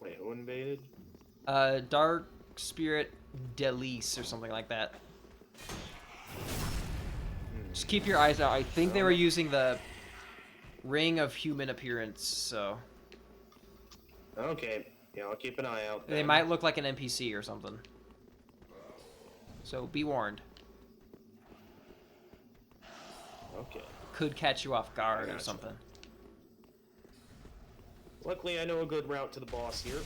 [SPEAKER 2] Wait, who invaded?
[SPEAKER 1] Dark Spirit Delice or something like that. Just keep your eyes out. I think they were using the Ring of Human Appearance, so...
[SPEAKER 2] Okay, yeah, I'll keep an eye out
[SPEAKER 1] They
[SPEAKER 2] then.
[SPEAKER 1] might look like an NPC or something. So be warned.
[SPEAKER 2] Okay.
[SPEAKER 1] Could catch you off guard or
[SPEAKER 2] Gotcha.
[SPEAKER 1] something.
[SPEAKER 2] Luckily, I know a good route to the boss here.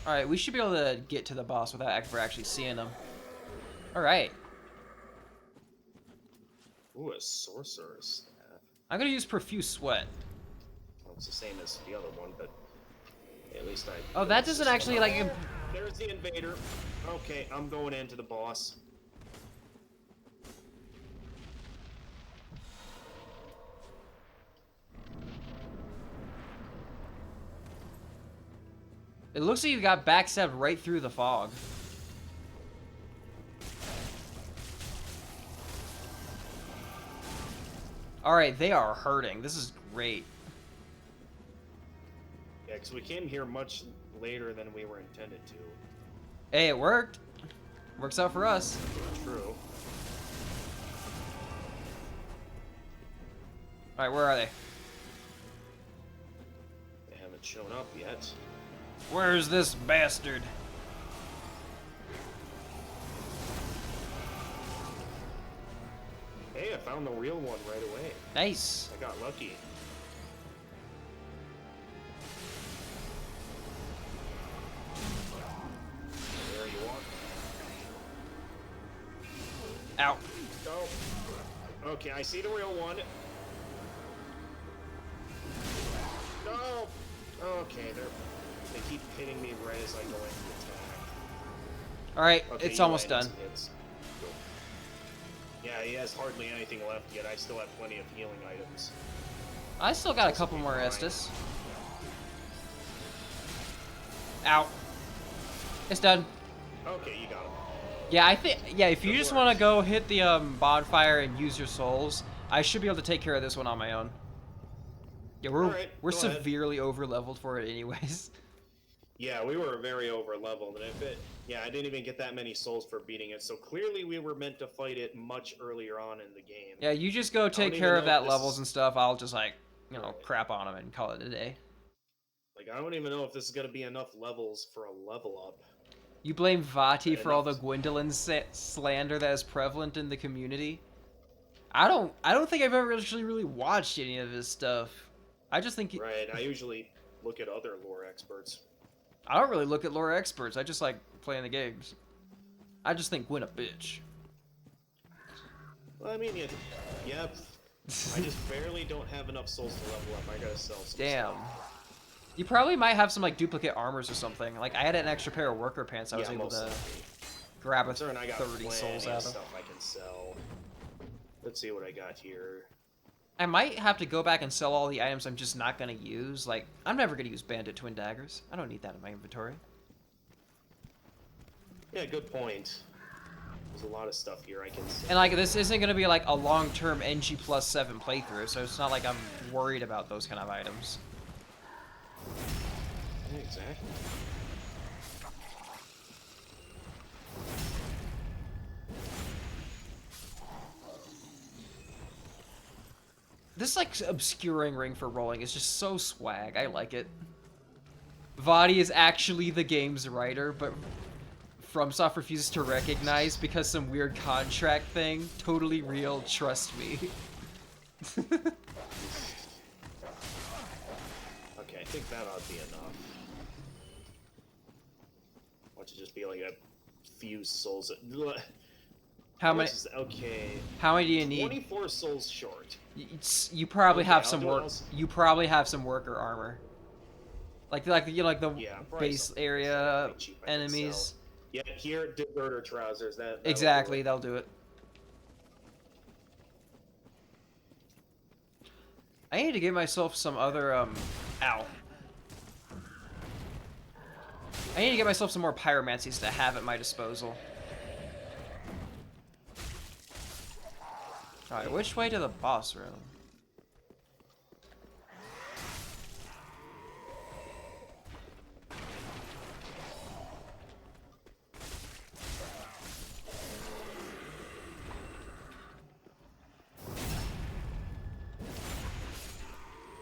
[SPEAKER 1] Alright, we should be able to get to the boss without ever actually seeing him. Alright.
[SPEAKER 2] Ooh, a sorcerer's staff.
[SPEAKER 1] I'm gonna use Profuse Sweat.
[SPEAKER 2] Well, it's the same as the other one, but at least I...
[SPEAKER 1] Oh, that doesn't actually, like...
[SPEAKER 2] There's the invader. Okay, I'm going into the boss.
[SPEAKER 1] It looks like you got backstabbed right through the fog. Alright, they are hurting. This is great.
[SPEAKER 2] Yeah, because we came here much later than we were intended to.
[SPEAKER 1] Hey, it worked. Works out for us.
[SPEAKER 2] True.
[SPEAKER 1] Alright, where are they?
[SPEAKER 2] They haven't shown up yet.
[SPEAKER 1] Where's this bastard?
[SPEAKER 2] Hey, I found the real one right away.
[SPEAKER 1] Nice.
[SPEAKER 2] I got lucky. There you are.
[SPEAKER 1] Ow.
[SPEAKER 2] Oh. Okay, I see the real one. No. Okay, they keep hitting me right as I go into attack.
[SPEAKER 1] Alright,
[SPEAKER 2] Okay,
[SPEAKER 1] it's
[SPEAKER 2] you
[SPEAKER 1] almost done.
[SPEAKER 2] landed some hits. Cool. Yeah, he has hardly anything left yet. I still have plenty of healing items.
[SPEAKER 1] I still got a couple more Estus. Ow. It's done.
[SPEAKER 2] Okay, you got him.
[SPEAKER 1] Yeah, I think, yeah, if you
[SPEAKER 2] Good
[SPEAKER 1] just
[SPEAKER 2] work.
[SPEAKER 1] want to go hit the bonfire and use your souls, I should be able to take care of this one on my own. Yeah, we're
[SPEAKER 2] Alright,
[SPEAKER 1] we're
[SPEAKER 2] go ahead.
[SPEAKER 1] severely over leveled for it anyways.
[SPEAKER 2] Yeah, we were very over leveled, and yeah, I didn't even get that many souls for beating it. So clearly, we were meant to fight it much earlier on in the game.
[SPEAKER 1] Yeah, you just go take
[SPEAKER 2] even
[SPEAKER 1] care of
[SPEAKER 2] know
[SPEAKER 1] that
[SPEAKER 2] if this
[SPEAKER 1] levels
[SPEAKER 2] is-
[SPEAKER 1] and stuff. I'll just like, you know,
[SPEAKER 2] Right.
[SPEAKER 1] crap on them and call it a day.
[SPEAKER 2] Like, I don't even know if this is gonna be enough levels for a level up.
[SPEAKER 1] You blame Vati for all the
[SPEAKER 2] enough.
[SPEAKER 1] Gwendolyn slander that is prevalent in the community. I don't think I've ever actually really watched any of his stuff. I just think
[SPEAKER 2] Right, I usually look at other lore experts.
[SPEAKER 1] I don't really look at lore experts. I just like playing the games. I just think Gwen a bitch.
[SPEAKER 2] Well, I mean, yep. I just barely don't have enough souls to level up. I gotta sell some
[SPEAKER 1] Damn.
[SPEAKER 2] stuff.
[SPEAKER 1] You probably might have some like duplicate armors or something. Like I had an extra pair of worker pants. I was
[SPEAKER 2] Yeah,
[SPEAKER 1] able
[SPEAKER 2] most
[SPEAKER 1] to
[SPEAKER 2] likely.
[SPEAKER 1] grab a
[SPEAKER 2] Concerned I got
[SPEAKER 1] 30 souls
[SPEAKER 2] plenty
[SPEAKER 1] out
[SPEAKER 2] of
[SPEAKER 1] of.
[SPEAKER 2] stuff I can sell. Let's see what I got here.
[SPEAKER 1] I might have to go back and sell all the items I'm just not gonna use. Like I'm never gonna use bandit twin daggers. I don't need that in my inventory.
[SPEAKER 2] Yeah, good point. There's a lot of stuff here I can sell.
[SPEAKER 1] And like this isn't gonna be like a long-term NG plus 7 playthrough, so it's not like I'm worried about those kind of items.
[SPEAKER 2] Yeah, exactly.
[SPEAKER 1] This like obscuring ring for rolling is just so swag. I like it. Vadi is actually the game's writer, but FromSoft refuses to recognize because some weird contract thing. Totally real, trust me.
[SPEAKER 2] Okay, I think that ought to be enough. Want to just be like a few souls.
[SPEAKER 1] How many?
[SPEAKER 2] Okay.
[SPEAKER 1] How many do you need?
[SPEAKER 2] 24 souls short.
[SPEAKER 1] You probably
[SPEAKER 2] Okay,
[SPEAKER 1] have
[SPEAKER 2] I'll
[SPEAKER 1] some
[SPEAKER 2] do it
[SPEAKER 1] work.
[SPEAKER 2] else.
[SPEAKER 1] You probably have some worker armor. Like you know, like the
[SPEAKER 2] Yeah, probably
[SPEAKER 1] base
[SPEAKER 2] something
[SPEAKER 1] area
[SPEAKER 2] really cheap I can
[SPEAKER 1] enemies.
[SPEAKER 2] sell. Yeah, here, deserter trousers. That'll do
[SPEAKER 1] Exactly,
[SPEAKER 2] it.
[SPEAKER 1] they'll do it. I need to get myself some other ow. I need to get myself some more pyromancies to have at my disposal. Alright, which way to the boss room?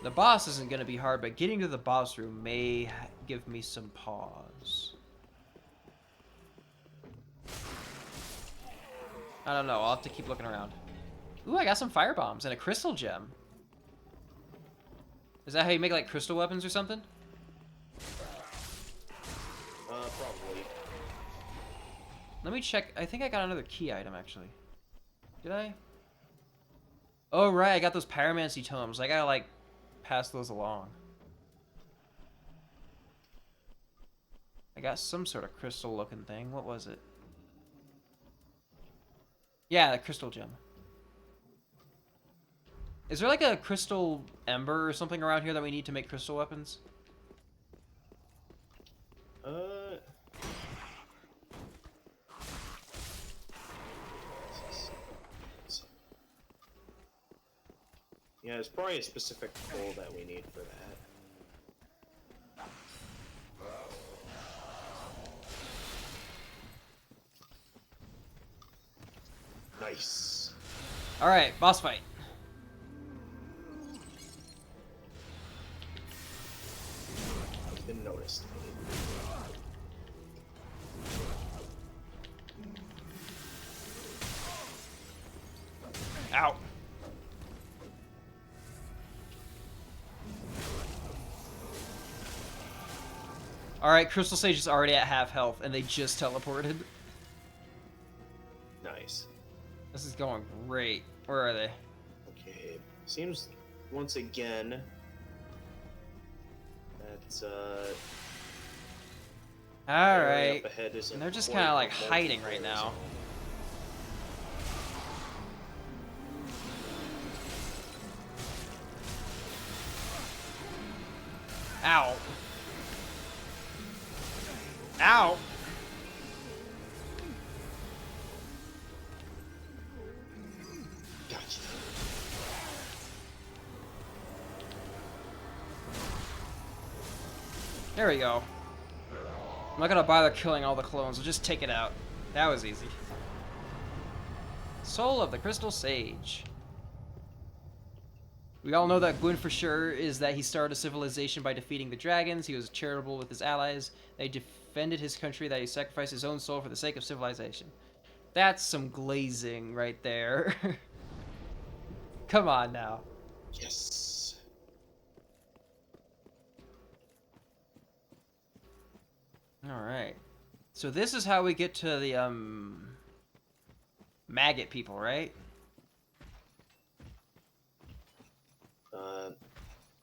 [SPEAKER 1] The boss isn't going to be hard, but getting to the boss room may give me some pause. I don't know. I'll have to keep looking around. Ooh, I got some fire bombs and a crystal gem. Is that how you make, like, crystal weapons or something?
[SPEAKER 2] Probably.
[SPEAKER 1] Let me check. I think I got another key item, actually. Did I? Oh, right. I got those pyromancy tomes. I gotta, like, pass those along. I got some sort of crystal-looking thing. What was it? Yeah, the crystal gem. Is there, like, a crystal ember or something around here that we need to make crystal weapons?
[SPEAKER 2] Yeah, there's probably a specific pull that we need for that. Nice.
[SPEAKER 1] All right, boss fight.
[SPEAKER 2] Didn't notice.
[SPEAKER 1] Ow. All right, Crystal Sage is already at half health, and they just teleported.
[SPEAKER 2] Nice.
[SPEAKER 1] This is going great. Where are they?
[SPEAKER 2] Okay. Seems once again that
[SPEAKER 1] All
[SPEAKER 2] area
[SPEAKER 1] right.
[SPEAKER 2] up ahead isn't
[SPEAKER 1] And they're just
[SPEAKER 2] quite
[SPEAKER 1] kind of like
[SPEAKER 2] a
[SPEAKER 1] hiding right
[SPEAKER 2] multiplayer
[SPEAKER 1] now.
[SPEAKER 2] zone.
[SPEAKER 1] Ow. Ow.
[SPEAKER 2] Gotcha.
[SPEAKER 1] There we go. I'm not gonna bother killing all the clones. We'll just take it out. That was easy. Soul of the Crystal Sage. We all know that Gwyn for sure is that he started a civilization by defeating the dragons. He was charitable with his allies. They defended his country, that he sacrificed his own soul for the sake of civilization. That's some glazing right there. Come on now.
[SPEAKER 2] Yes.
[SPEAKER 1] Alright. So this is how we get to the, maggot people, right?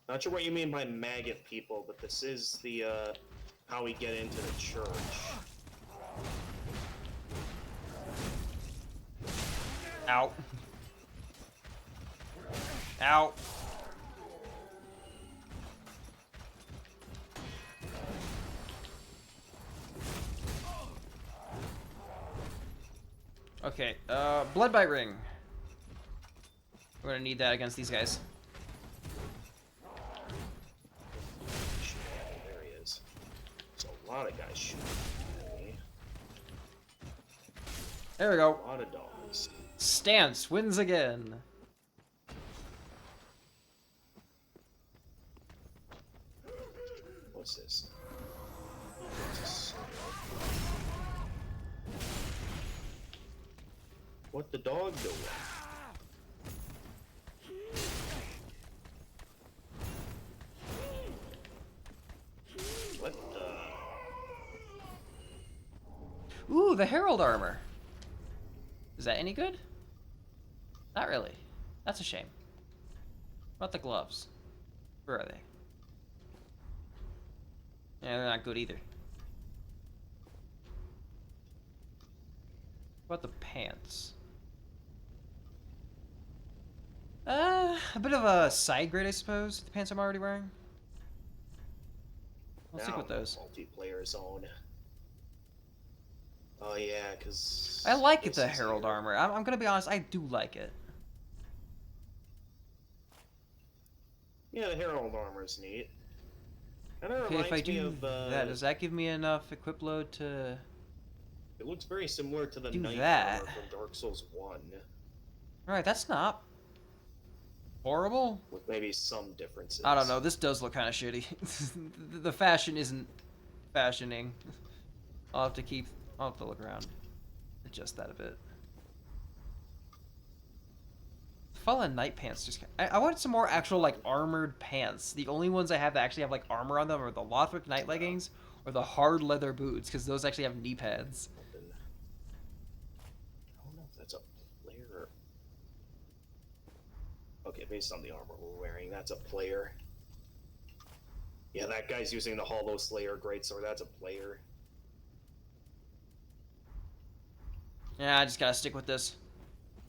[SPEAKER 2] Not sure what you mean by maggot people, but this is the, how we get into the church.
[SPEAKER 1] Ow. Ow. Okay, blood bite ring. We're gonna need that against these guys.
[SPEAKER 2] There he is. There's a lot of guys shooting at me.
[SPEAKER 1] There we go.
[SPEAKER 2] A lot of dogs.
[SPEAKER 1] Stance wins again.
[SPEAKER 2] What's this? What the dog doing? What the?
[SPEAKER 1] Ooh, the Herald armor. Is that any good? Not really. That's a shame. What about the gloves? Where are they? Yeah, they're not good either. What about the pants? A bit of a side grade, I suppose. The pants I'm already wearing. I'll stick with those.
[SPEAKER 2] Multiplayer zone. Oh yeah, because
[SPEAKER 1] I like the Herald armor. I'm gonna be honest, I do like it.
[SPEAKER 2] Yeah, the Herald armor is neat. Kind of
[SPEAKER 1] Okay,
[SPEAKER 2] reminds
[SPEAKER 1] if I
[SPEAKER 2] me
[SPEAKER 1] do
[SPEAKER 2] of.
[SPEAKER 1] that, does that give me enough equip load to...
[SPEAKER 2] It looks very similar to the
[SPEAKER 1] do
[SPEAKER 2] Knight
[SPEAKER 1] that?
[SPEAKER 2] armor from Dark Souls 1,
[SPEAKER 1] Alright, that's not horrible.
[SPEAKER 2] with maybe some differences.
[SPEAKER 1] I don't know, this does look kind of shitty. The fashion isn't fashioning. I'll have to look around. Adjust that a bit. Fallen Knight pants just... I wanted some more actual, like, armored pants. The only ones I have that actually have, like, armor on them are the Lothric Knight leggings or the hard leather boots, because those actually have knee pads.
[SPEAKER 2] I don't know if that's a player. Okay, based on the armor we're wearing, that's a player. Yeah, that guy's using the Hollow Slayer Greatsword. That's a player.
[SPEAKER 1] Yeah, I just gotta stick with this.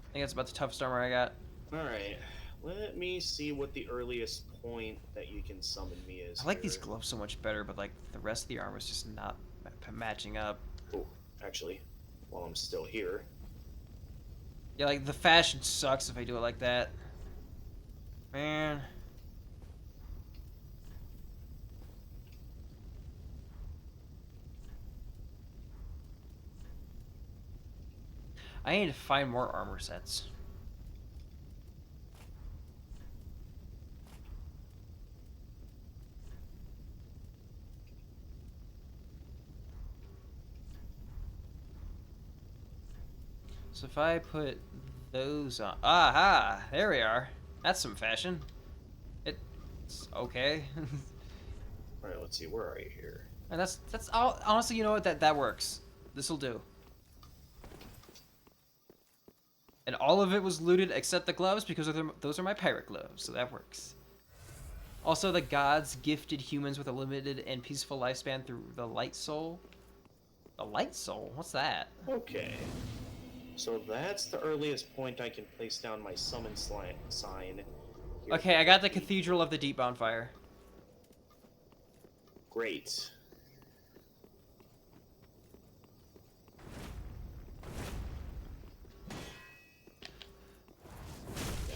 [SPEAKER 1] I think that's about the toughest armor I got.
[SPEAKER 2] Alright, let me see what the earliest point that you can summon me is.
[SPEAKER 1] I like these
[SPEAKER 2] here.
[SPEAKER 1] gloves so much better, but, like, the rest of the armor is just not matching up.
[SPEAKER 2] Oh, actually, while I'm still here.
[SPEAKER 1] Yeah, like, the fashion sucks if I do it like that. Man. I need to find more armor sets. So if I put those on... Aha! There we are. That's some fashion. It's okay.
[SPEAKER 2] Alright, let's see, where are you here?
[SPEAKER 1] And that's all, honestly, you know what? That works. This'll do. And all of it was looted except the gloves because those are my pirate gloves, so that works. Also, the gods gifted humans with a limited and peaceful lifespan through the light soul. The light soul? What's that?
[SPEAKER 2] Okay. So that's the earliest point I can place down my summon sign. Here.
[SPEAKER 1] Okay, I got the Cathedral of the Deep Bonfire.
[SPEAKER 2] Great.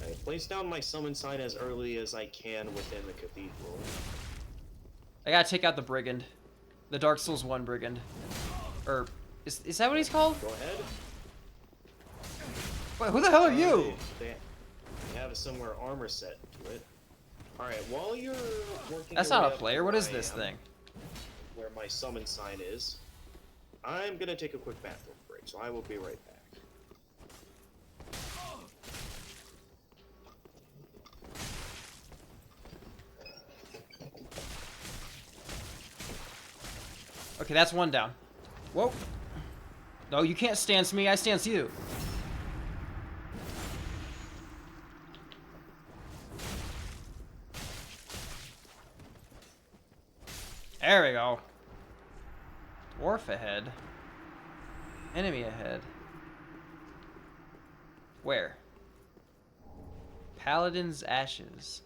[SPEAKER 2] I place down my summon sign as early as I can within the cathedral.
[SPEAKER 1] I gotta take out the Brigand. The Dark Souls 1 Brigand. Or, is that what he's called?
[SPEAKER 2] Go ahead.
[SPEAKER 1] Wait, who the hell are you?
[SPEAKER 2] They have a similar armor set to it. Alright, while you're working
[SPEAKER 1] That's
[SPEAKER 2] your
[SPEAKER 1] not
[SPEAKER 2] way
[SPEAKER 1] a
[SPEAKER 2] up
[SPEAKER 1] player.
[SPEAKER 2] to
[SPEAKER 1] What
[SPEAKER 2] where
[SPEAKER 1] is
[SPEAKER 2] I
[SPEAKER 1] this
[SPEAKER 2] am,
[SPEAKER 1] thing?
[SPEAKER 2] Where my summon sign is, I'm gonna take a quick bathroom break, so I will be right back.
[SPEAKER 1] Okay, that's one down. Whoa. No, you can't stance me. I stance you. There we go. Dwarf ahead. Enemy ahead. Where? Paladin's Ashes.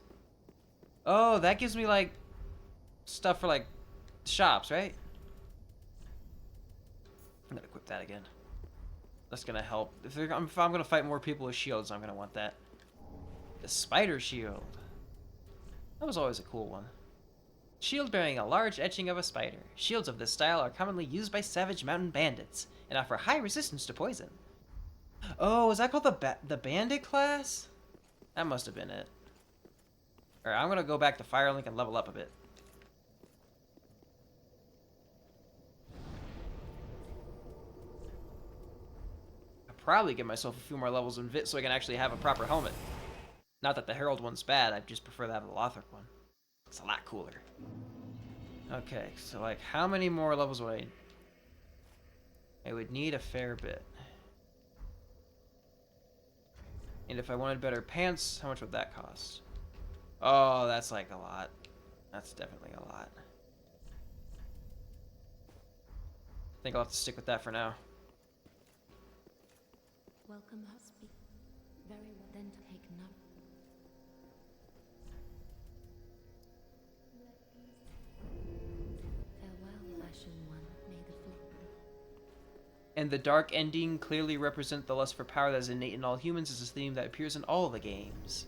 [SPEAKER 1] Oh, that gives me, like, stuff for, like, shops, right? I'm gonna equip that again. That's gonna help. If I'm gonna fight more people with shields, I'm gonna want that. The Spider Shield. That was always a cool one. Shield bearing a large etching of a spider. Shields of this style are commonly used by savage mountain bandits and offer high resistance to poison. Oh, is that called the bandit class? That must have been it. Alright, I'm gonna go back to Firelink and level up a bit. I'll probably give myself a few more levels in Vit so I can actually have a proper helmet. Not that the Herald one's bad, I just prefer to have the Lothric one. It's a lot cooler. Okay, so like how many more levels would I would need a fair bit. And if I wanted better pants, how much would that cost? Oh, that's like a lot. That's definitely a lot. I think I'll have to stick with that for now.
[SPEAKER 3] Welcome, husband. Very well, then take note. Farewell, Ashen One. May the flame.
[SPEAKER 1] And the dark ending clearly represent the lust for power that is innate in all humans is a theme that appears in all the games.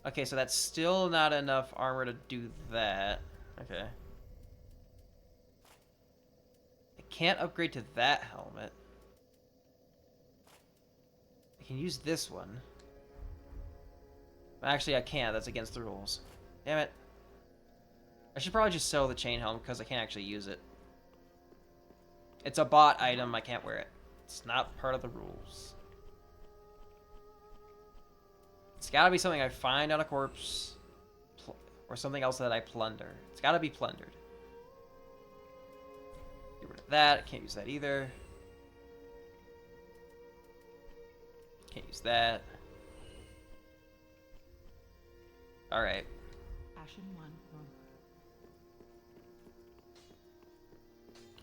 [SPEAKER 1] Okay, so that's still not enough armor to do that. Okay. I can't upgrade to that helmet. I can use this one. Actually, I can't. That's against the rules. Damn it. I should probably just sell the chain helm because I can't actually use it. It's a bought item. I can't wear it. It's not part of the rules. It's gotta be something I find on a corpse. Or something else that I plunder. It's gotta be plundered. Get rid of that. I can't use that either. Can't use that. Alright.
[SPEAKER 5] Ashen One.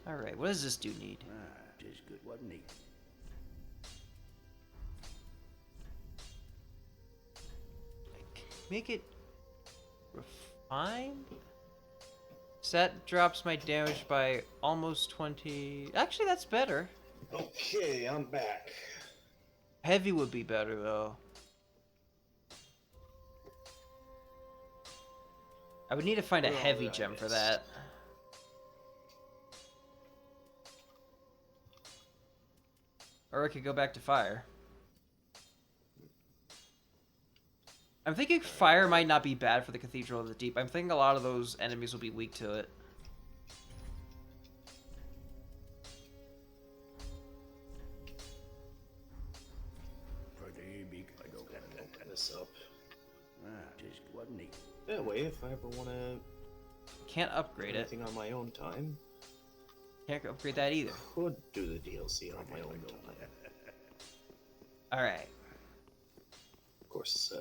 [SPEAKER 1] Alright, what does this dude need?
[SPEAKER 4] Just good, wasn't he?
[SPEAKER 1] Make it refined? So that drops my damage by almost 20. Actually, that's better.
[SPEAKER 2] Okay, I'm back.
[SPEAKER 1] Heavy would be better, though. I would need to find a
[SPEAKER 2] Where all
[SPEAKER 1] heavy
[SPEAKER 2] did I
[SPEAKER 1] gem for
[SPEAKER 2] miss?
[SPEAKER 1] that. Or I could go back to fire. I'm thinking fire might not be bad for the Cathedral of the Deep. I'm thinking a lot of those enemies will be weak to it.
[SPEAKER 4] Pretty big. I don't
[SPEAKER 2] Gotta open this up.
[SPEAKER 4] just what neat.
[SPEAKER 2] That way, if I ever want to
[SPEAKER 1] Can't
[SPEAKER 2] do
[SPEAKER 1] upgrade it.
[SPEAKER 2] anything on my own time,
[SPEAKER 1] Can't upgrade that either.
[SPEAKER 2] could do the DLC on my own time.
[SPEAKER 1] Alright.
[SPEAKER 2] Of course,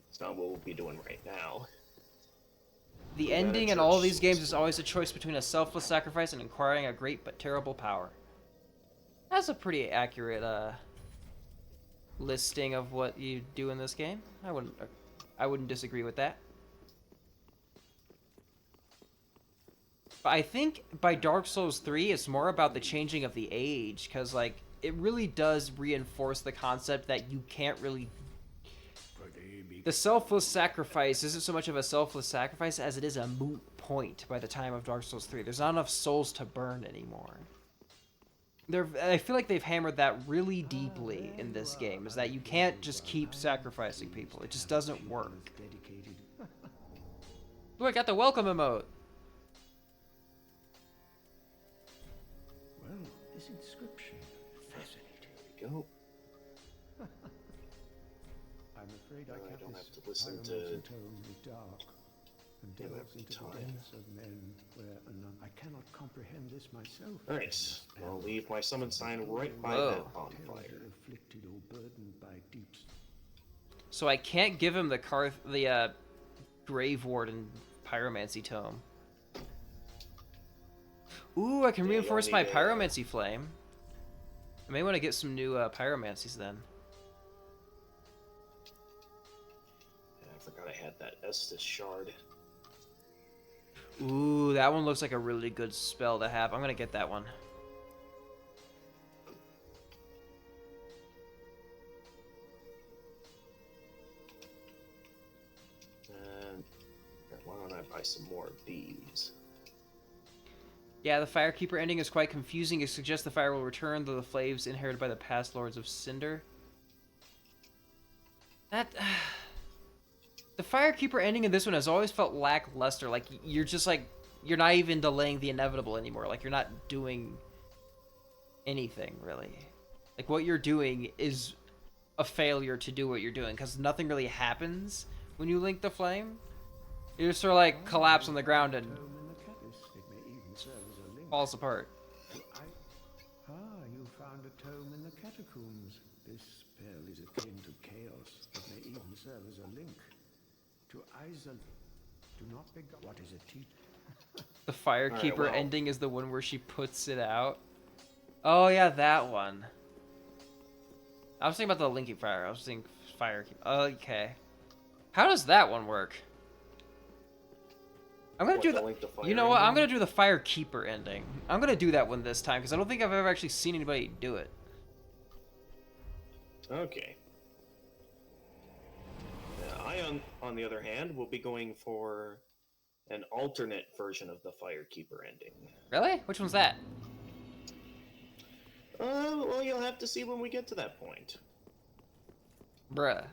[SPEAKER 2] it's not what we'll be doing right now.
[SPEAKER 1] The
[SPEAKER 2] Yeah,
[SPEAKER 1] ending in
[SPEAKER 2] church
[SPEAKER 1] all of these games
[SPEAKER 2] seems
[SPEAKER 1] is
[SPEAKER 2] to-
[SPEAKER 1] always a choice between a selfless sacrifice and acquiring a great but terrible power. That's a pretty accurate listing of what you do in this game. I wouldn't disagree with that. But I think by Dark Souls 3, it's more about the changing of the age, because like it really does reinforce the concept that you can't really.
[SPEAKER 4] Pretty big.
[SPEAKER 1] The selfless sacrifice isn't so much of a selfless sacrifice as it is a moot point by the time of Dark Souls 3. There's not enough souls to burn anymore. I feel like they've hammered that really deeply in this game, is that you can't just keep sacrificing people. It just doesn't work.
[SPEAKER 4] Dedicated.
[SPEAKER 1] Ooh, I got the welcome emote.
[SPEAKER 4] Well, this inscription. Fascinating.
[SPEAKER 2] There we go.
[SPEAKER 4] I'm afraid I
[SPEAKER 2] I
[SPEAKER 4] can't
[SPEAKER 2] don't have to listen to
[SPEAKER 4] tone the dark and
[SPEAKER 2] you
[SPEAKER 4] delves
[SPEAKER 2] every
[SPEAKER 4] into
[SPEAKER 2] time.
[SPEAKER 4] the depths of men where none. I cannot comprehend this myself.
[SPEAKER 2] Alright, I'll leave my summon sign right by
[SPEAKER 1] Whoa.
[SPEAKER 2] that bonfire.
[SPEAKER 4] Terribly afflicted or burdened by deep.
[SPEAKER 1] So I can't give him the Grave Warden Pyromancy Tome. Ooh, I can
[SPEAKER 2] Yeah,
[SPEAKER 1] reinforce
[SPEAKER 2] you'll
[SPEAKER 1] my
[SPEAKER 2] need a-
[SPEAKER 1] Pyromancy Flame. I may want to get some new Pyromancies then.
[SPEAKER 2] Yeah, I forgot I had that Estus shard.
[SPEAKER 1] Ooh, that one looks like a really good spell to have. I'm gonna get that one.
[SPEAKER 2] And why don't I buy some more of these?
[SPEAKER 1] Yeah, the Firekeeper ending is quite confusing. It suggests the fire will return, though the flames inherited by the past Lords of Cinder. That... The Firekeeper ending in this one has always felt lackluster. Like, you're just like... You're not even delaying the inevitable anymore. Like, you're not doing anything, really. Like, what you're doing is a failure to do what you're doing, because nothing really happens when you link the flame. You just sort of, like, collapse on the ground and
[SPEAKER 4] Tome in the catacombs. It may even serve as a link.
[SPEAKER 1] falls apart.
[SPEAKER 4] You found a tome in the catacombs. This spell is akin to chaos. It may even serve as a link to Eisen. Do not be. What is a teach?
[SPEAKER 1] The Firekeeper
[SPEAKER 2] well.
[SPEAKER 1] ending is the one where she puts it out. Oh yeah, that one. I was thinking about the linking fire. I was thinking Firekeeper. Okay. How does that one work? I'm gonna
[SPEAKER 2] What,
[SPEAKER 1] do
[SPEAKER 2] the
[SPEAKER 1] the.
[SPEAKER 2] link to fire
[SPEAKER 1] You know what? I'm
[SPEAKER 2] ending?
[SPEAKER 1] gonna do the Firekeeper ending. I'm gonna do that one this time because I don't think I've ever actually seen anybody do it.
[SPEAKER 2] Okay. I, on the other hand, will be going for an alternate version of the Firekeeper ending.
[SPEAKER 1] Really? Which one's that?
[SPEAKER 2] Well, you'll have to see when we get to that point.
[SPEAKER 1] Bruh.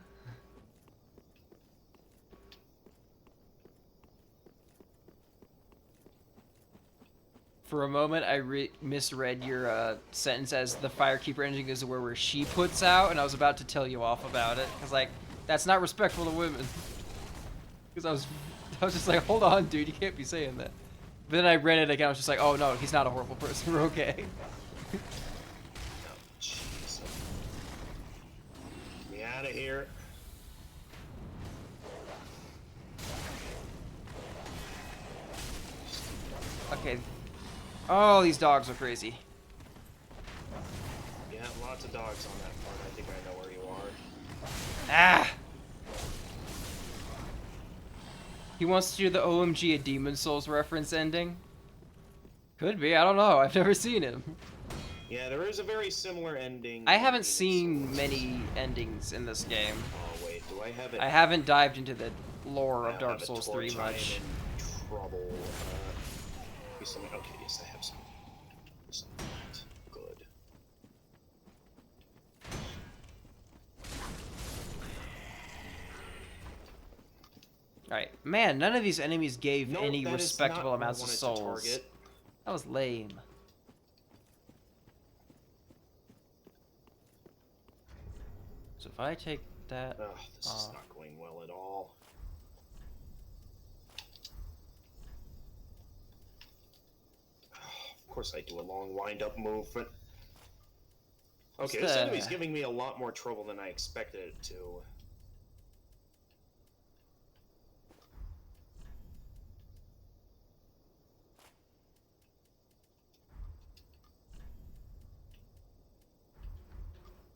[SPEAKER 1] For a moment, I misread your sentence as the Firekeeper ending is where she puts out, and I was about to tell you off about it. Because, like, that's not respectful to women. Because I was just like, hold on, dude, you can't be saying that. But then I read it again, I was just like, oh no, he's not a horrible person, we're okay.
[SPEAKER 2] Oh, jeez. Get me out of here.
[SPEAKER 1] Okay. Oh, these dogs are crazy.
[SPEAKER 2] Yeah, lots of dogs on that part. I think I know where you are.
[SPEAKER 1] Ah! He wants to do the OMG a Demon Souls reference ending? Could be, I don't know. I've never seen him.
[SPEAKER 2] Yeah, there is a very similar ending.
[SPEAKER 1] I
[SPEAKER 2] in
[SPEAKER 1] haven't
[SPEAKER 2] Demon
[SPEAKER 1] seen
[SPEAKER 2] Souls.
[SPEAKER 1] many endings in this game.
[SPEAKER 2] Oh wait, do I have it?
[SPEAKER 1] I haven't dived into the lore
[SPEAKER 2] I
[SPEAKER 1] of
[SPEAKER 2] don't
[SPEAKER 1] Dark
[SPEAKER 2] have a
[SPEAKER 1] Souls
[SPEAKER 2] torch,
[SPEAKER 1] 3
[SPEAKER 2] I am
[SPEAKER 1] much.
[SPEAKER 2] in trouble. Okay, yes, I have some light. Good.
[SPEAKER 1] Alright, man, none of these enemies gave
[SPEAKER 2] No,
[SPEAKER 1] any
[SPEAKER 2] that is
[SPEAKER 1] respectable
[SPEAKER 2] not what I
[SPEAKER 1] amounts of
[SPEAKER 2] wanted to
[SPEAKER 1] souls.
[SPEAKER 2] target.
[SPEAKER 1] That was lame. So if I take that
[SPEAKER 2] Ugh, this is
[SPEAKER 1] off...
[SPEAKER 2] not going well at all. Of course I do a long wind-up move, but... Okay, this enemy's giving me a lot more trouble than I expected it to.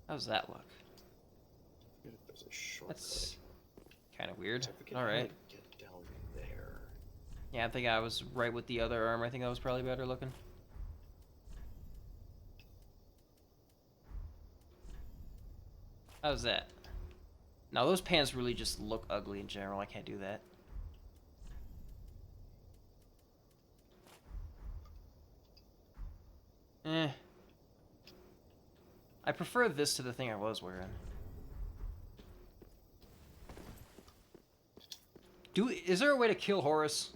[SPEAKER 1] How's that look?
[SPEAKER 2] If there's a shortcut.
[SPEAKER 1] That's kind of weird.
[SPEAKER 2] I forget how
[SPEAKER 1] Alright.
[SPEAKER 2] to get down there.
[SPEAKER 1] Yeah, I think I was right with the other arm. I think that was probably better looking. How's that? Now those pants really just look ugly in general. I can't do that. Eh. I prefer this to the thing I was wearing. Is there a way to kill Horus?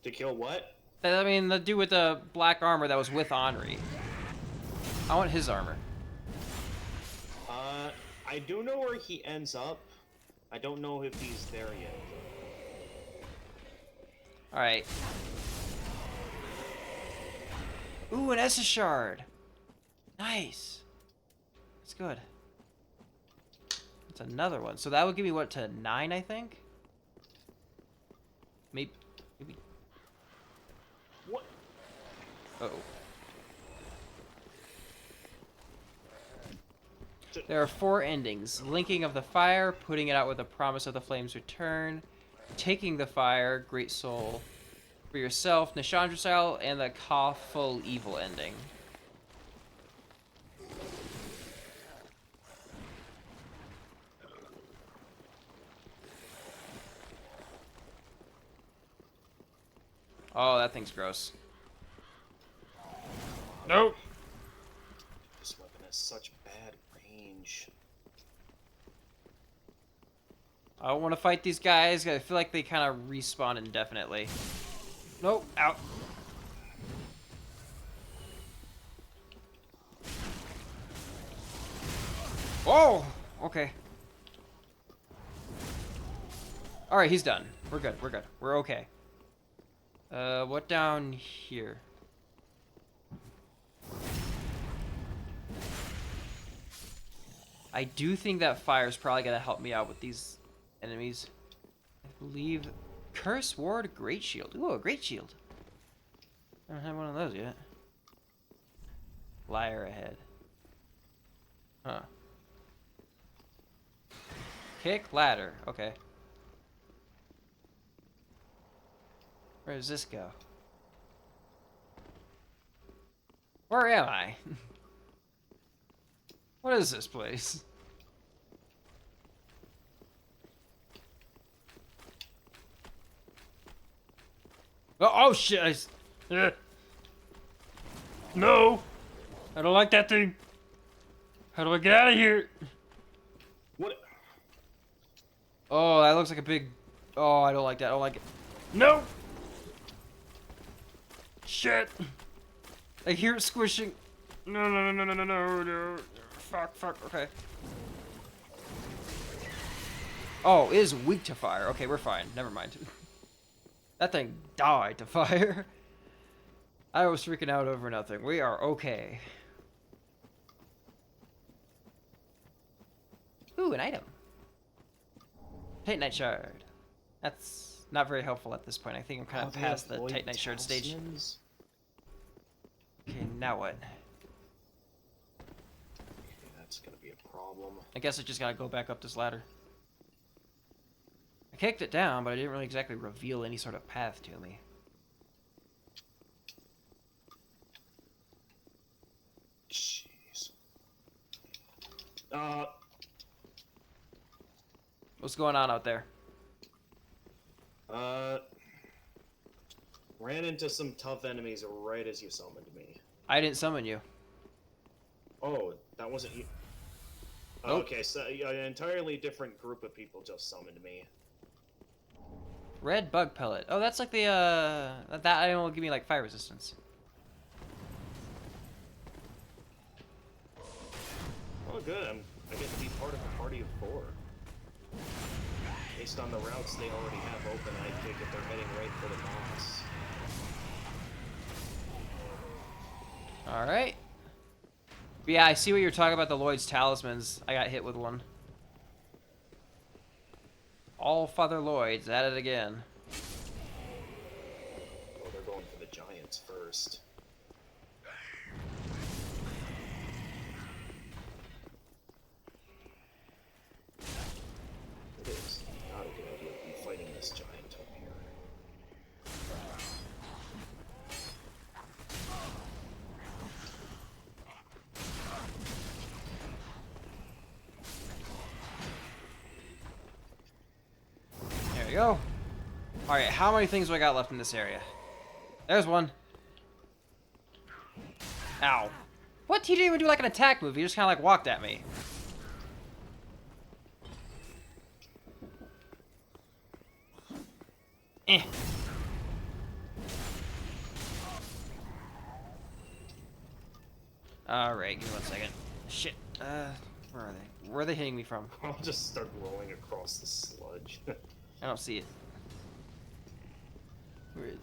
[SPEAKER 2] To kill what?
[SPEAKER 1] I mean, the dude with the black armor that was with Henri. I want his armor.
[SPEAKER 2] I do know where he ends up. I don't know if he's there yet.
[SPEAKER 1] Alright. Ooh, an Essus shard. Nice. That's good. That's another one. So that would give me what, to 9, I think? Maybe.
[SPEAKER 2] What?
[SPEAKER 1] Uh-oh. There are 4 endings. Linking of the fire, putting it out with the promise of the flame's return, taking the fire, great soul, for yourself, Nishandra style, and the Kawful evil ending. Oh, that thing's gross. Nope.
[SPEAKER 2] This weapon has such bad range.
[SPEAKER 1] I don't want to fight these guys. I feel like they kind of respawn indefinitely. Nope. Out. Oh! Okay. Alright, he's done. We're good. We're good. We're okay. What down here? I do think that fire's probably gonna help me out with these enemies. I believe... Curse Ward Great Shield. Ooh, a Great Shield. I don't have one of those yet. Liar ahead. Huh. Kick ladder. Okay. Where does this go? Where am I? What is this place? Oh shit! No! I don't like that thing. How do I get out of here?
[SPEAKER 2] What?
[SPEAKER 1] Oh, that looks like a big... Oh, I don't like that. I don't like it. No! Shit! I hear it squishing. No. Fuck, okay. Oh, it is weak to fire. Okay, we're fine. Never mind. That thing died to fire. I was freaking out over nothing. We are okay. Ooh, an item. Titanite shard. That's not very helpful at this point. I think I'm kind of past the Titanite shard stage. Okay, now what?
[SPEAKER 2] That's gonna be a problem.
[SPEAKER 1] I guess I just gotta go back up this ladder. I kicked it down, but I didn't really exactly reveal any sort of path to me.
[SPEAKER 2] Jeez.
[SPEAKER 1] What's going on out there?
[SPEAKER 2] Ran into some tough enemies right as you summoned me.
[SPEAKER 1] I didn't summon you.
[SPEAKER 2] Oh, that wasn't you.
[SPEAKER 1] Nope.
[SPEAKER 2] Okay, so an entirely different group of people just summoned me.
[SPEAKER 1] Red bug pellet. Oh, that's like the, that item will give me, like, fire resistance.
[SPEAKER 2] Oh, good. I get to be part of a party of 4. Based on the routes they already have open, I take it they're heading right for the boss.
[SPEAKER 1] Alright. Yeah, I see what you're talking about, the Lloyd's talismans. I got hit with one. All Father Lloyd's at it again.
[SPEAKER 2] Oh, they're going for the giants first. It is not a good idea to be fighting this giant up here.
[SPEAKER 1] There we go. Alright, how many things do I got left in this area? There's one. Ow. What? He didn't even do like an attack move. He just kind of like walked at me. Eh. Alright, give me 1 second. Shit. Where are they? Where are they hitting me from?
[SPEAKER 2] I'll just start rolling across the sludge.
[SPEAKER 1] I don't see it. Where is it?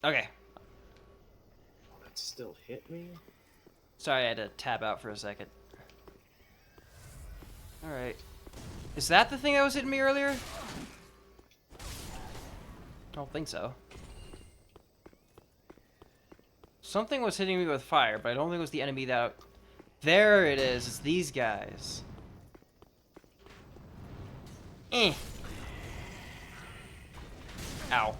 [SPEAKER 1] Okay.
[SPEAKER 2] Oh, that still hit me?
[SPEAKER 1] Sorry, I had to tab out for a second. Alright. Is that the thing that was hitting me earlier? I don't think so. Something was hitting me with fire, but I don't think it was the enemy that... There it is. It's these guys. Eh. Ow.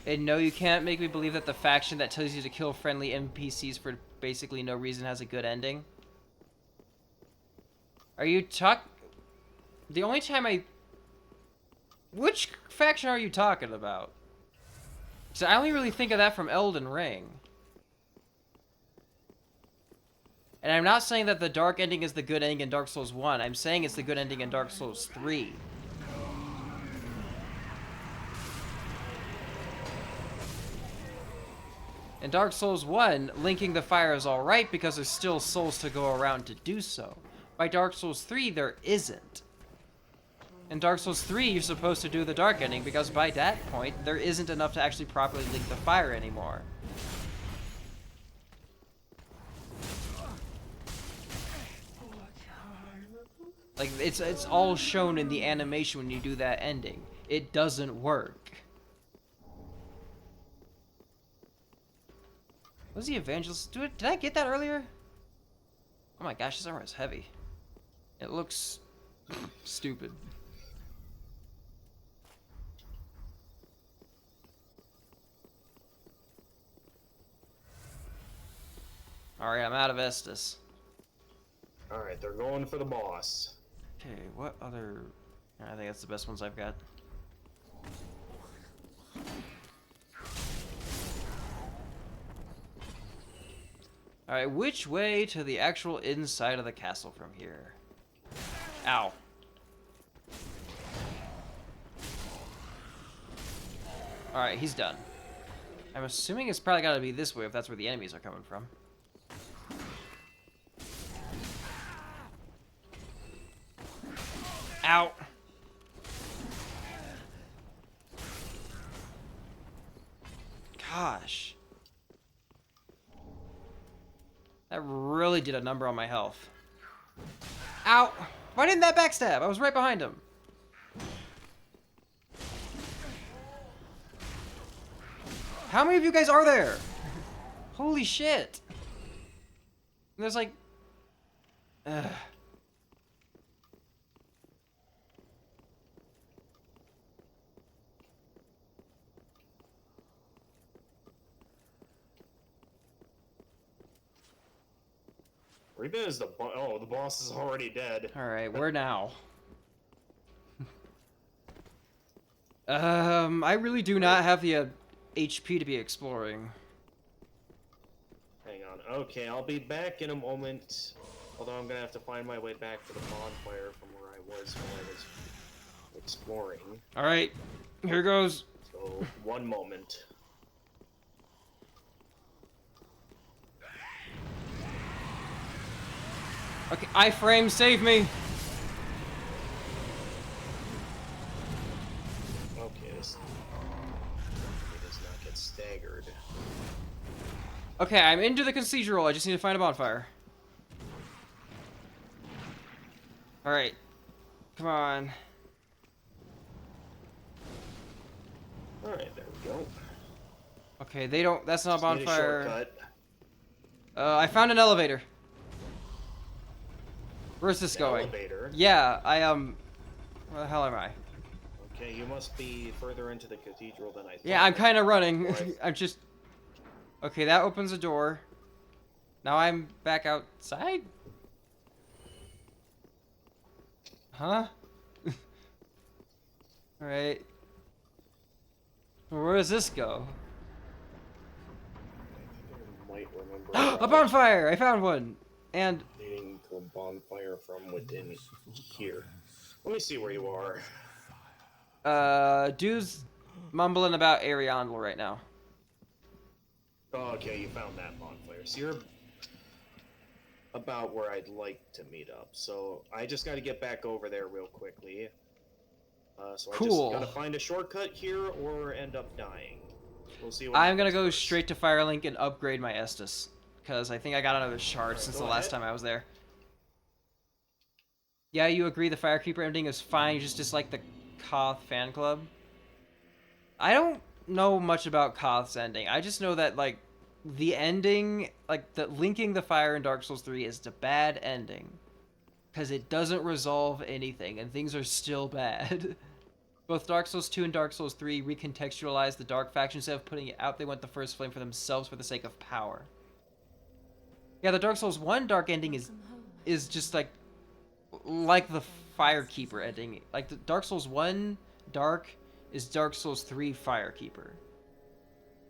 [SPEAKER 1] And no, you can't make me believe that the faction that tells you to kill friendly NPCs for basically no reason has a good ending. Are you The only time Which faction are you talking about? So I only really think of that from Elden Ring. And I'm not saying that the dark ending is the good ending in Dark Souls 1. I'm saying it's the good ending in Dark Souls 3. In Dark Souls 1, linking the fire is alright because there's still souls to go around to do so. By Dark Souls 3, there isn't. In Dark Souls 3, you're supposed to do the dark ending because by that point, there isn't enough to actually properly link the fire anymore. Like, it's all shown in the animation when you do that ending. It doesn't work. Was the evangelist? Did I get that earlier? Oh my gosh, this armor is heavy. It looks stupid. Alright, I'm out of Estus.
[SPEAKER 2] Alright, they're going for the boss.
[SPEAKER 1] Okay, what other... I think that's the best ones I've got. Alright, which way to the actual inside of the castle from here? Ow. Alright, he's done. I'm assuming it's probably gotta be this way if that's where the enemies are coming from. Ow. Gosh. That really did a number on my health. Ow! Why didn't that backstab? I was right behind him. How many of you guys are there? Holy shit. There's like... Ugh.
[SPEAKER 2] Reba is the oh, the boss is already dead.
[SPEAKER 1] Alright, where now? I really do not have the HP to be exploring.
[SPEAKER 2] Hang on. Okay, I'll be back in a moment. Although I'm gonna have to find my way back to the bonfire from where I was when I was exploring.
[SPEAKER 1] Alright, here goes.
[SPEAKER 2] So, one moment.
[SPEAKER 1] Okay, iframe, save me!
[SPEAKER 2] Okay, this... It does not get staggered.
[SPEAKER 1] Okay, I'm into the cathedral. I just need to find a bonfire. Alright. Come on.
[SPEAKER 2] Alright, there we go.
[SPEAKER 1] Okay, they don't... That's not a
[SPEAKER 2] Just need
[SPEAKER 1] bonfire.
[SPEAKER 2] shortcut.
[SPEAKER 1] I found an elevator. Where's this
[SPEAKER 2] An
[SPEAKER 1] going?
[SPEAKER 2] Elevator.
[SPEAKER 1] Yeah, where the hell am I?
[SPEAKER 2] Okay, you must be further into the cathedral than I thought.
[SPEAKER 1] Yeah, I'm kind of running.
[SPEAKER 2] Right.
[SPEAKER 1] I'm just... Okay, that opens a door. Now I'm back outside? Huh? Alright. Where does this go?
[SPEAKER 2] I might remember
[SPEAKER 1] A bonfire! I found one! And...
[SPEAKER 2] leading to a bonfire from within here. Let me see where you are.
[SPEAKER 1] Dude's mumbling about Ariandel right now.
[SPEAKER 2] Oh, okay, you found that bonfire. So you're about where I'd like to meet up. So I just got to get back over there real quickly. So I
[SPEAKER 1] Cool.
[SPEAKER 2] just got to find a shortcut here or end up dying. We'll see what
[SPEAKER 1] I'm gonna
[SPEAKER 2] happens
[SPEAKER 1] go
[SPEAKER 2] first.
[SPEAKER 1] straight to Firelink and upgrade my Estus. Because I think I got another shard
[SPEAKER 2] Alright,
[SPEAKER 1] since
[SPEAKER 2] go
[SPEAKER 1] the last
[SPEAKER 2] ahead.
[SPEAKER 1] time I was there. Yeah, you agree the Firekeeper ending is fine, you just dislike the Koth fan club? I don't know much about Koth's ending. I just know that, like, the ending, like, linking the fire in Dark Souls 3 is a bad ending. Because it doesn't resolve anything, and things are still bad. Both Dark Souls 2 and Dark Souls 3 recontextualize the Dark faction. Instead of putting it out, they went the first flame for themselves for the sake of power. Yeah, the Dark Souls 1 Dark ending is just like the Firekeeper ending. Like, the Dark Souls 1 Dark is Dark Souls 3 Firekeeper.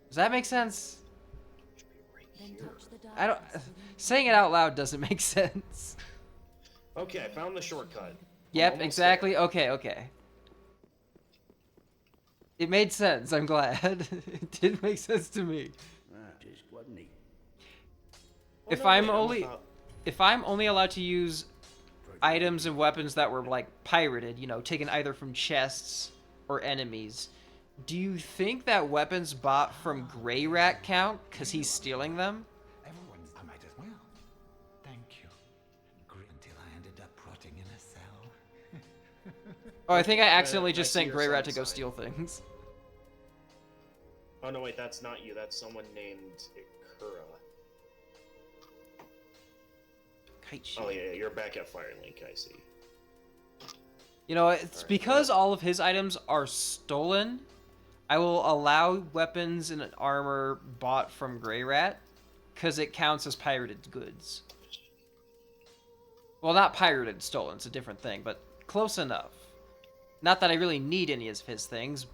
[SPEAKER 1] Does that make sense?
[SPEAKER 3] Then touch the
[SPEAKER 1] I don't...
[SPEAKER 3] darkness within.
[SPEAKER 1] Saying it out loud doesn't make sense.
[SPEAKER 2] Okay, I found the shortcut.
[SPEAKER 1] Yep,
[SPEAKER 2] Almost
[SPEAKER 1] exactly.
[SPEAKER 2] there.
[SPEAKER 1] Okay. It made sense. I'm glad. It did make sense to me.
[SPEAKER 4] Just wasn't he?
[SPEAKER 2] Oh,
[SPEAKER 1] If
[SPEAKER 2] no,
[SPEAKER 1] I'm
[SPEAKER 2] wait,
[SPEAKER 1] only...
[SPEAKER 2] about-
[SPEAKER 1] If I'm only allowed to use items and weapons that were, like, pirated, you know, taken either from chests or enemies, do you think that weapons bought from Grey Rat count because he's stealing them?
[SPEAKER 5] Everyone's. I might as well. Thank you. Until I ended up rotting in a cell.
[SPEAKER 1] Oh, I think I accidentally
[SPEAKER 2] I
[SPEAKER 1] just
[SPEAKER 2] see
[SPEAKER 1] sent
[SPEAKER 2] your
[SPEAKER 1] Grey Rat
[SPEAKER 2] sun
[SPEAKER 1] to go
[SPEAKER 2] sign.
[SPEAKER 1] steal things.
[SPEAKER 2] Oh no, wait, that's not you. That's someone named Ikura.
[SPEAKER 1] Kite
[SPEAKER 2] Oh
[SPEAKER 1] shield.
[SPEAKER 2] yeah, you're back at Firelink. I see.
[SPEAKER 1] You know, it's
[SPEAKER 2] Alright,
[SPEAKER 1] because all of his items are stolen, I will allow weapons and armor bought from Grey Rat, because it counts as pirated goods. Well, not pirated, stolen, it's a different thing, but close enough. Not that I really need any of his things,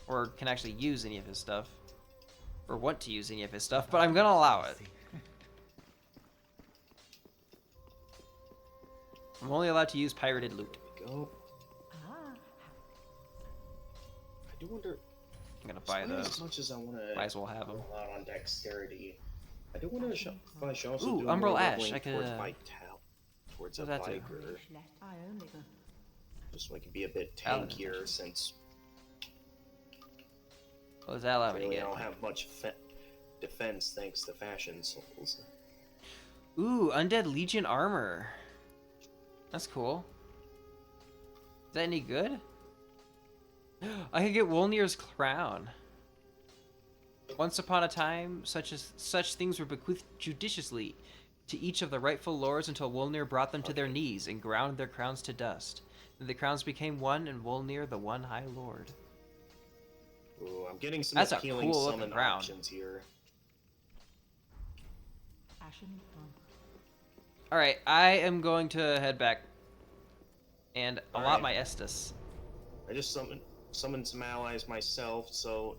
[SPEAKER 1] or can actually use any of his stuff, or want to use any of his stuff, but I'm gonna allow it. I'm only allowed to use pirated loot.
[SPEAKER 2] Go. I do wonder.
[SPEAKER 1] I'm gonna buy
[SPEAKER 2] Despite As
[SPEAKER 1] those.
[SPEAKER 2] much as I want to.
[SPEAKER 1] Might as well have them.
[SPEAKER 2] Out on dexterity. I do want to show. If I should also
[SPEAKER 1] Ooh,
[SPEAKER 2] do
[SPEAKER 1] Umbral
[SPEAKER 2] more
[SPEAKER 1] Ash.
[SPEAKER 2] leveling
[SPEAKER 1] I could,
[SPEAKER 2] towards Vital, towards a
[SPEAKER 1] what does that do?
[SPEAKER 2] Viger. just so I can be a bit
[SPEAKER 1] Paladin
[SPEAKER 2] tankier since
[SPEAKER 1] What does that allow me to
[SPEAKER 2] really I
[SPEAKER 1] get?
[SPEAKER 2] don't have much defense thanks to fashion souls.
[SPEAKER 1] Ooh, Undead Legion armor. That's cool. Is that any good? I could get Wolnir's crown. Once upon a time, such things were bequeathed judiciously to each of the rightful lords until Wolnir brought them to their knees and ground their crowns to dust. Then the crowns became one, and Wolnir the one High Lord.
[SPEAKER 2] Ooh, I'm getting some
[SPEAKER 1] That's a
[SPEAKER 2] appealing
[SPEAKER 1] cool looking
[SPEAKER 2] summon
[SPEAKER 1] crown.
[SPEAKER 2] options here.
[SPEAKER 1] Alright, I am going to head back and allot
[SPEAKER 2] Alright.
[SPEAKER 1] my Estus.
[SPEAKER 2] I just summoned some allies myself, so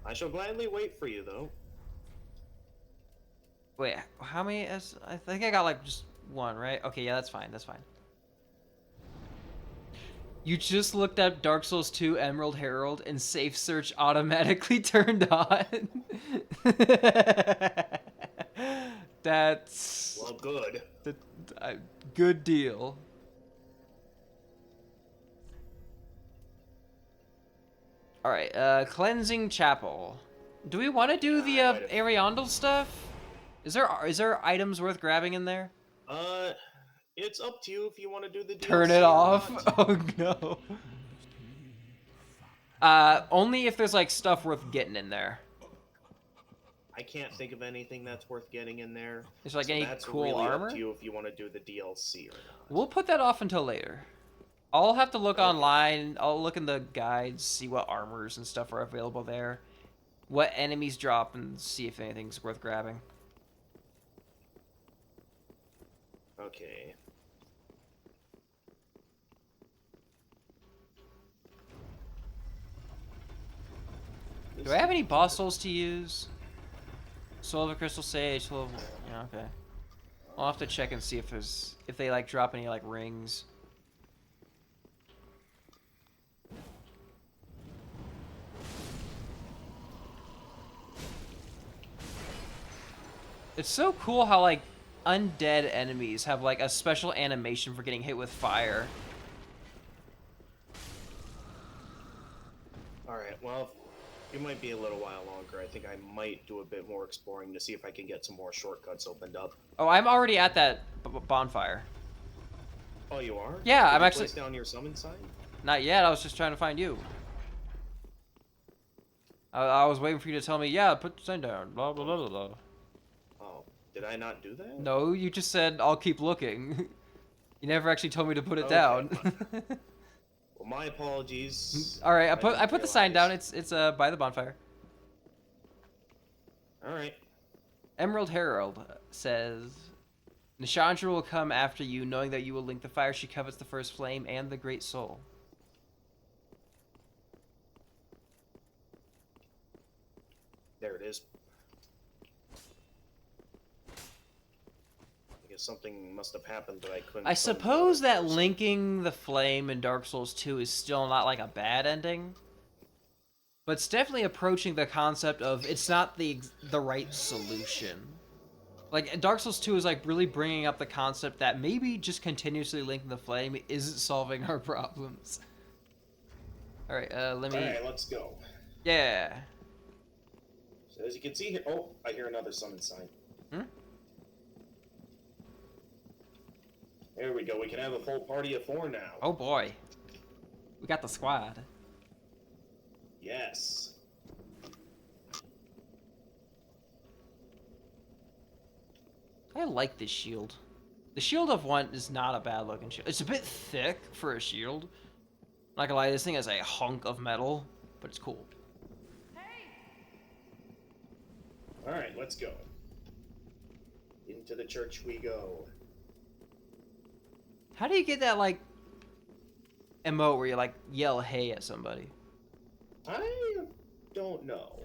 [SPEAKER 2] I shall gladly wait for you, though.
[SPEAKER 1] Wait, how many I think I got like just one, right? Okay, yeah, that's fine, that's fine. You just looked up Dark Souls 2 Emerald Herald and safe search automatically turned on. That's
[SPEAKER 2] Well, good.
[SPEAKER 1] good deal. All right, cleansing chapel. Do we want to do the Ariandel stuff? Is there items worth grabbing in there?
[SPEAKER 2] It's up to you if you want to do the DLC
[SPEAKER 1] Turn it
[SPEAKER 2] or
[SPEAKER 1] off.
[SPEAKER 2] not.
[SPEAKER 1] Oh no. Only if there's like stuff worth getting in there.
[SPEAKER 2] I can't think of anything that's worth getting in there.
[SPEAKER 1] Is there like
[SPEAKER 2] so
[SPEAKER 1] any
[SPEAKER 2] that's
[SPEAKER 1] cool
[SPEAKER 2] really
[SPEAKER 1] armor?
[SPEAKER 2] Up to you if you want to do the DLC or not.
[SPEAKER 1] We'll put that off until later. I'll have to look online. I'll look in the guides, see what armors and stuff are available there, what enemies drop, and see if anything's worth grabbing.
[SPEAKER 2] Okay.
[SPEAKER 1] Do I have any boss souls to use? Soul of a Crystal Sage, Soul of... Yeah, okay. I'll have to check and see if they like drop any like rings. It's so cool how like undead enemies have like a special animation for getting hit with fire.
[SPEAKER 2] Alright, well, it might be a little while longer. I think I might do a bit more exploring to see if I can get some more shortcuts opened up.
[SPEAKER 1] Oh, I'm already at that bonfire.
[SPEAKER 2] Oh, you are?
[SPEAKER 1] Yeah,
[SPEAKER 2] Did
[SPEAKER 1] I'm
[SPEAKER 2] you
[SPEAKER 1] actually...
[SPEAKER 2] place down your summon sign?
[SPEAKER 1] Not yet, I was just trying to find you. I was waiting for you to tell me, yeah, put the sign down, blah, blah, blah, blah, blah.
[SPEAKER 2] Oh, did I not do that?
[SPEAKER 1] No, you just said, I'll keep looking. You never actually told me to put it
[SPEAKER 2] Okay,
[SPEAKER 1] down.
[SPEAKER 2] Well, my apologies.
[SPEAKER 1] Alright, I
[SPEAKER 2] didn't
[SPEAKER 1] put the sign down,
[SPEAKER 2] realize.
[SPEAKER 1] it's by the bonfire.
[SPEAKER 2] Alright.
[SPEAKER 1] Emerald Herald says, Nishandra will come after you, knowing that you will link the fire she covets, the first flame, and the great soul.
[SPEAKER 2] There it is. I guess something must have happened that I couldn't...
[SPEAKER 1] I
[SPEAKER 2] summon the
[SPEAKER 1] suppose
[SPEAKER 2] other
[SPEAKER 1] that
[SPEAKER 2] person.
[SPEAKER 1] linking the flame in Dark Souls 2 is still not like a bad ending. But it's definitely approaching the concept of it's not the right solution. Like, Dark Souls 2 is like really bringing up the concept that maybe just continuously linking the flame isn't solving our problems. Alright, let me...
[SPEAKER 2] Alright, let's go.
[SPEAKER 1] Yeah.
[SPEAKER 2] So as you can see here... Oh, I hear another summon sign.
[SPEAKER 1] Hmm?
[SPEAKER 2] There we go. We can have a full party of 4 now.
[SPEAKER 1] Oh boy. We got the squad.
[SPEAKER 2] Yes.
[SPEAKER 1] I like this shield. The Shield of One is not a bad looking shield. It's a bit thick for a shield. Not gonna lie, this thing has a hunk of metal, but it's cool.
[SPEAKER 2] Alright, let's go. Into the church we go.
[SPEAKER 1] How do you get that, like, emote where you, like, yell hey at somebody?
[SPEAKER 2] I don't know.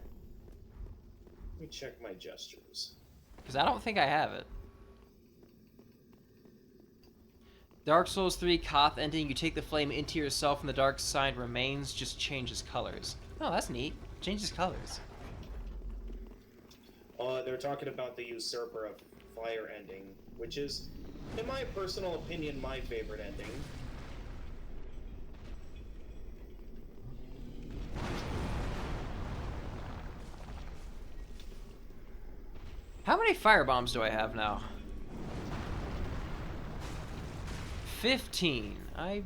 [SPEAKER 2] Let me check my gestures.
[SPEAKER 1] Because I don't think I have it. Dark Souls 3 Koth ending, you take the flame into yourself and the dark side remains, just changes colors. Oh, that's neat. Changes colors.
[SPEAKER 2] They're talking about the Usurper of Fire ending, which is, in my personal opinion, my favorite ending.
[SPEAKER 1] How many fire bombs do I have now? 15.
[SPEAKER 2] Jeez,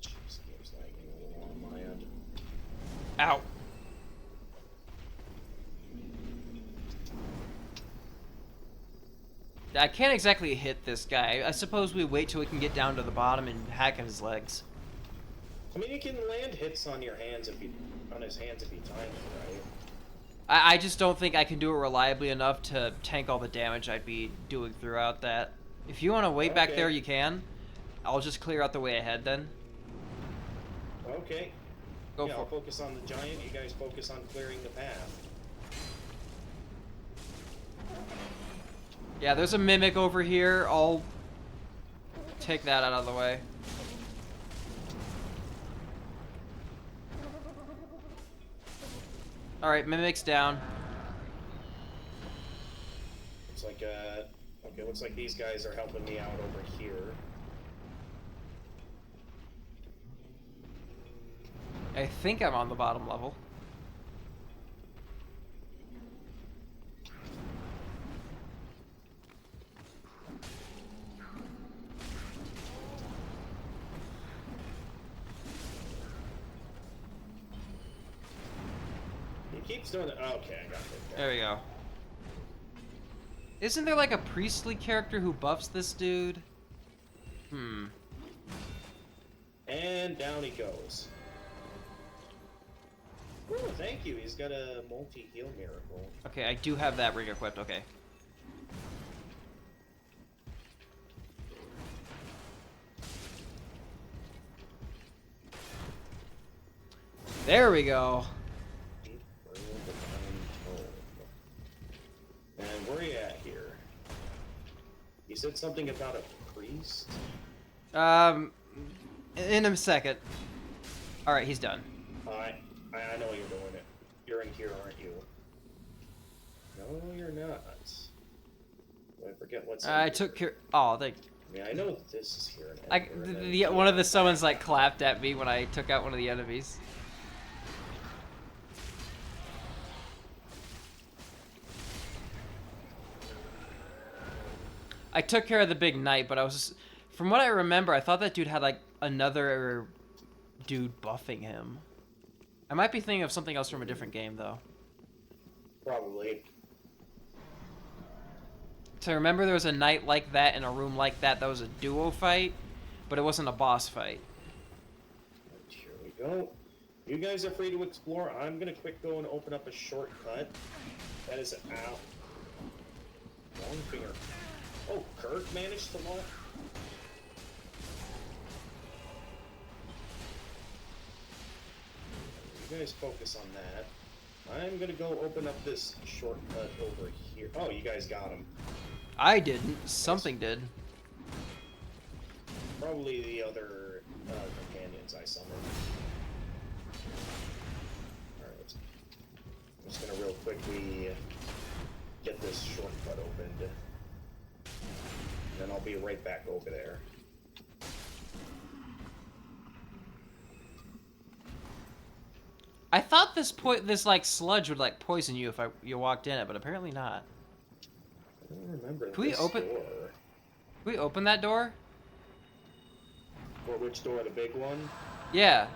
[SPEAKER 2] game's lagging a little on my end.
[SPEAKER 1] Ow. I can't exactly hit this guy. I suppose we wait till we can get down to the bottom and hack at his legs.
[SPEAKER 2] I mean, you can land hits on your hands if you on his hands if you time it right.
[SPEAKER 1] I just don't think I can do it reliably enough to tank all the damage I'd be doing throughout that. If you want to wait back there, you can. I'll just clear out the way ahead then.
[SPEAKER 2] Okay.
[SPEAKER 1] Go
[SPEAKER 2] I'll
[SPEAKER 1] for it.
[SPEAKER 2] focus on the giant. You guys focus on clearing the path.
[SPEAKER 1] Yeah, there's a mimic over here. I'll take that out of the way. Alright, mimic's down.
[SPEAKER 2] Looks like these guys are helping me out over here.
[SPEAKER 1] I think I'm on the bottom level.
[SPEAKER 2] He keeps doing it. Okay, I got it.
[SPEAKER 1] There we go. Isn't there like a priestly character who buffs this dude?
[SPEAKER 2] And down he goes. Ooh, thank you. He's got a multi-heal miracle.
[SPEAKER 1] Okay, I do have that ring equipped. Okay. There we go.
[SPEAKER 2] And where are you at here? You said something about a priest?
[SPEAKER 1] In a second. Alright, he's done.
[SPEAKER 2] I know you're doing it. You're in here, aren't you? No, you're not. I forget what's in
[SPEAKER 1] I
[SPEAKER 2] here.
[SPEAKER 1] took care. Oh, thank.
[SPEAKER 2] I mean, I know this is here. And
[SPEAKER 1] One of the summons like clapped at me when I took out one of the enemies. I took care of the big knight, but I was, from what I remember, I thought that dude had like another dude buffing him. I might be thinking of something else from a different game though.
[SPEAKER 2] Probably.
[SPEAKER 1] So I remember there was a knight like that in a room like that was a duo fight, but it wasn't a boss fight.
[SPEAKER 2] Here we go. You guys are free to explore. I'm gonna quick go and open up a shortcut. That is out. Long finger. Oh, Kirk managed to lock. You guys focus on that. I'm gonna go open up this shortcut over here. Oh, you guys got him.
[SPEAKER 1] I didn't. Something did.
[SPEAKER 2] Probably the other companions I summoned. Alright. I'm just gonna real quickly get this shortcut opened. Then I'll be right back over there.
[SPEAKER 1] I thought this like sludge would like poison you if you walked in it, but apparently not.
[SPEAKER 2] I don't remember
[SPEAKER 1] Can we
[SPEAKER 2] this
[SPEAKER 1] open-
[SPEAKER 2] door.
[SPEAKER 1] Can we open that door?
[SPEAKER 2] Or which door? The big one?
[SPEAKER 1] Yeah.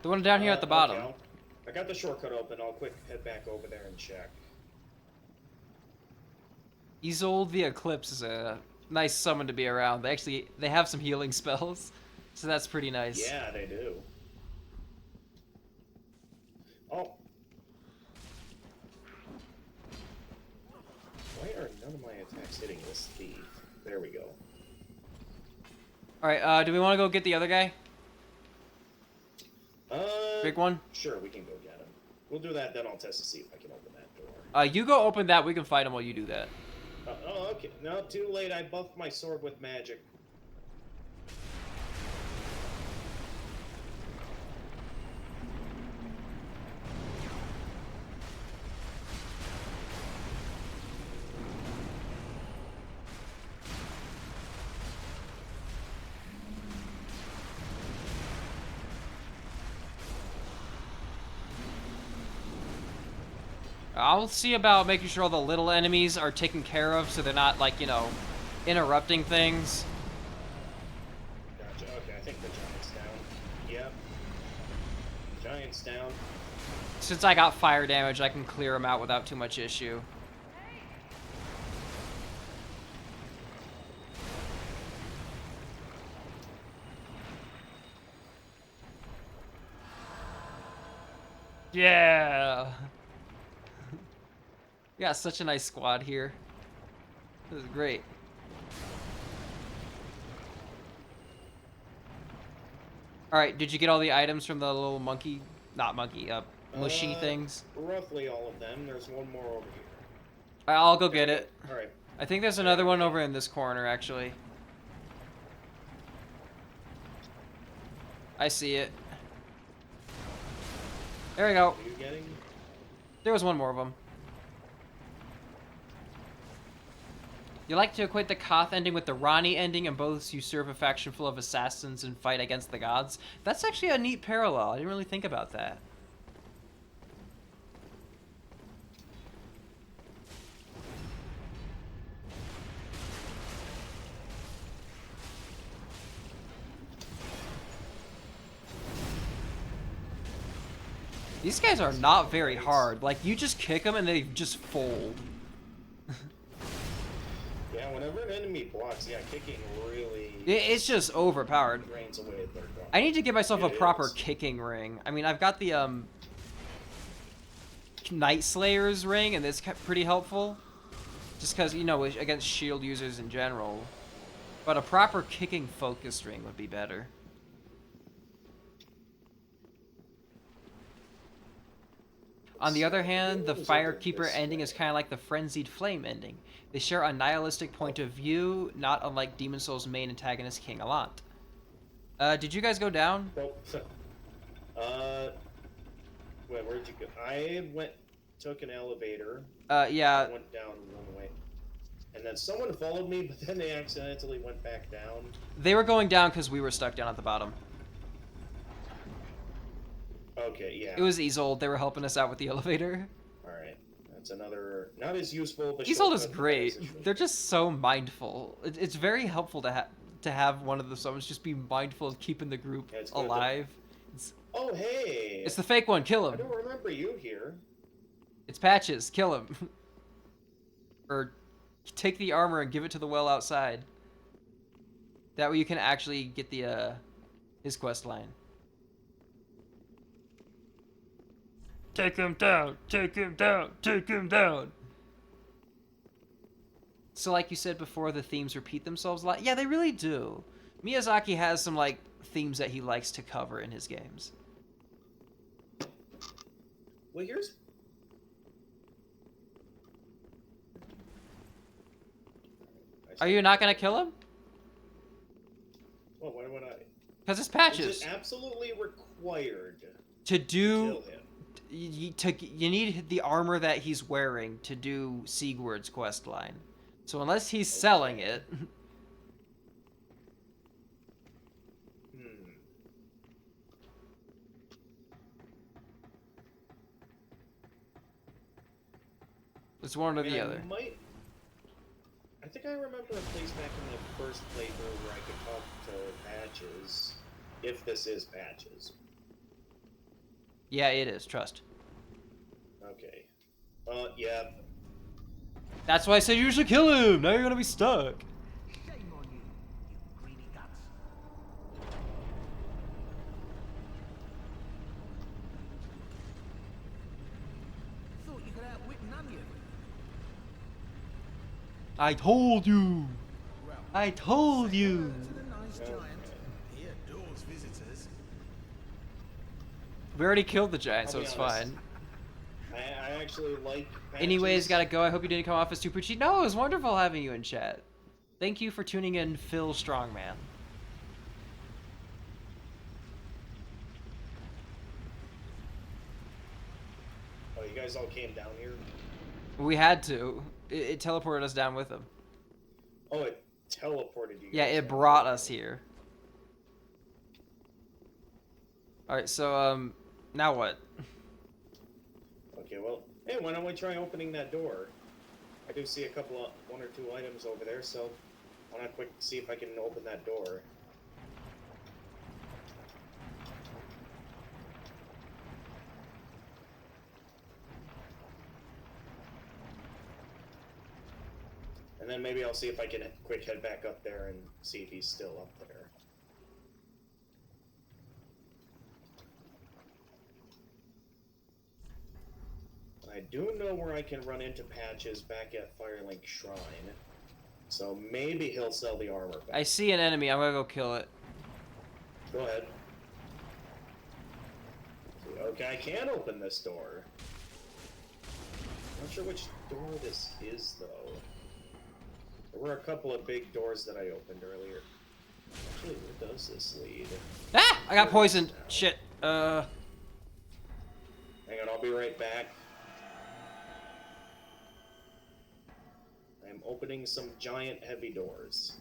[SPEAKER 1] The one down here at the bottom.
[SPEAKER 2] Okay, I got the shortcut open. I'll quick head back over there and check.
[SPEAKER 1] Isolde the Eclipse is a nice summon to be around. They have some healing spells, so that's pretty nice.
[SPEAKER 2] Yeah, they do. Oh. Why are none of my attacks hitting this thief? There we go.
[SPEAKER 1] Alright, do we want to go get the other guy? Big one?
[SPEAKER 2] Sure, we can go get him. We'll do that, then I'll test to see if I can open that door.
[SPEAKER 1] You go open that, we can fight him while you do that.
[SPEAKER 2] Oh, okay. No, too late. I buffed my sword with magic.
[SPEAKER 1] I'll see about making sure all the little enemies are taken care of so they're not, like, you know, interrupting things.
[SPEAKER 2] Gotcha. Okay, I think the giant's down. Yep. Giant's down.
[SPEAKER 1] Since I got fire damage, I can clear them out without too much issue. Yeah! We got such a nice squad here. This is great. Alright, did you get all the items from the little monkey? Not monkey, mushy things?
[SPEAKER 2] Roughly all of them. There's one more over here.
[SPEAKER 1] I'll go get it.
[SPEAKER 2] Alright.
[SPEAKER 1] I think there's another one over in this corner, actually. I see it. There we go.
[SPEAKER 2] Are you getting?
[SPEAKER 1] There was one more of them. You like to equate the Koth ending with the Rani ending, and both you serve a faction full of assassins and fight against the gods. That's actually a neat parallel. I didn't really think about that. These guys are not very hard. Like, you just kick them and they just fold.
[SPEAKER 2] Yeah, whenever an enemy blocks, yeah, kicking really...
[SPEAKER 1] It's just overpowered.
[SPEAKER 2] drains away their gun.
[SPEAKER 1] I need to give myself a proper
[SPEAKER 2] is.
[SPEAKER 1] kicking ring. I mean, I've got the, Night Slayer's ring, and it's pretty helpful. Just because, you know, against shield users in general. But a proper kicking focused ring would be better. On the other hand, the Firekeeper ending is kind of like the Frenzied Flame ending. They share a nihilistic point of view, not unlike Demon Souls' main antagonist, King Allant. Did you guys go down?
[SPEAKER 2] Nope. Wait, where'd you go? I took an elevator.
[SPEAKER 1] Yeah.
[SPEAKER 2] I went down one way. And then someone followed me, but then they accidentally went back down.
[SPEAKER 1] They were going down because we were stuck down at the bottom.
[SPEAKER 2] Okay, yeah.
[SPEAKER 1] It was Isolde. They were helping us out with the elevator.
[SPEAKER 2] Alright. That's another... Not as useful, but...
[SPEAKER 1] Isolde is
[SPEAKER 2] shortcut for
[SPEAKER 1] great.
[SPEAKER 2] that situation.
[SPEAKER 1] They're just so mindful. It's very helpful to have one of the summons just be mindful of keeping the group
[SPEAKER 2] Yeah, it's good
[SPEAKER 1] alive.
[SPEAKER 2] Oh, hey!
[SPEAKER 1] It's the fake one. Kill
[SPEAKER 2] I
[SPEAKER 1] him.
[SPEAKER 2] don't remember you here.
[SPEAKER 1] It's Patches. Kill him. Or take the armor and give it to the well outside. That way you can actually get the his quest line. Take him down. Take him down. Take him down. So like you said before, the themes repeat themselves a lot. Yeah, they really do. Miyazaki has some like themes that he likes to cover in his games.
[SPEAKER 2] Well, here's...
[SPEAKER 1] Are you not gonna kill him?
[SPEAKER 2] Well, why would I?
[SPEAKER 1] Because it's
[SPEAKER 2] Is
[SPEAKER 1] Patches.
[SPEAKER 2] it absolutely required
[SPEAKER 1] To
[SPEAKER 2] to
[SPEAKER 1] do...
[SPEAKER 2] kill him?
[SPEAKER 1] You need the armor that he's wearing to do Sigurd's quest line. So unless he's selling it... It's one or the other.
[SPEAKER 2] I think I remember a place back in the first playthrough where I could talk to Patches, if this is Patches.
[SPEAKER 1] Yeah, it is. Trust.
[SPEAKER 2] Okay. Yeah.
[SPEAKER 1] That's why I said you should kill him. Now you're gonna be stuck.
[SPEAKER 5] Shame on you, you greedy guts. Thought you could outwit an onion.
[SPEAKER 1] I told you. I told you.
[SPEAKER 5] To the nice giant. He adores visitors.
[SPEAKER 1] We already killed the giant,
[SPEAKER 2] I'll
[SPEAKER 1] so
[SPEAKER 2] be
[SPEAKER 1] it's
[SPEAKER 2] honest.
[SPEAKER 1] fine.
[SPEAKER 2] I actually like Patches.
[SPEAKER 1] Anyways, gotta go. I hope you didn't come off as super cheap. No, it was wonderful having you in chat. Thank you for tuning in, Phil Strongman.
[SPEAKER 2] Oh, you guys all came down here?
[SPEAKER 1] We had to. It teleported us down with him.
[SPEAKER 2] Oh, it teleported you
[SPEAKER 1] Yeah,
[SPEAKER 2] guys
[SPEAKER 1] it
[SPEAKER 2] down.
[SPEAKER 1] brought us here. Alright, so, now what?
[SPEAKER 2] Okay, well, Hey, why don't we try opening that door? I do see a couple of 1 or 2 items over there, so why not quick see if I can open that door? And then maybe I'll see if I can quick head back up there and see if he's still up there. I do know where I can run into Patches back at Firelink Shrine. So maybe he'll sell the armor back.
[SPEAKER 1] I see an enemy. I'm gonna go kill it.
[SPEAKER 2] Go ahead. Okay, I can open this door. Not sure which door this is, though. There were a couple of big doors that I opened earlier. Actually, where does this lead?
[SPEAKER 1] Ah! I got poisoned. Shit.
[SPEAKER 2] Hang on, I'll be right back. I'm opening some giant heavy doors.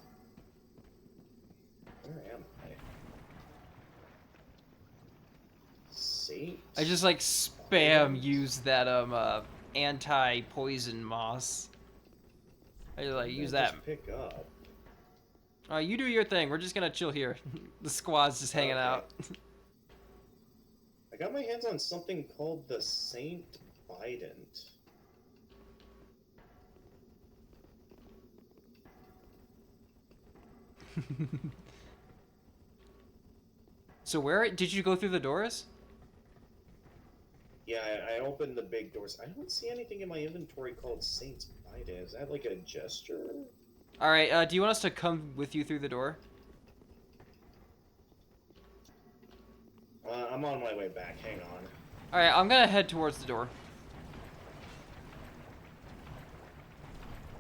[SPEAKER 2] Where am I? Saint?
[SPEAKER 1] I just like spam use that anti-poison moss. I just like use that.
[SPEAKER 2] Just pick up.
[SPEAKER 1] You do your thing. We're just gonna chill here. The squad's just hanging
[SPEAKER 2] Okay.
[SPEAKER 1] out.
[SPEAKER 2] I got my hands on something called the Saint Bident.
[SPEAKER 1] So where did you go through the doors?
[SPEAKER 2] Yeah, I opened the big doors. I don't see anything in my inventory called Saint's Bident. Is that like a gesture?
[SPEAKER 1] All right. Do you want us to come with you through the door?
[SPEAKER 2] I'm on my way back. Hang on.
[SPEAKER 1] All right. I'm gonna head towards the door.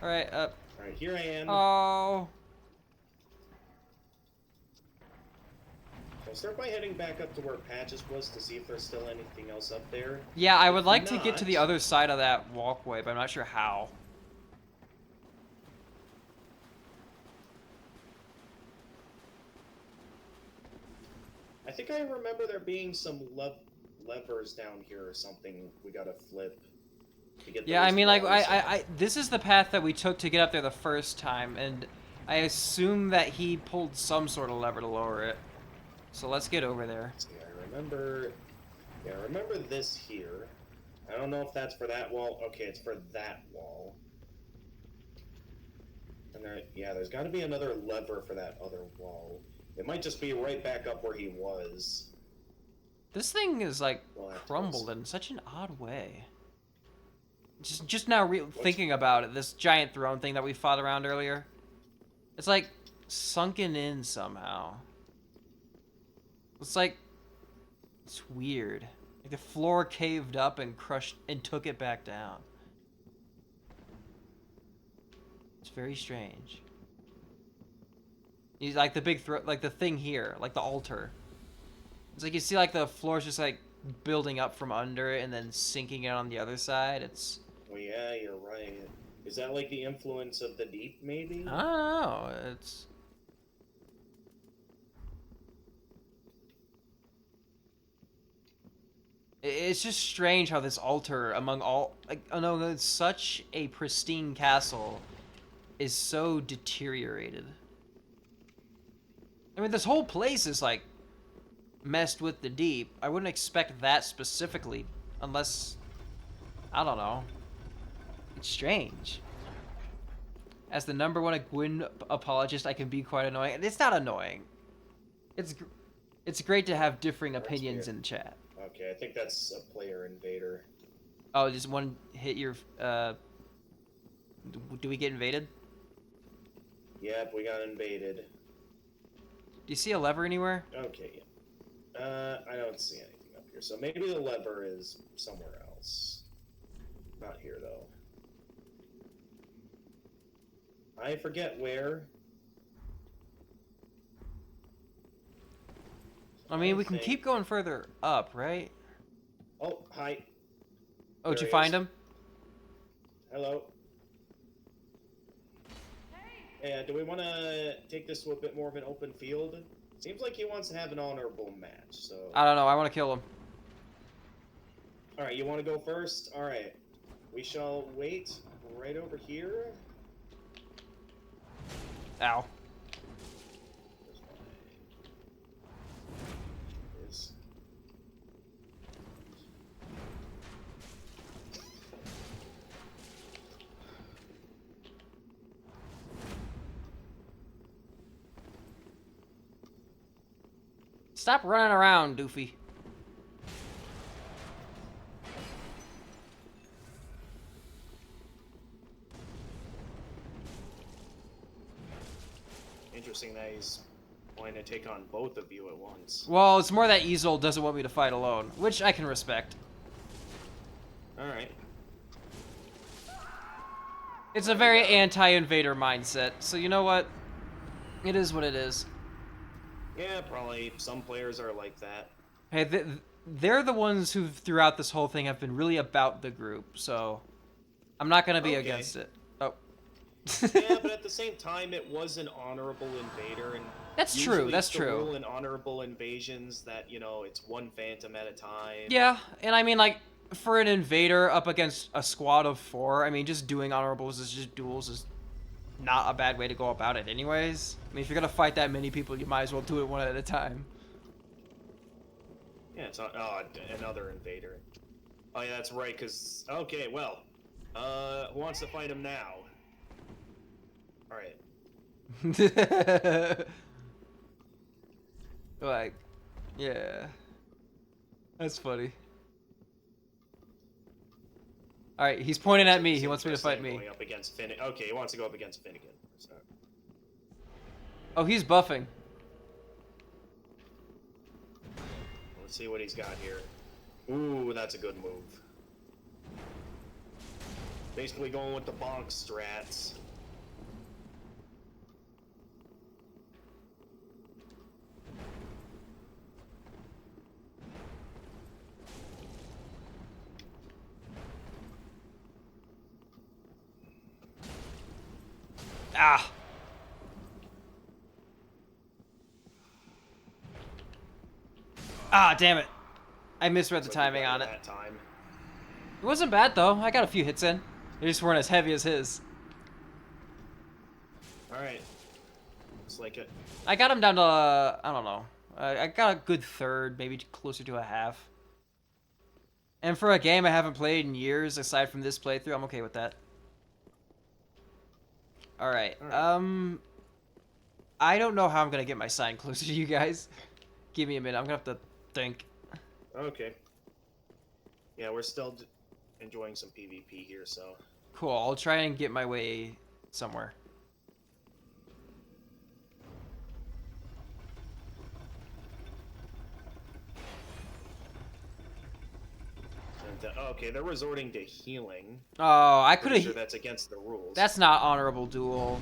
[SPEAKER 1] All right.
[SPEAKER 2] Alright, here I am.
[SPEAKER 1] Oh.
[SPEAKER 2] I'll start by heading back up to where Patches was to see if there's still anything else up there.
[SPEAKER 1] Yeah, I would
[SPEAKER 2] If
[SPEAKER 1] like to get to
[SPEAKER 2] not-
[SPEAKER 1] the other side of that walkway, but I'm not sure how.
[SPEAKER 2] I think I remember there being some levers down here or something we gotta flip to get
[SPEAKER 1] Yeah, I
[SPEAKER 2] those
[SPEAKER 1] mean, like,
[SPEAKER 2] walls up.
[SPEAKER 1] I this is the path that we took to get up there the first time, and I assume that he pulled some sort of lever to lower it. So let's get over there.
[SPEAKER 2] See, I remember... Yeah, I remember this here. I don't know if that's for that wall. Okay, it's for that wall. And there, yeah, there's gotta be another lever for that other wall. It might just be right back up where he was.
[SPEAKER 1] This thing is, like,
[SPEAKER 2] Well, that
[SPEAKER 1] crumbled
[SPEAKER 2] does.
[SPEAKER 1] in such an odd way. Just now thinking about it, this giant throne thing that we fought around earlier. It's, like, sunken in somehow. It's like... It's weird. Like the floor caved up and crushed and took it back down. It's very strange. He's like the big like the thing here, like the altar. It's like you see like the floor's just like building up from under it and then sinking it on the other side. It's...
[SPEAKER 2] Well, yeah, you're right. Is that like the influence of the deep, maybe?
[SPEAKER 1] I don't know. It's... It's just strange how this altar, among all, like, oh no, it's such a pristine castle, is so deteriorated. I mean, this whole place is, like, messed with the deep. I wouldn't expect that specifically, unless, I don't know. It's strange. As the #1 Gwyn apologist, I can be quite annoying. And it's not annoying. It's great to have differing opinions in chat.
[SPEAKER 2] Okay, I think that's a player invader.
[SPEAKER 1] Oh, just one hit your, do we get invaded?
[SPEAKER 2] Yep, we got invaded.
[SPEAKER 1] Do you see a lever anywhere?
[SPEAKER 2] Okay, yeah. I don't see anything up here, so maybe the lever is somewhere else. Not here, though. I forget where.
[SPEAKER 1] I mean, we can keep going further up, right?
[SPEAKER 2] Oh, hi.
[SPEAKER 1] Oh, did
[SPEAKER 2] There
[SPEAKER 1] you
[SPEAKER 2] he
[SPEAKER 1] find
[SPEAKER 2] is.
[SPEAKER 1] him?
[SPEAKER 2] Hello. Hey, do we want to take this to a bit more of an open field? Seems like he wants to have an honorable match, so...
[SPEAKER 1] I don't know. I want to kill him.
[SPEAKER 2] Alright, you want to go first? Alright. we shall wait right over here.
[SPEAKER 1] Ow.
[SPEAKER 2] Where's my... Is...
[SPEAKER 1] Stop running around, Doofy.
[SPEAKER 2] Interesting that he's wanting to take on both of you at once.
[SPEAKER 1] Well, it's more that Easel doesn't want me to fight alone, which I can respect.
[SPEAKER 2] Alright.
[SPEAKER 1] It's a very anti-invader mindset, so you know what? It is what it is.
[SPEAKER 2] Yeah, probably some players are like that.
[SPEAKER 1] Hey, they're the ones who, throughout this whole thing, have been really about the group, so I'm not gonna be
[SPEAKER 2] Okay.
[SPEAKER 1] against it. Oh.
[SPEAKER 2] Yeah, but at the same time, it was an honorable invader, and
[SPEAKER 1] That's true,
[SPEAKER 2] usually
[SPEAKER 1] that's
[SPEAKER 2] it's the
[SPEAKER 1] true.
[SPEAKER 2] rule in honorable invasions that, you know, it's one phantom at a time.
[SPEAKER 1] Yeah, and I mean, like, for an invader up against a squad of 4, I mean, just doing honorables is just duels is not a bad way to go about it anyways. I mean, if you're gonna fight that many people, you might as well do it one at a time.
[SPEAKER 2] Yeah, it's another invader. Oh yeah, that's right. Cause okay, well, who wants to fight him now? All right.
[SPEAKER 1] Like, yeah, that's funny. All right, he's pointing at me. He wants me to fight me.
[SPEAKER 2] Going up against Okay, he wants to go up against Finnegan. So.
[SPEAKER 1] Oh, he's buffing.
[SPEAKER 2] Let's see what he's got here. Ooh, that's a good move. Basically going with the bonk strats.
[SPEAKER 1] Ah. Ah, damn it. I misread the timing on it.
[SPEAKER 2] That time.
[SPEAKER 1] It wasn't bad, though. I got a few hits in. They just weren't as heavy as his.
[SPEAKER 2] Alright. Looks like it.
[SPEAKER 1] I got him down to, I don't know. I got a good third, maybe closer to a half. And for a game I haven't played in years, aside from this playthrough, I'm okay with that. Alright, I don't know how I'm gonna get my sign closer to you guys. Give me a minute, I'm gonna have to think.
[SPEAKER 2] Okay. Yeah, we're still enjoying some PvP here, so...
[SPEAKER 1] Cool, I'll try and get my way somewhere.
[SPEAKER 2] And, okay, they're resorting to healing.
[SPEAKER 1] Oh, I could
[SPEAKER 2] Pretty
[SPEAKER 1] have...
[SPEAKER 2] sure that's against the rules.
[SPEAKER 1] That's not honorable duel.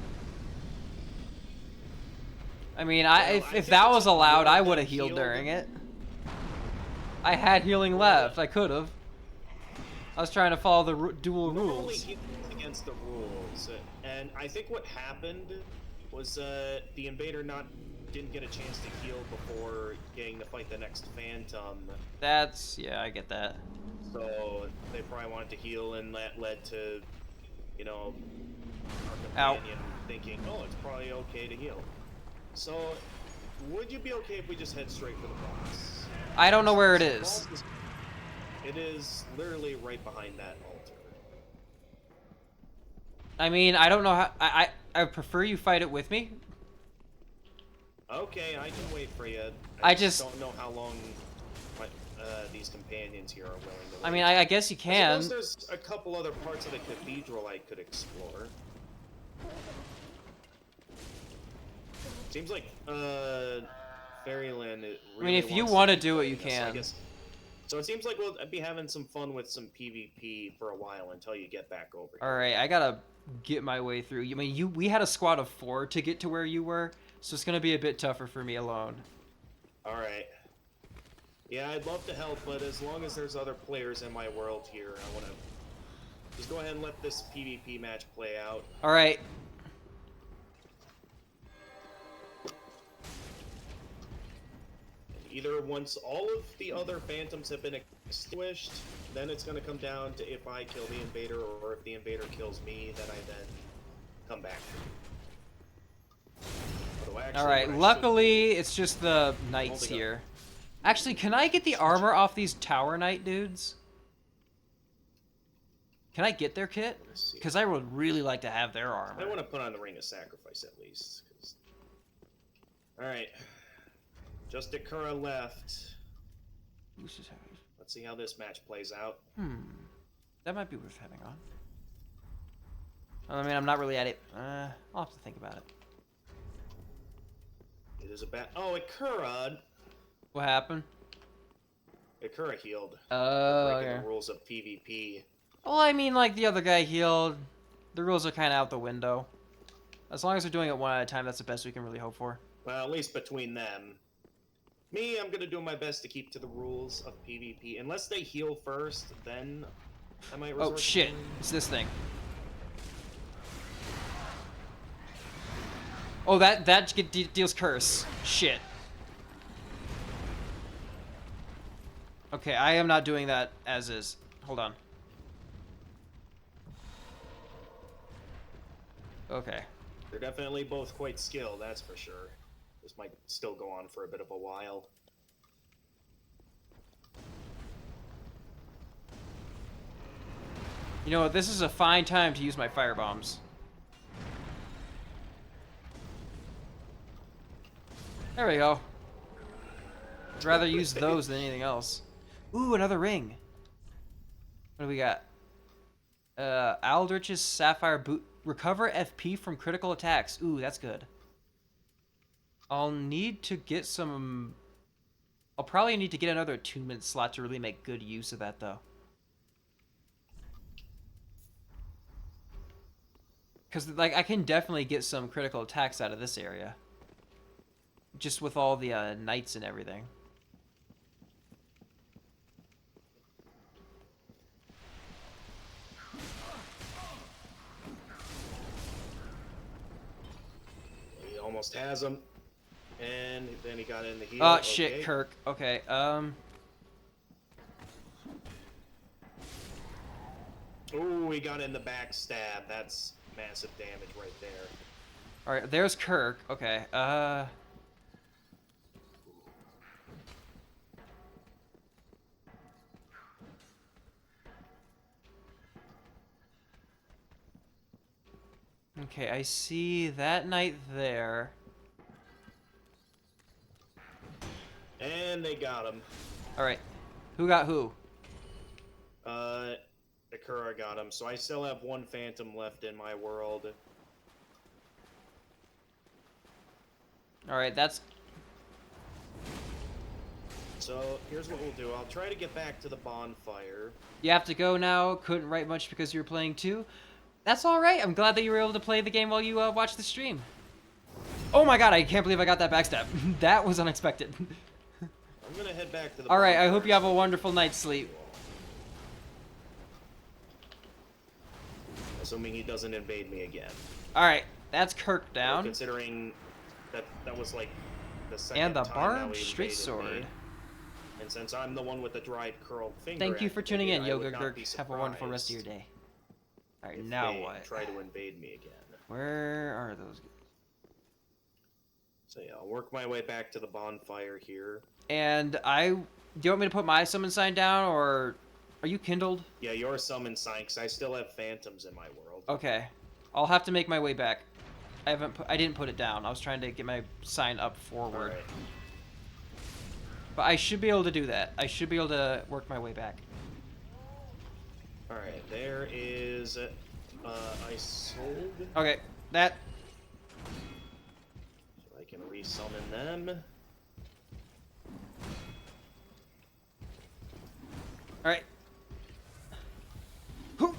[SPEAKER 1] I mean,
[SPEAKER 2] Well,
[SPEAKER 1] if
[SPEAKER 2] I
[SPEAKER 1] that
[SPEAKER 2] think
[SPEAKER 1] was
[SPEAKER 2] it's
[SPEAKER 1] allowed, I
[SPEAKER 2] more
[SPEAKER 1] would have
[SPEAKER 2] than
[SPEAKER 1] healed
[SPEAKER 2] healed.
[SPEAKER 1] during it. I had healing left. I could have. I was trying to follow the duel
[SPEAKER 2] Normally
[SPEAKER 1] rules.
[SPEAKER 2] healing is against the rules, and I think what happened was the invader didn't get a chance to heal before getting to fight the next phantom.
[SPEAKER 1] That's... yeah, I get that.
[SPEAKER 2] So they probably wanted to heal, and that led to, you know,
[SPEAKER 1] Ow.
[SPEAKER 2] our companion thinking, oh, it's probably okay to heal. So, would you be okay if we just head straight for the boss?
[SPEAKER 1] I don't know where it
[SPEAKER 2] The
[SPEAKER 1] is.
[SPEAKER 2] boss It is literally right behind that altar.
[SPEAKER 1] I mean, I don't know how... I prefer you fight it with me.
[SPEAKER 2] Okay, I can wait for you.
[SPEAKER 1] I just
[SPEAKER 2] don't know how long these companions here are willing to wait.
[SPEAKER 1] I mean, I guess you
[SPEAKER 2] I
[SPEAKER 1] can.
[SPEAKER 2] suppose there's a couple other parts of the cathedral I could explore. Seems like Fairyland. Really
[SPEAKER 1] if you
[SPEAKER 2] wants
[SPEAKER 1] wanna
[SPEAKER 2] keep
[SPEAKER 1] do it, you
[SPEAKER 2] playing this, I
[SPEAKER 1] can.
[SPEAKER 2] guess. So it seems like we'll be having some fun with some PvP for a while until you get back over here.
[SPEAKER 1] All right, I gotta get my way through. I mean, we had a squad of 4 to get to where you were, so it's gonna be a bit tougher for me alone.
[SPEAKER 2] All right. Yeah, I'd love to help, but as long as there's other players in my world here, I want to just go ahead and let this PvP match play out.
[SPEAKER 1] All right.
[SPEAKER 2] Either once all of the other phantoms have been extinguished, then it's gonna come down to if I kill the invader or if the invader kills me, then I then come back.
[SPEAKER 1] All right. Luckily, it's just the knights here. Actually, can I get the armor off these tower knight dudes? Can I get their kit? Because I would really like to have their armor.
[SPEAKER 2] I want to put on the Ring of Sacrifice at least. Alright. Just Akura left. Let's see how this match plays out.
[SPEAKER 1] That might be worth having on. I mean, I'm not really at it. I'll have to think about it.
[SPEAKER 2] It is a bad... Oh, Akura!
[SPEAKER 1] What happened?
[SPEAKER 2] Akura healed.
[SPEAKER 1] Oh,
[SPEAKER 2] breaking
[SPEAKER 1] okay.
[SPEAKER 2] the rules of PvP.
[SPEAKER 1] Well, I mean, like, the other guy healed. The rules are kind of out the window. As long as we're doing it one at a time, that's the best we can really hope for.
[SPEAKER 2] Well, at least between them. Me, I'm gonna do my best to keep to the rules of PvP. Unless they heal first, then I might resort
[SPEAKER 1] Oh,
[SPEAKER 2] to
[SPEAKER 1] shit.
[SPEAKER 2] healing.
[SPEAKER 1] It's this thing. Oh, that deals curse. Shit. Okay, I am not doing that as is. Hold on. Okay.
[SPEAKER 2] They're definitely both quite skilled, that's for sure. This might still go on for a bit of a while.
[SPEAKER 1] You know what? This is a fine time to use my fire bombs. There we go. I'd rather use those than anything else. Ooh, another ring. What do we got? Aldrich's Sapphire Boot. Recover FP from critical attacks. Ooh, that's good. I'll need to get some... I'll probably need to get another attunement slot to really make good use of that, though. Because, like, I can definitely get some critical attacks out of this area. Just with all the knights and everything.
[SPEAKER 2] He almost has him. And then he got in the heal.
[SPEAKER 1] Oh, shit,
[SPEAKER 2] okay.
[SPEAKER 1] Kirk. Okay,
[SPEAKER 2] Ooh, he got in the backstab. That's massive damage right there.
[SPEAKER 1] Alright, there's Kirk. Okay, Okay, I see that knight there.
[SPEAKER 2] And they got him.
[SPEAKER 1] Alright, who got who?
[SPEAKER 2] Akura got him. So I still have one Phantom left in my world.
[SPEAKER 1] Alright, that's...
[SPEAKER 2] So here's what we'll do. I'll try to get back to the bonfire.
[SPEAKER 1] You have to go now. Couldn't write much because you were playing too. That's alright. I'm glad that you were able to play the game while you watched the stream. Oh my god, I can't believe I got that backstab. That was unexpected.
[SPEAKER 2] I'm gonna head back to the
[SPEAKER 1] Alright, I
[SPEAKER 2] bonfire.
[SPEAKER 1] hope you have a wonderful night's sleep.
[SPEAKER 2] Assuming he doesn't invade me again.
[SPEAKER 1] Alright, that's Kirk
[SPEAKER 2] Well,
[SPEAKER 1] down.
[SPEAKER 2] considering that was like the second
[SPEAKER 1] And the
[SPEAKER 2] time now
[SPEAKER 1] barbed
[SPEAKER 2] he
[SPEAKER 1] straight
[SPEAKER 2] invaded
[SPEAKER 1] sword.
[SPEAKER 2] me. And since I'm the one with the dried curled finger,
[SPEAKER 1] Thank you for tuning in,
[SPEAKER 2] activated, I would
[SPEAKER 1] Yoga
[SPEAKER 2] not be
[SPEAKER 1] Gurk. Have a wonderful rest of your
[SPEAKER 2] surprised
[SPEAKER 1] day. Alright,
[SPEAKER 2] if
[SPEAKER 1] now
[SPEAKER 2] they
[SPEAKER 1] what?
[SPEAKER 2] Try to invade me again.
[SPEAKER 1] Where are those?
[SPEAKER 2] So yeah, I'll work my way back to the bonfire here.
[SPEAKER 1] And do you want me to put my summon sign down, or are you kindled?
[SPEAKER 2] Yeah, your summon sign, because I still have phantoms in my world.
[SPEAKER 1] Okay, I'll have to make my way back. I didn't put it down. I was trying to get my sign up forward.
[SPEAKER 2] Alright.
[SPEAKER 1] But I should be able to do that. I should be able to work my way back.
[SPEAKER 2] Alright, there is... I sold...
[SPEAKER 1] Okay, that...
[SPEAKER 2] So I can resummon them.
[SPEAKER 1] Alright. Whew.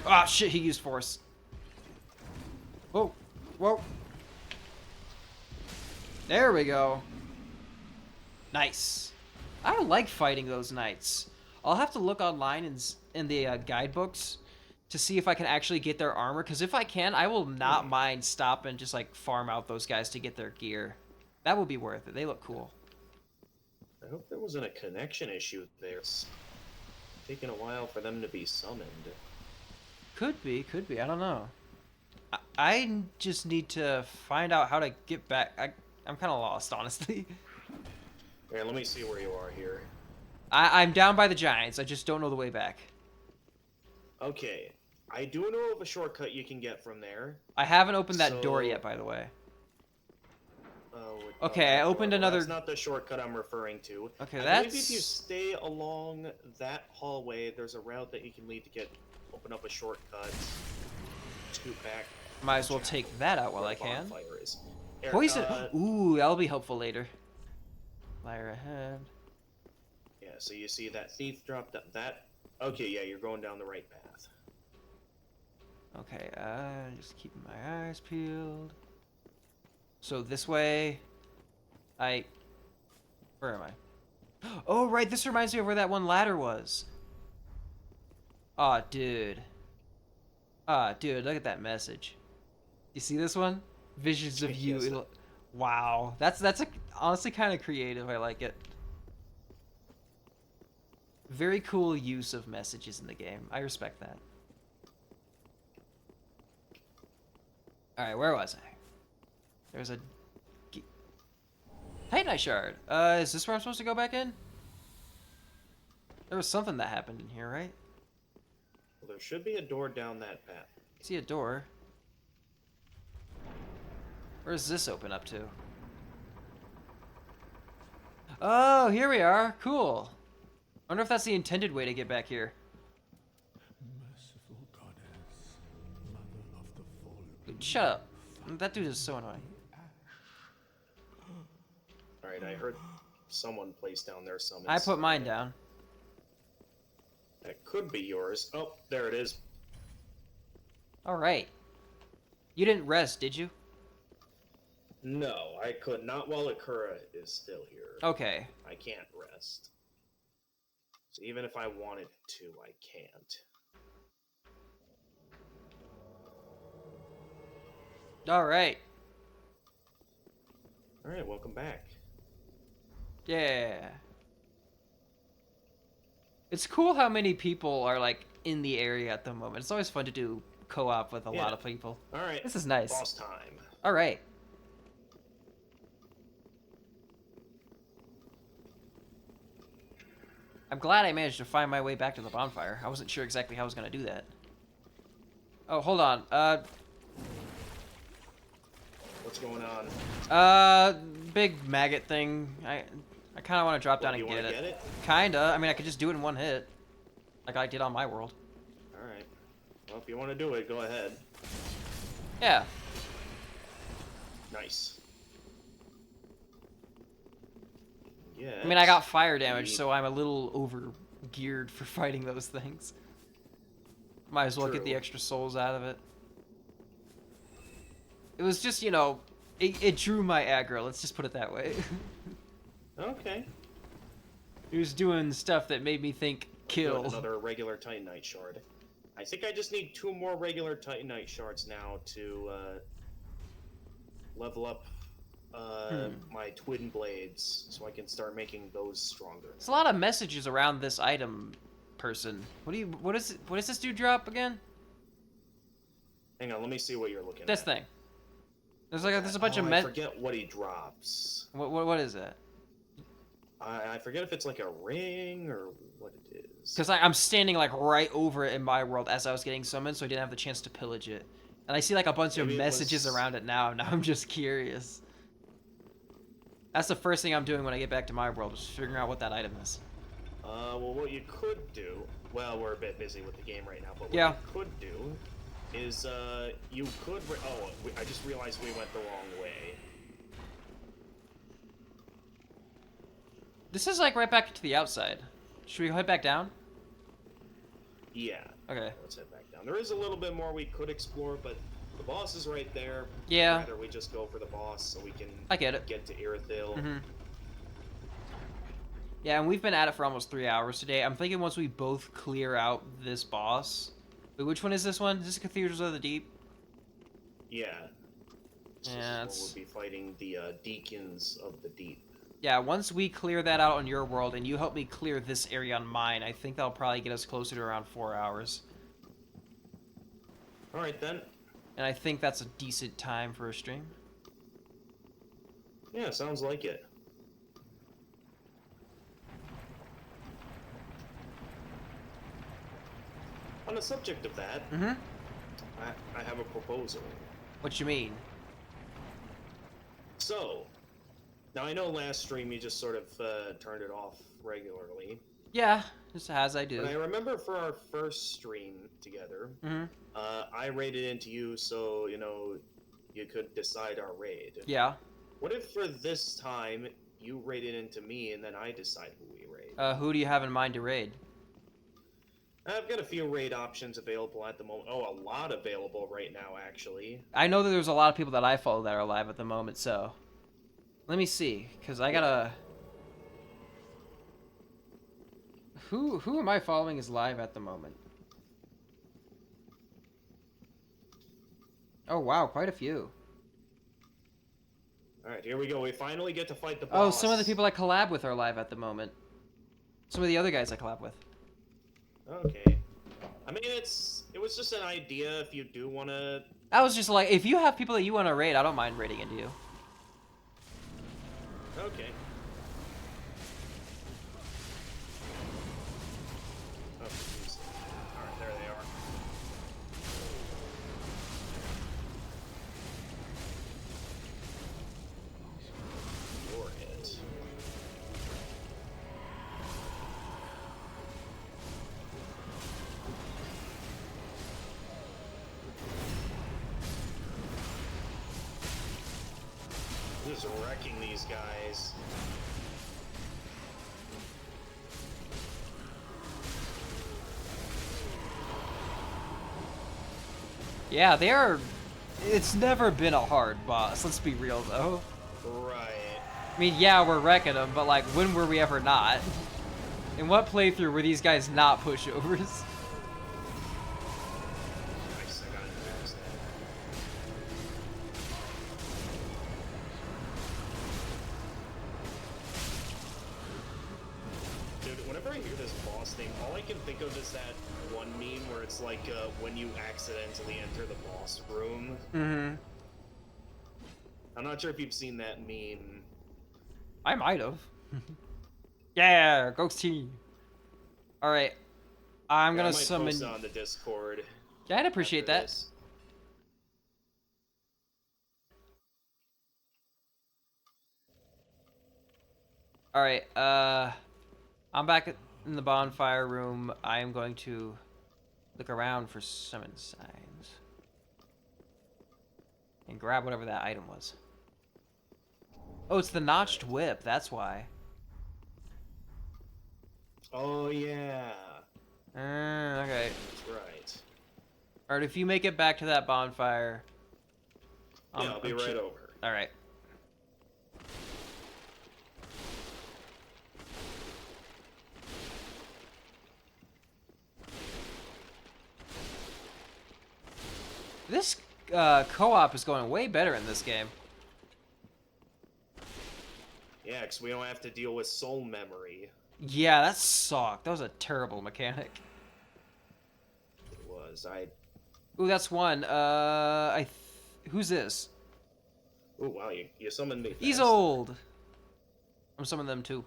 [SPEAKER 1] Ah, shit, he used force. Whoa, whoa. There we go. Nice. I like fighting those knights. I'll have to look online in the guidebooks to see if I can actually get their armor. Because if I can, I will not mind stop and just like farm out those guys to get their gear. That would be worth it. They look cool.
[SPEAKER 2] I hope there wasn't a connection issue there. It's taking a while for them to be summoned.
[SPEAKER 1] Could be. I don't know. I just need to find out how to get back. I'm kind of lost, honestly.
[SPEAKER 2] Here, let me see where you are here.
[SPEAKER 1] I'm down by the giants. I just don't know the way back.
[SPEAKER 2] Okay, I do know of a shortcut you can get from there.
[SPEAKER 1] I haven't opened that door yet, by the way. Okay, I opened another...
[SPEAKER 2] That's not the shortcut I'm referring to.
[SPEAKER 1] Okay,
[SPEAKER 2] I believe if you stay along that hallway, there's a route that you can lead to open up a shortcut to back.
[SPEAKER 1] Might as well take that out while I can.
[SPEAKER 2] Bonfire is. Here,
[SPEAKER 1] Poison! Ooh, that'll be helpful later. Fire ahead.
[SPEAKER 2] Yeah, so you see that thief dropped that. Okay, yeah, you're going down the right path.
[SPEAKER 1] Okay, just keeping my eyes peeled. So this way, where am I? Oh, right, this reminds me of where that one ladder was. Aw, dude. Dude, look at that message. You see this one? Visions of you.
[SPEAKER 2] Yes.
[SPEAKER 1] Wow, that's honestly kind of creative. I like it. Very cool use of messages in the game. I respect that. Alright, where was I? There's a... Titanite shard! Is this where I'm supposed to go back in? There was something that happened in here, right?
[SPEAKER 2] Well, there should be a door down that path.
[SPEAKER 1] I see a door. Where does this open up to? Oh, here we are. Cool. I wonder if that's the intended way to get back here.
[SPEAKER 4] Merciful goddess, mother of the fallen.
[SPEAKER 1] Dude, shut up. That dude is so annoying.
[SPEAKER 2] Alright, I heard someone place down their summons.
[SPEAKER 1] I put mine down.
[SPEAKER 2] That could be yours. Oh, there it is.
[SPEAKER 1] Alright. You didn't rest, did you?
[SPEAKER 2] No, I could not while Akura is still here.
[SPEAKER 1] Okay.
[SPEAKER 2] I can't rest. So even if I wanted to, I can't.
[SPEAKER 1] Alright.
[SPEAKER 2] Alright, welcome back.
[SPEAKER 1] Yeah. It's cool how many people are, like, in the area at the moment. It's always fun to do co-op with a lot of people.
[SPEAKER 2] Alright.
[SPEAKER 1] This is nice.
[SPEAKER 2] Boss time.
[SPEAKER 1] Alright. I'm glad I managed to find my way back to the bonfire. I wasn't sure exactly how I was going to do that. Oh, hold on.
[SPEAKER 2] What's going on?
[SPEAKER 1] Big maggot thing. I kind of want to drop down and
[SPEAKER 2] get it.
[SPEAKER 1] Kinda. I mean, I could just do it in one hit. Like I did on my world.
[SPEAKER 2] Alright. Well, if you want to do it, go ahead.
[SPEAKER 1] Yeah.
[SPEAKER 2] Nice. Yeah.
[SPEAKER 1] I mean, I got fire damage, so I'm a little over geared for fighting those things. Might as well get the extra souls out of it. It was just, you know, it drew my aggro, let's just put it that way.
[SPEAKER 2] Okay.
[SPEAKER 1] It was doing stuff that made me think kill.
[SPEAKER 2] Another regular Titanite shard. I think I just need 2 more regular Titanite shards now to level up my twin blades, so I can start making those stronger.
[SPEAKER 1] There's a lot of messages around this item person. What does this dude drop again?
[SPEAKER 2] Hang on, let me see what you're looking
[SPEAKER 1] This
[SPEAKER 2] at.
[SPEAKER 1] thing. There's a bunch of
[SPEAKER 2] I forget what he drops.
[SPEAKER 1] What is that?
[SPEAKER 2] I forget if it's like a ring or what it is.
[SPEAKER 1] Because I'm standing like right over it in my world as I was getting summoned, so I didn't have the chance to pillage it. And I see like a bunch of messages around it now. Now I'm just curious. That's the first thing I'm doing when I get back to my world, is figuring out what that item is.
[SPEAKER 2] Well, what you could do... Well, we're a bit busy with the game right now, but what
[SPEAKER 1] Yeah.
[SPEAKER 2] you could do is, you could... I just realized we went the wrong way.
[SPEAKER 1] This is like right back to the outside. Should we head back down?
[SPEAKER 2] Yeah.
[SPEAKER 1] Okay.
[SPEAKER 2] Let's head back down. There is a little bit more we could explore, but the boss is right there.
[SPEAKER 1] Yeah.
[SPEAKER 2] Rather we just go for the boss so we can
[SPEAKER 1] I get it.
[SPEAKER 2] get to Irithyll.
[SPEAKER 1] Mm-hmm. Yeah, and we've been at it for almost 3 hours today. I'm thinking once we both clear out this boss, Wait, which one is this one? Is this Cathedrals of the Deep?
[SPEAKER 2] Yeah. This
[SPEAKER 1] Yeah,
[SPEAKER 2] is where we'll be fighting the Deacons of the Deep.
[SPEAKER 1] Yeah, once we clear that out on your world and you help me clear this area on mine, I think that'll probably get us closer to around 4 hours.
[SPEAKER 2] Alright then.
[SPEAKER 1] And I think that's a decent time for a stream.
[SPEAKER 2] Yeah, sounds like it. On the subject of that, I have a proposal.
[SPEAKER 1] What you mean?
[SPEAKER 2] So, now I know last stream you just sort of turned it off regularly.
[SPEAKER 1] Yeah, just as I do.
[SPEAKER 2] But I remember for our first stream together, I raided into you so, you know, you could decide our raid.
[SPEAKER 1] Yeah.
[SPEAKER 2] What if for this time you raided into me and then I decide who we raid?
[SPEAKER 1] Who do you have in mind to raid?
[SPEAKER 2] I've got a few raid options available at the moment. Oh, a lot available right now, actually.
[SPEAKER 1] I know that there's a lot of people that I follow that are live at the moment, so... Let me see, because I gotta... Who am I following is live at the moment? Oh, wow, quite a few.
[SPEAKER 2] Alright, here we go. We finally get to fight the boss.
[SPEAKER 1] Oh, some of the people I collab with are live at the moment. Some of the other guys I collab with.
[SPEAKER 2] Okay. I mean, it was just an idea if you do want to...
[SPEAKER 1] I was just like, if you have people that you want to raid, I don't mind raiding into you.
[SPEAKER 2] Okay. Oh, jeez. Alright, there they are. You're it. Just wrecking these guys.
[SPEAKER 1] Yeah, they are... It's never been a hard boss, let's be real, though.
[SPEAKER 2] Right.
[SPEAKER 1] I mean, yeah, we're wrecking them, but, like, when were we ever not? In what playthrough were these guys not pushovers?
[SPEAKER 2] Nice, I got it. Dude, whenever I hear this boss name, all I can think of is that one meme where it's like when you accidentally enter the boss room.
[SPEAKER 1] Mm-hmm.
[SPEAKER 2] I'm not sure if you've seen that meme.
[SPEAKER 1] I might have. Yeah, Ghost Team. Alright. I'm
[SPEAKER 2] Yeah,
[SPEAKER 1] gonna
[SPEAKER 2] I might
[SPEAKER 1] summon...
[SPEAKER 2] post it on the Discord.
[SPEAKER 1] Yeah, I'd appreciate
[SPEAKER 2] after
[SPEAKER 1] that.
[SPEAKER 2] this.
[SPEAKER 1] Alright, I'm back in the bonfire room. I am going to look around for summon signs. And grab whatever that item was. Oh, it's the notched whip, that's why.
[SPEAKER 2] Oh yeah,
[SPEAKER 1] Okay.
[SPEAKER 2] that's right.
[SPEAKER 1] Alright, if you make it back to that bonfire...
[SPEAKER 2] Yeah, I'll be right over.
[SPEAKER 1] Alright. This co-op is going way better in this game.
[SPEAKER 2] Yeah, because we don't have to deal with soul memory.
[SPEAKER 1] Yeah, that sucked. That was a terrible mechanic.
[SPEAKER 2] It was.
[SPEAKER 1] Ooh, that's one. Who's this?
[SPEAKER 2] Oh wow, you summoned me.
[SPEAKER 1] He's
[SPEAKER 2] fast.
[SPEAKER 1] old. I'm summoning them too.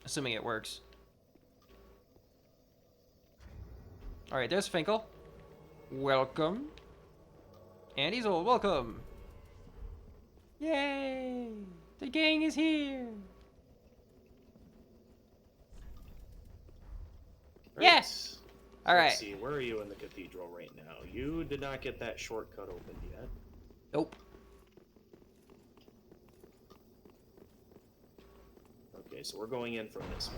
[SPEAKER 1] Assuming it works. Alright, there's Finkel. Welcome. And he's old. Welcome. Yay! The gang is here. Yes.
[SPEAKER 2] So
[SPEAKER 1] Alright.
[SPEAKER 2] Let's see, where are you in the cathedral right now? You did not get that shortcut opened yet.
[SPEAKER 1] Nope.
[SPEAKER 2] Okay, so we're going in from this way.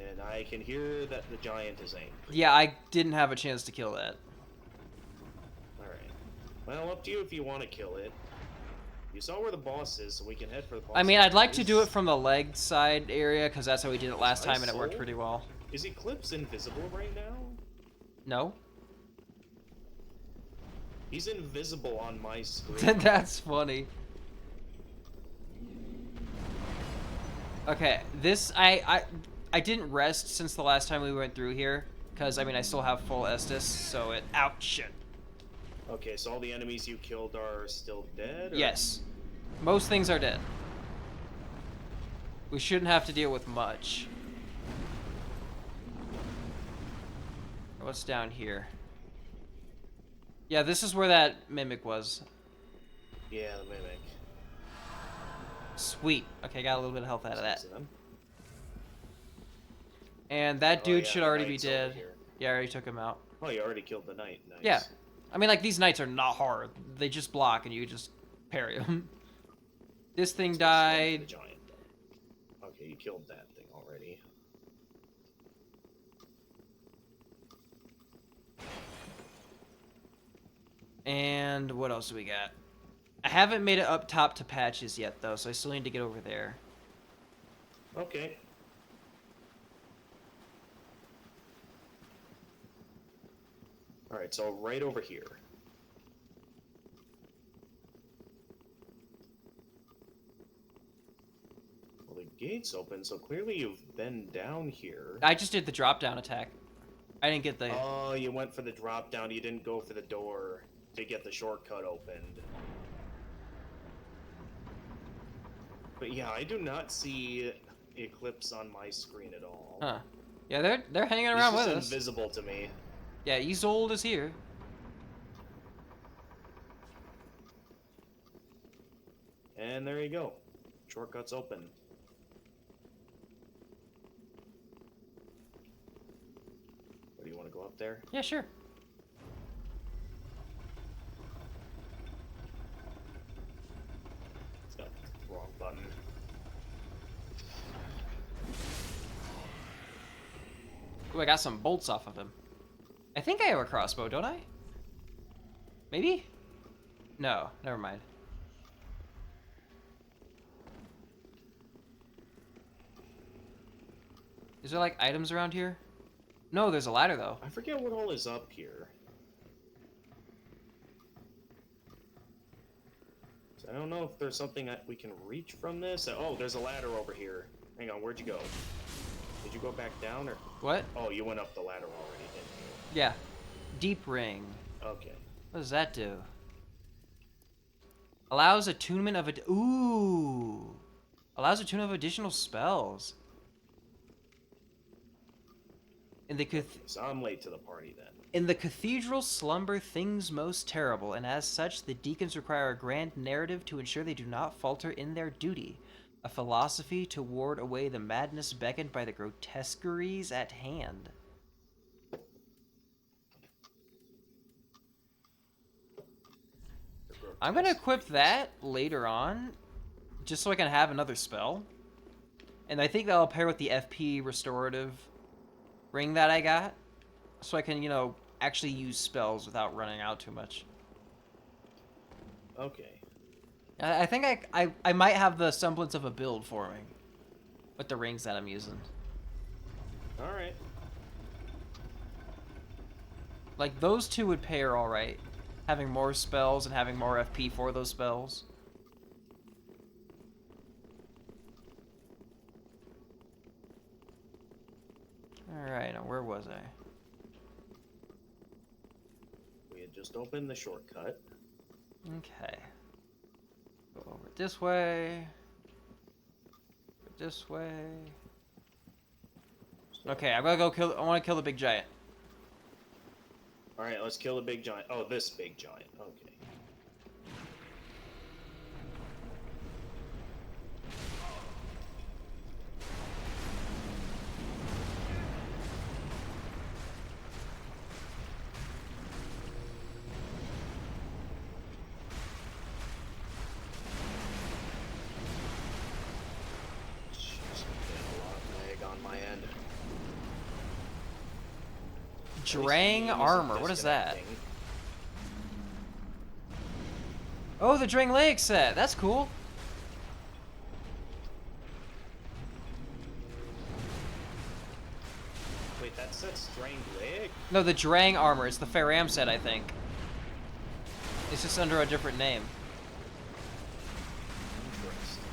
[SPEAKER 2] And I can hear that the giant is angry.
[SPEAKER 1] Yeah, I didn't have a chance to kill that.
[SPEAKER 2] Alright. Well, up to you if you want to kill it. You saw where the boss is, so we can head for the boss.
[SPEAKER 1] I mean, I'd like to do it
[SPEAKER 2] Is-
[SPEAKER 1] from the leg side area, because that's how we did it last
[SPEAKER 2] my
[SPEAKER 1] time, and it worked
[SPEAKER 2] soul?
[SPEAKER 1] pretty well.
[SPEAKER 2] Is Eclipse invisible right now?
[SPEAKER 1] No?
[SPEAKER 2] He's invisible on my screen.
[SPEAKER 1] That's funny. Okay, this, I didn't rest since the last time we went through here, because, I mean, I still have full Estus, so it, ouch, shit.
[SPEAKER 2] Okay, so all the enemies you killed are still dead? Or?
[SPEAKER 1] Yes. Most things are dead. We shouldn't have to deal with much. What's down here? Yeah, this is where that mimic was.
[SPEAKER 2] Yeah, the mimic.
[SPEAKER 1] Sweet. Okay, got a little bit of health out of that.
[SPEAKER 2] Six of them.
[SPEAKER 1] And that
[SPEAKER 2] Oh,
[SPEAKER 1] dude
[SPEAKER 2] yeah,
[SPEAKER 1] should
[SPEAKER 2] the
[SPEAKER 1] already be
[SPEAKER 2] knight's over
[SPEAKER 1] dead.
[SPEAKER 2] here.
[SPEAKER 1] Yeah, I already took him out.
[SPEAKER 2] Oh, you already killed the knight. Nice.
[SPEAKER 1] Yeah. I mean, like, these knights are not hard. They just block and you just parry them. This thing
[SPEAKER 2] So let's go for the
[SPEAKER 1] died.
[SPEAKER 2] giant, though. Okay, you killed that thing already.
[SPEAKER 1] And what else do we got? I haven't made it up top to patches yet, though, so I still need to get over there.
[SPEAKER 2] Okay. Alright, so right over here. Well, the gate's open, so clearly you've been down here.
[SPEAKER 1] I just did the drop down attack. I didn't get the...
[SPEAKER 2] Oh, you went for the drop down, you didn't go for the door to get the shortcut opened. But yeah, I do not see Eclipse on my screen at all.
[SPEAKER 1] Huh. Yeah, they're hanging
[SPEAKER 2] He's
[SPEAKER 1] around
[SPEAKER 2] just
[SPEAKER 1] with us.
[SPEAKER 2] invisible to me.
[SPEAKER 1] Yeah, Isolde is here.
[SPEAKER 2] And there you go. Shortcut's open. What, do you want to go up there?
[SPEAKER 1] Yeah, sure.
[SPEAKER 2] No, wrong button.
[SPEAKER 1] Ooh, I got some bolts off of him. I think I have a crossbow, don't I? Maybe? No, never mind. Is there like items around here? No, there's a ladder though.
[SPEAKER 2] I forget what all is up here. So I don't know if there's something that we can reach from this. Oh, there's a ladder over here. Hang on, where'd you go? Did you go back down or?
[SPEAKER 1] What?
[SPEAKER 2] Oh, you went up the ladder already, didn't
[SPEAKER 1] Yeah. Deep ring.
[SPEAKER 2] you? Okay.
[SPEAKER 1] What does that do? Allows attunement of a... Ooh! Allows attunement of additional spells. In the
[SPEAKER 2] So I'm late to the party then.
[SPEAKER 1] In the cathedral slumber things most terrible, and as such, the deacons require a grand narrative to ensure they do not falter in their duty. A philosophy to ward away the madness beckoned by the grotesqueries at hand. I'm gonna equip that later on, just so I can have another spell. And I think that'll pair with the FP restorative ring that I got, so I can, you know, actually use spells without running out too much.
[SPEAKER 2] Okay.
[SPEAKER 1] I think I might have the semblance of a build forming with the rings that I'm using.
[SPEAKER 2] Alright.
[SPEAKER 1] Like, those two would pair alright. Having more spells and having more FP for those spells. Alright, now where was I?
[SPEAKER 2] We had just opened the shortcut.
[SPEAKER 1] Okay. Go over this way. Go this way. Okay, I'm gonna go kill. I want to kill the big giant.
[SPEAKER 2] Alright, let's kill the big giant. Oh, this big giant. Okay. Jeez, I'm getting a lot of lag on my end.
[SPEAKER 1] Drang
[SPEAKER 2] Music
[SPEAKER 1] armor. What is that?
[SPEAKER 2] disconnecting.
[SPEAKER 1] Oh, the Drang Lake set. That's cool.
[SPEAKER 2] Wait, that set's Drained Leg?
[SPEAKER 1] No, the Drang armor. It's the Faram set, I think. It's just under a different name.
[SPEAKER 2] Interesting.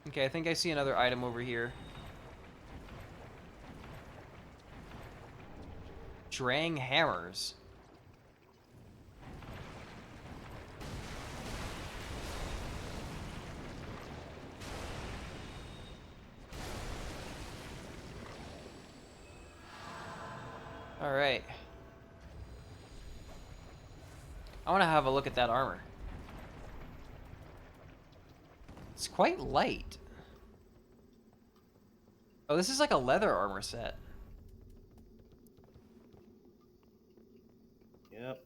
[SPEAKER 1] Okay, I think I see another item over here. Drang hammers. All right. I want to have a look at that armor. It's quite light. Oh, this is like a leather armor set.
[SPEAKER 2] Yep.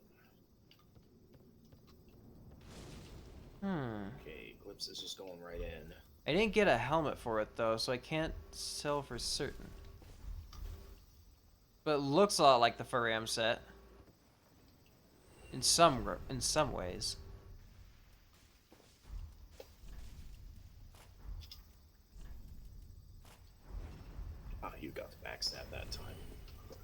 [SPEAKER 1] Hmm.
[SPEAKER 2] Okay, Eclipse is just going right in.
[SPEAKER 1] I didn't get a helmet for it though, so I can't tell for certain. But it looks a lot like the Faram set. In some ways.
[SPEAKER 2] Ah, you got the backstab that time. Good.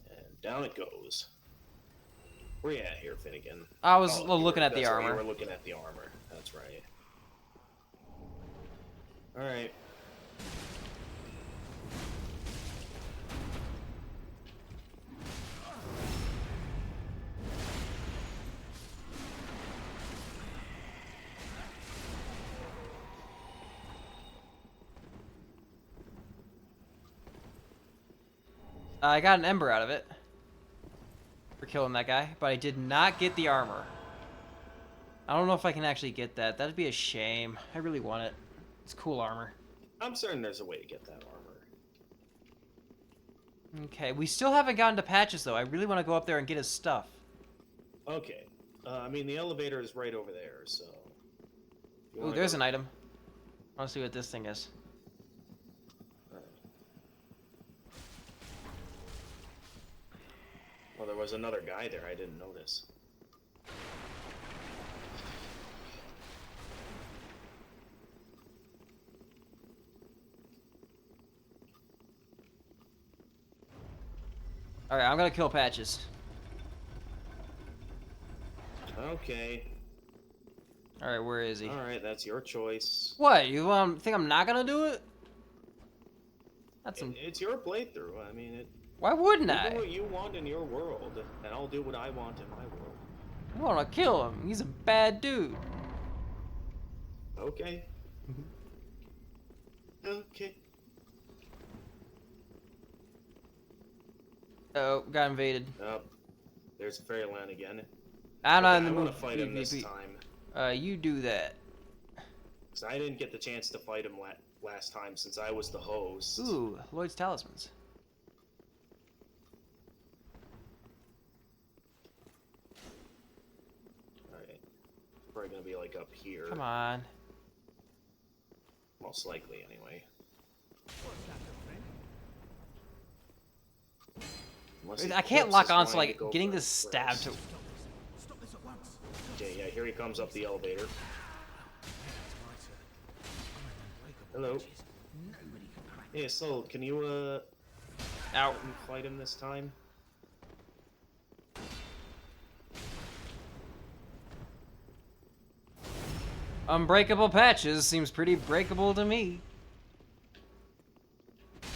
[SPEAKER 2] And down it goes. Where you at here, Finnegan?
[SPEAKER 1] I was
[SPEAKER 2] you
[SPEAKER 1] looking
[SPEAKER 2] were-
[SPEAKER 1] at the
[SPEAKER 2] that's right,
[SPEAKER 1] armor.
[SPEAKER 2] you were looking at the armor. That's right. Alright.
[SPEAKER 1] I got an ember out of it for killing that guy, but I did not get the armor. I don't know if I can actually get that. That'd be a shame. I really want it. It's cool armor.
[SPEAKER 2] I'm certain there's a way to get that armor.
[SPEAKER 1] Okay, we still haven't gotten to Patches though. I really want to go up there and get his stuff.
[SPEAKER 2] Okay. I mean, the elevator is right over there, so... if you
[SPEAKER 1] Ooh,
[SPEAKER 2] wanna
[SPEAKER 1] there's
[SPEAKER 2] go-
[SPEAKER 1] an item. I want to see what this thing is.
[SPEAKER 2] Alright. Well, there was another guy there. I didn't notice.
[SPEAKER 1] Alright, I'm gonna kill Patches.
[SPEAKER 2] Okay.
[SPEAKER 1] Alright, where is he?
[SPEAKER 2] Alright, that's your choice.
[SPEAKER 1] What? You think I'm not gonna do it? That's some...
[SPEAKER 2] It's your playthrough. I mean,
[SPEAKER 1] Why wouldn't
[SPEAKER 2] you do
[SPEAKER 1] I?
[SPEAKER 2] what you want in your world, and I'll do what I want in my world.
[SPEAKER 1] I wanna kill him. He's a bad dude.
[SPEAKER 2] Okay. Okay.
[SPEAKER 1] Oh, got invaded.
[SPEAKER 2] Oh, there's Fairyland again.
[SPEAKER 1] I'm not
[SPEAKER 2] Okay,
[SPEAKER 1] in the
[SPEAKER 2] I
[SPEAKER 1] mood.
[SPEAKER 2] want to fight him this time.
[SPEAKER 1] You do that.
[SPEAKER 2] Because I didn't get the chance to fight him last time since I was the host.
[SPEAKER 1] Ooh, Lloyd's Talismans.
[SPEAKER 2] Alright. Probably gonna be like up here.
[SPEAKER 1] Come on.
[SPEAKER 2] Most likely, anyway. Unless
[SPEAKER 1] I can't lock on, so
[SPEAKER 2] flying
[SPEAKER 1] like
[SPEAKER 2] to go
[SPEAKER 1] getting
[SPEAKER 2] for
[SPEAKER 1] this stab
[SPEAKER 2] first.
[SPEAKER 1] to.
[SPEAKER 2] Okay, yeah, here he comes up the elevator. Hello. Hey, Soul, can you,
[SPEAKER 1] Ow.
[SPEAKER 2] help me fight him this time?
[SPEAKER 1] Unbreakable Patches seems pretty breakable to me.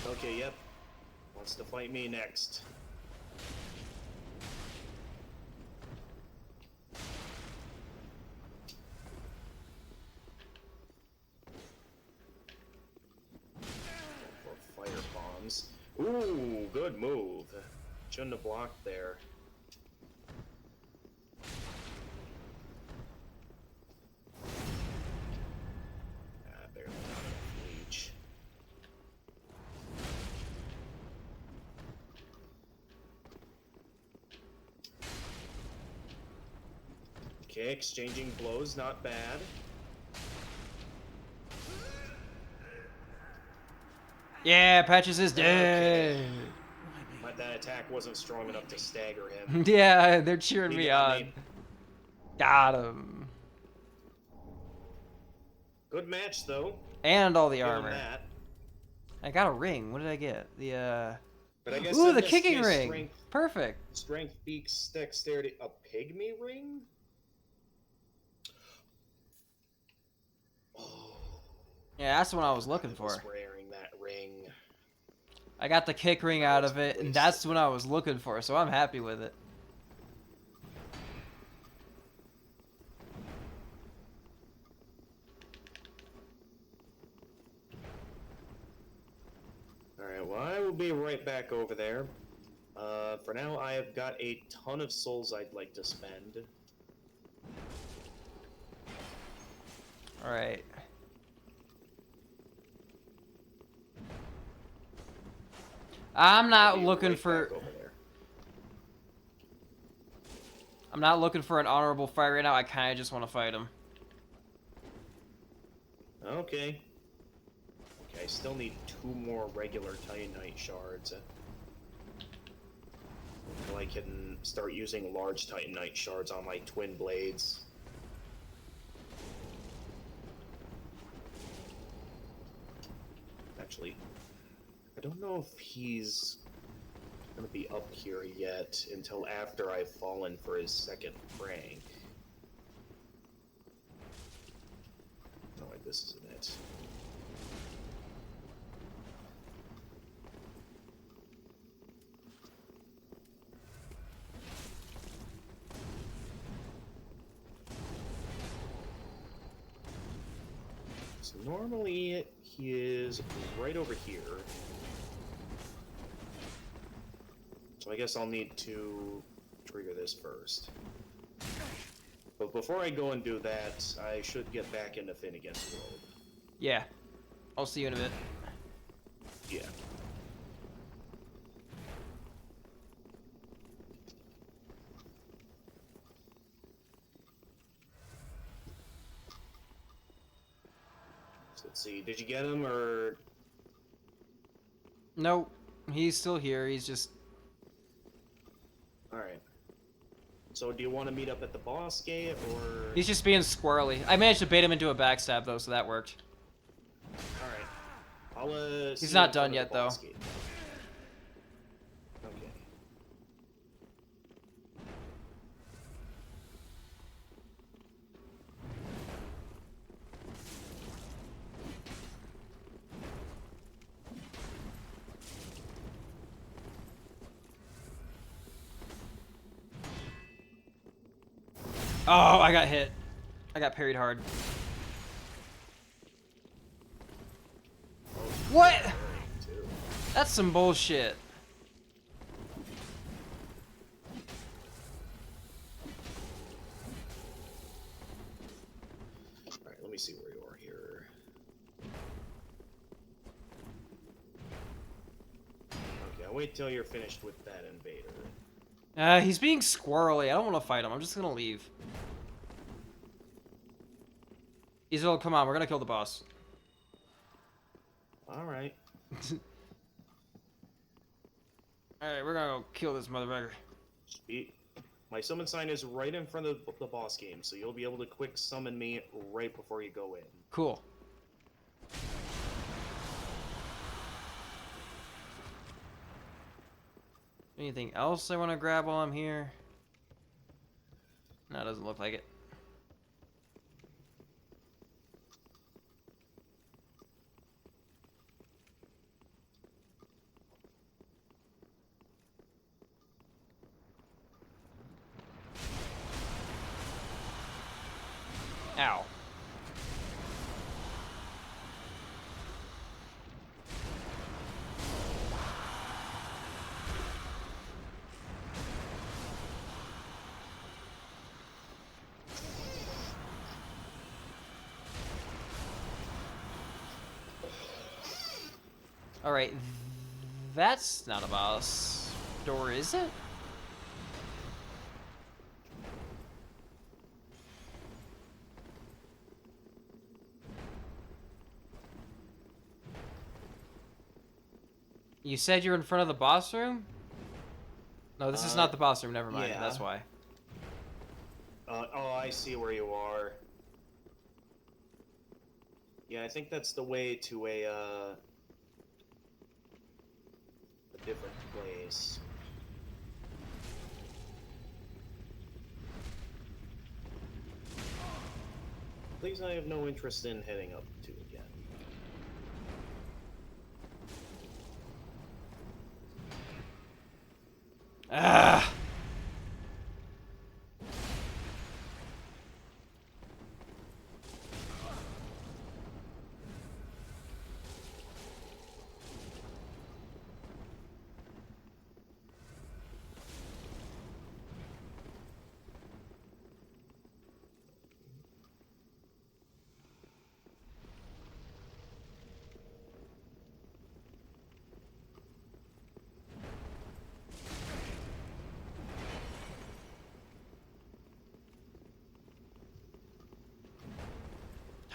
[SPEAKER 2] Okay, yep. Wants to fight me next. For fire bombs. Ooh, good move. Shouldn't have blocked there. Barely got enough reach. Okay, exchanging blows, not bad.
[SPEAKER 1] Yeah, Patches is
[SPEAKER 2] Okay.
[SPEAKER 1] dead.
[SPEAKER 2] But that attack wasn't strong enough to stagger him.
[SPEAKER 1] Yeah, they're cheering
[SPEAKER 2] You
[SPEAKER 1] me
[SPEAKER 2] got
[SPEAKER 1] on.
[SPEAKER 2] me.
[SPEAKER 1] Got him.
[SPEAKER 2] Good match, though.
[SPEAKER 1] And all the
[SPEAKER 2] Give him
[SPEAKER 1] armor.
[SPEAKER 2] that.
[SPEAKER 1] I got a ring. What did I get? The
[SPEAKER 2] But I guess
[SPEAKER 1] Ooh,
[SPEAKER 2] in
[SPEAKER 1] the
[SPEAKER 2] this
[SPEAKER 1] kicking
[SPEAKER 2] case,
[SPEAKER 1] ring. Perfect.
[SPEAKER 2] strength beats dexterity. A pygmy ring? Oh,
[SPEAKER 1] Yeah, that's what I was
[SPEAKER 2] I
[SPEAKER 1] looking
[SPEAKER 2] was
[SPEAKER 1] for.
[SPEAKER 2] wearing that ring.
[SPEAKER 1] I got the kick ring
[SPEAKER 2] I
[SPEAKER 1] out
[SPEAKER 2] was
[SPEAKER 1] of it, and
[SPEAKER 2] wasted.
[SPEAKER 1] that's what I was looking for, so I'm happy with it.
[SPEAKER 2] Alright, well, I will be right back over there. For now, I have got a ton of souls I'd like to spend.
[SPEAKER 1] Alright. I'm not
[SPEAKER 2] I'll be
[SPEAKER 1] looking
[SPEAKER 2] right
[SPEAKER 1] for...
[SPEAKER 2] back over there.
[SPEAKER 1] I'm not looking for an honorable fight right now. I kind of just want to fight him.
[SPEAKER 2] Okay. Okay, I still need 2 more regular Titanite shards. Until I can start using large Titanite shards on my twin blades. Actually, I don't know if he's gonna be up here yet until after I've fallen for his second prank. No, wait, this isn't it. So normally he is right over here. So I guess I'll need to trigger this first. But before I go and do that, I should get back into Finnegan's World.
[SPEAKER 1] Yeah. I'll see you in a bit.
[SPEAKER 2] Yeah. So let's see, did you get him, or...
[SPEAKER 1] Nope. He's still here. He's just...
[SPEAKER 2] Alright. So do you want to meet up at the boss gate, or...
[SPEAKER 1] He's just being squirrely. I managed to bait him into a backstab, though, so that worked.
[SPEAKER 2] Alright. I'll, see
[SPEAKER 1] He's
[SPEAKER 2] you
[SPEAKER 1] not
[SPEAKER 2] in front
[SPEAKER 1] done
[SPEAKER 2] of
[SPEAKER 1] yet,
[SPEAKER 2] the boss
[SPEAKER 1] though.
[SPEAKER 2] gate. Okay.
[SPEAKER 1] Oh, I got hit. I got parried hard. What?
[SPEAKER 2] Too.
[SPEAKER 1] That's some bullshit.
[SPEAKER 2] Alright, let me see where you are here. Okay, I'll wait till you're finished with that invader.
[SPEAKER 1] He's being squirrely. I don't want to fight him. I'm just gonna leave. Israel, come on. We're gonna kill the boss.
[SPEAKER 2] Alright.
[SPEAKER 1] Alright, we're gonna go kill this motherfucker.
[SPEAKER 2] My summon sign is right in front of the boss game, so you'll be able to quick summon me right before you go in.
[SPEAKER 1] Cool. Anything else I want to grab while I'm here? No, it doesn't look like it. Ow. Alright, that's not a boss door, is it? You said you're in front of the boss room? No, this is not the boss room. Never mind.
[SPEAKER 2] yeah.
[SPEAKER 1] That's why.
[SPEAKER 2] Oh, I see where you are. Yeah, I think that's the way to a different place. Please, I have no interest in heading up to again.
[SPEAKER 1] Ah.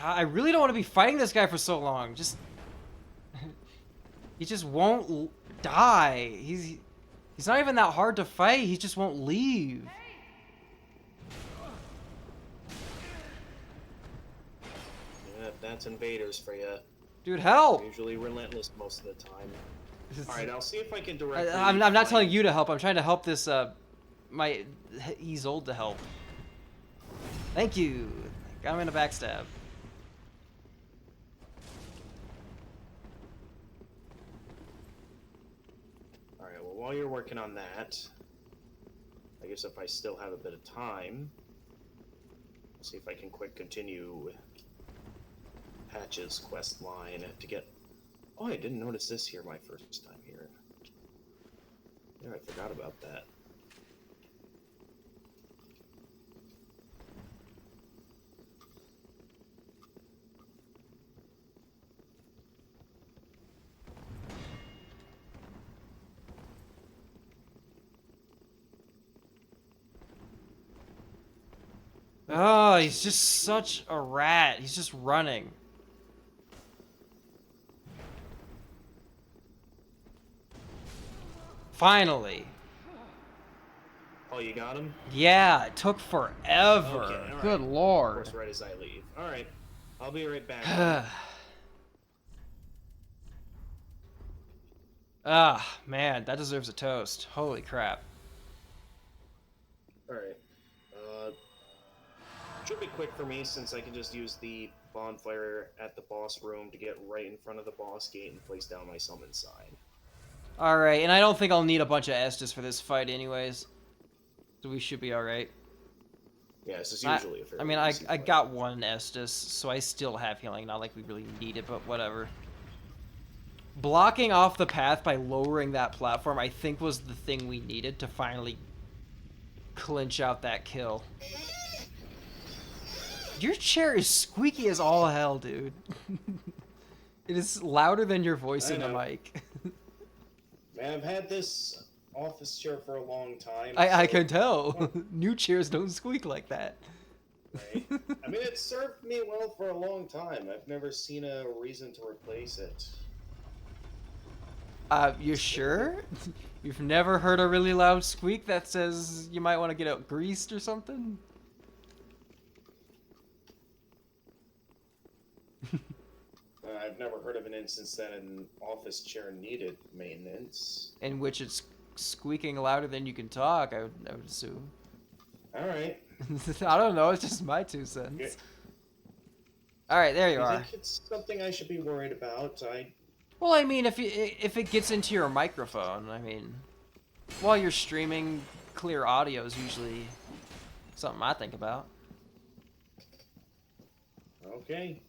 [SPEAKER 1] I really don't want to be fighting this guy for so long. Just he just won't die. He's not even that hard to fight. He just won't leave.
[SPEAKER 2] Yeah, that's invaders for you.
[SPEAKER 1] Dude, help!
[SPEAKER 2] Usually relentless most of the time. All right, I'll see if I can directly.
[SPEAKER 1] I'm not telling you to help. I'm trying to help this. He's old to help. Thank you. Got him in a backstab.
[SPEAKER 2] All right. Well, while you're working on that, I guess if I still have a bit of time, see if I can continue Patch's quest line to get. Oh, I didn't notice this here my first time here. Yeah, I forgot about that.
[SPEAKER 1] Oh, he's just such a rat. He's just running. Finally.
[SPEAKER 2] Oh, you got him?
[SPEAKER 1] Yeah, it took forever.
[SPEAKER 2] Okay, all
[SPEAKER 1] Good
[SPEAKER 2] right.
[SPEAKER 1] lord.
[SPEAKER 2] Of course, right as I leave. All right, I'll be right back.
[SPEAKER 1] Ah, man, that deserves a toast. Holy crap.
[SPEAKER 2] All right. Should be quick for me since I can just use the bonfire at the boss room to get right in front of the boss gate and place down my summon sign.
[SPEAKER 1] Alright, and I don't think I'll need a bunch of Estus for this fight anyways. So we should be alright.
[SPEAKER 2] Yeah, this is usually a fairly
[SPEAKER 1] I mean,
[SPEAKER 2] easy
[SPEAKER 1] I
[SPEAKER 2] fight.
[SPEAKER 1] got one Estus, so I still have healing. Not like we really need it, but whatever. Blocking off the path by lowering that platform, I think, was the thing we needed to finally clinch out that kill. Your chair is squeaky as all hell, dude. It is louder than your voice in the mic.
[SPEAKER 2] Man, I've had this office chair for a long time.
[SPEAKER 1] I
[SPEAKER 2] so-
[SPEAKER 1] can tell. New chairs don't squeak like that.
[SPEAKER 2] Right? I mean, it served me well for a long time. I've never seen a reason to replace it.
[SPEAKER 1] You sure? You've never heard a really loud squeak that says you might want to get it greased or something?
[SPEAKER 2] I've never heard of an instance that an office chair needed maintenance.
[SPEAKER 1] In which it's squeaking louder than you can talk, I would assume.
[SPEAKER 2] Alright.
[SPEAKER 1] I don't know, it's just my 2 cents.
[SPEAKER 2] Yeah.
[SPEAKER 1] Alright, there you
[SPEAKER 2] I
[SPEAKER 1] are.
[SPEAKER 2] think it's something I should be worried about.
[SPEAKER 1] Well, I mean, if it gets into your microphone, I mean, while you're streaming, clear audio is usually something I think about.
[SPEAKER 2] Okay.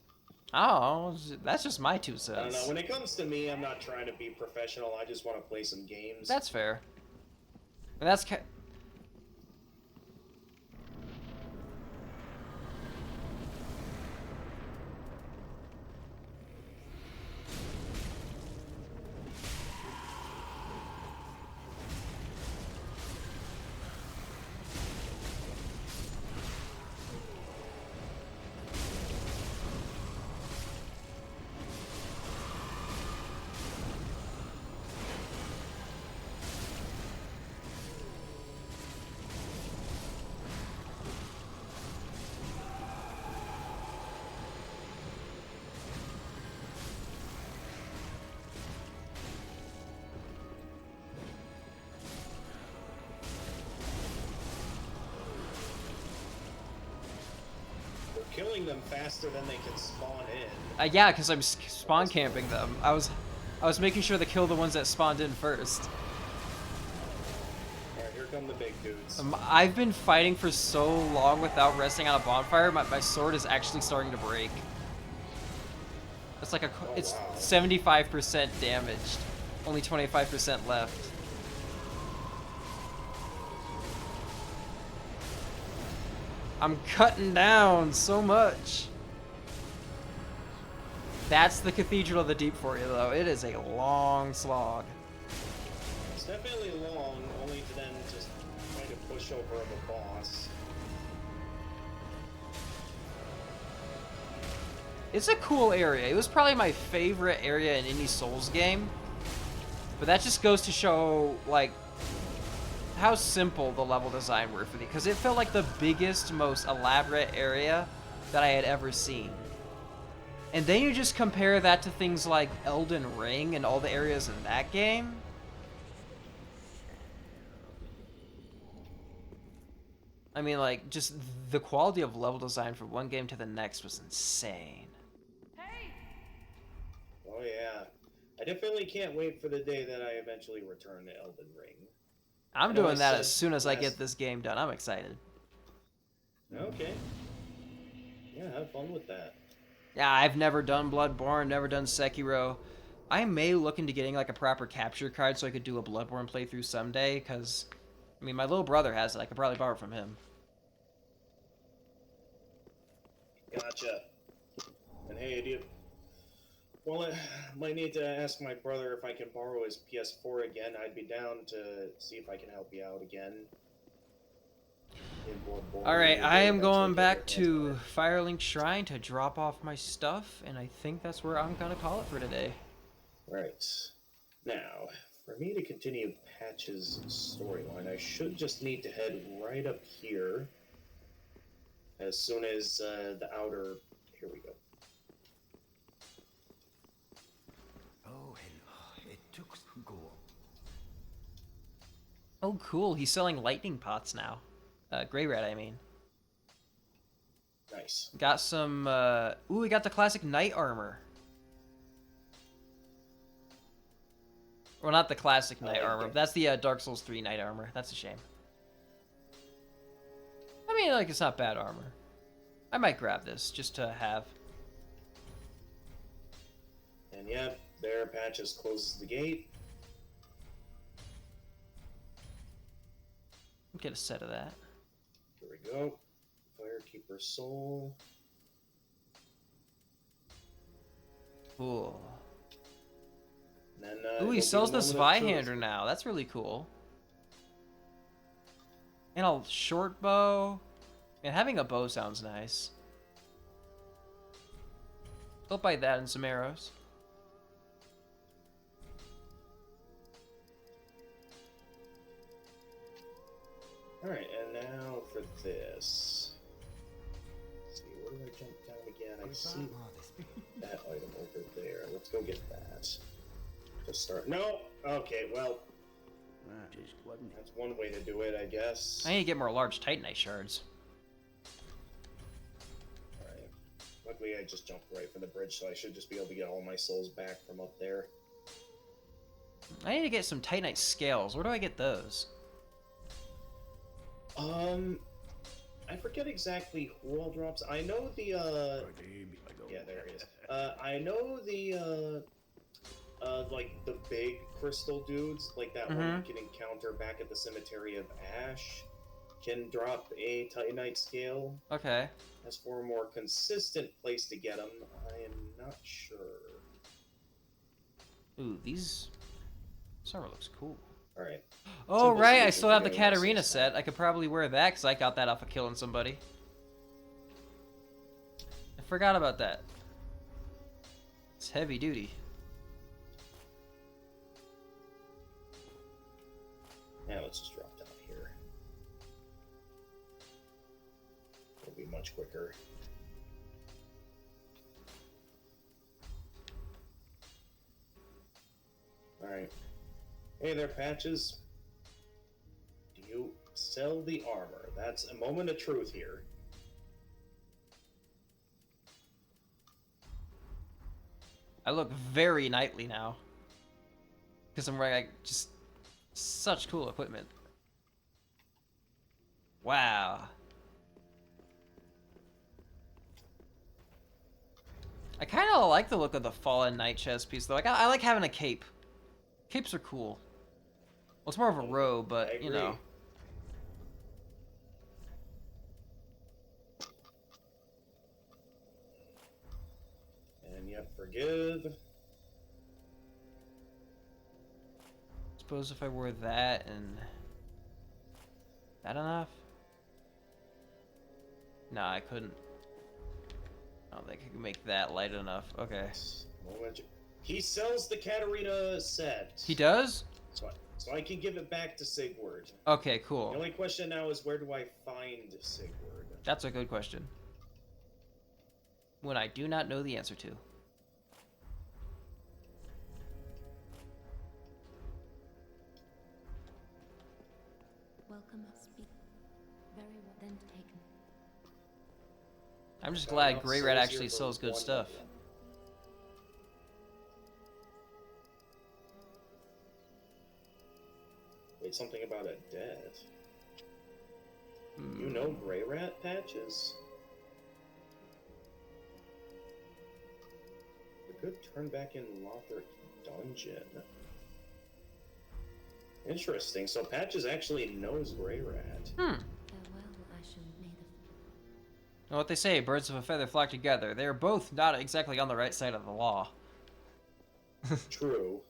[SPEAKER 1] Oh, that's just my 2 cents.
[SPEAKER 2] I don't know. When it comes to me, I'm not trying to be professional. I just want to play some games.
[SPEAKER 1] That's fair. And that's
[SPEAKER 2] killing them faster than they can spawn in.
[SPEAKER 1] Yeah, because I'm spawn camping them. I was making sure to kill the ones that spawned in first.
[SPEAKER 2] Alright, here come the big dudes.
[SPEAKER 1] I've been fighting for so long without resting on a bonfire, my sword is actually starting to break. It's like it's 75% damaged. Only 25% left. I'm cutting down so much. That's the Cathedral of the Deep for you, though. It is a long slog.
[SPEAKER 2] It's definitely long, only to then just try to push over of a boss.
[SPEAKER 1] It's a cool area. It was probably my favorite area in any Souls game. But that just goes to show, like, how simple the level design were for me. Because it felt like the biggest, most elaborate area that I had ever seen. And then you just compare that to things like Elden Ring and all the areas in that game. I mean, like, just the quality of level design from one game to the next was insane.
[SPEAKER 2] Oh yeah. I definitely can't wait for the day that I eventually return to Elden Ring.
[SPEAKER 1] I'm doing that as soon as I get this game done. I'm excited.
[SPEAKER 2] Okay. Yeah, have fun with that.
[SPEAKER 1] Yeah, I've never done Bloodborne, never done Sekiro. I may look into getting like a proper capture card so I could do a Bloodborne playthrough someday, because, I mean, my little brother has it. I could probably borrow it from him.
[SPEAKER 2] Gotcha. And hey, do you... Well, I might need to ask my brother if I can borrow his PS4 again. I'd be down to see if I can help you out again.
[SPEAKER 1] Alright, I am going back to Firelink Shrine to drop off my stuff, and I think that's where I'm gonna call it for today.
[SPEAKER 2] Right. Now, for me to continue Patch's storyline, I should just need to head right up here as soon as the outer... Here we go.
[SPEAKER 5] Oh, hello. It took go.
[SPEAKER 1] Oh, cool. He's selling lightning pots now. Grey Rat, I mean.
[SPEAKER 2] Nice.
[SPEAKER 1] Got some, ooh, we got the classic knight armor. Well, not the classic knight armor. That's the Dark Souls 3 knight armor. That's a shame. I mean, like, it's not bad armor. I might grab this just to have.
[SPEAKER 2] And yep, there Patches closes the gate.
[SPEAKER 1] Get a set of that.
[SPEAKER 2] Here we go. Firekeeper Soul.
[SPEAKER 1] Cool.
[SPEAKER 2] And then,
[SPEAKER 1] Ooh, he sells the Zweihander now. That's really cool. And a short bow. And having a bow sounds nice. I'll buy that and some arrows.
[SPEAKER 2] Alright, and now for this. Let's see, where do I jump down again? I see that item over there. Let's go get that. Just start. No! Okay, well, that's one way to do it, I guess.
[SPEAKER 1] I need to get more large Titanite shards.
[SPEAKER 2] Alright. Luckily, I just jumped right from the bridge, so I should just be able to get all my souls back from up there.
[SPEAKER 1] I need to get some Titanite scales. Where do I get those?
[SPEAKER 2] I forget exactly who all drops. I know the, yeah, there he is. I know the, like, the big crystal dudes, like that one you can encounter back at the Cemetery of Ash, can drop a Titanite scale.
[SPEAKER 1] Okay.
[SPEAKER 2] As for a more consistent place to get them, I am not sure.
[SPEAKER 1] Ooh, this armor looks cool.
[SPEAKER 2] Alright.
[SPEAKER 1] Oh, right, I still have the Katarina set. I could probably wear that, because I got that off of killing somebody. I forgot about that. It's heavy duty.
[SPEAKER 2] Now let's just drop down here. It'll be much quicker. Alright. Hey there, Patches. Do you sell the armor? That's a moment of truth here.
[SPEAKER 1] I look very knightly now. Because I'm wearing like, just such cool equipment. Wow. I kind of like the look of the Fallen Knight chest piece, though. Like, I like having a cape. Capes are cool. Well, it's more of a robe, but, you know.
[SPEAKER 2] And yep, forgive.
[SPEAKER 1] Suppose if I wore that and... That enough? No, I couldn't. I don't think I can make that light enough. Okay.
[SPEAKER 2] He sells the Katarina set.
[SPEAKER 1] He does?
[SPEAKER 2] So I can give it back to Sigurd.
[SPEAKER 1] Okay, cool.
[SPEAKER 2] The only question now is where do I find Sigurd?
[SPEAKER 1] That's a good question. One I do not know the answer to.
[SPEAKER 3] Welcome must be very well then taken.
[SPEAKER 1] I'm just glad Grey Rat actually sells good stuff.
[SPEAKER 2] Wait, something about a death. You know Grey Rat, Patches? A good turn back in Lothric Dungeon. Interesting. So Patches actually knows Grey Rat.
[SPEAKER 3] Farewell, Ashen Native.
[SPEAKER 1] Well, what they say, birds of a feather flock together. They are both not exactly on the right side of the law.
[SPEAKER 2] True.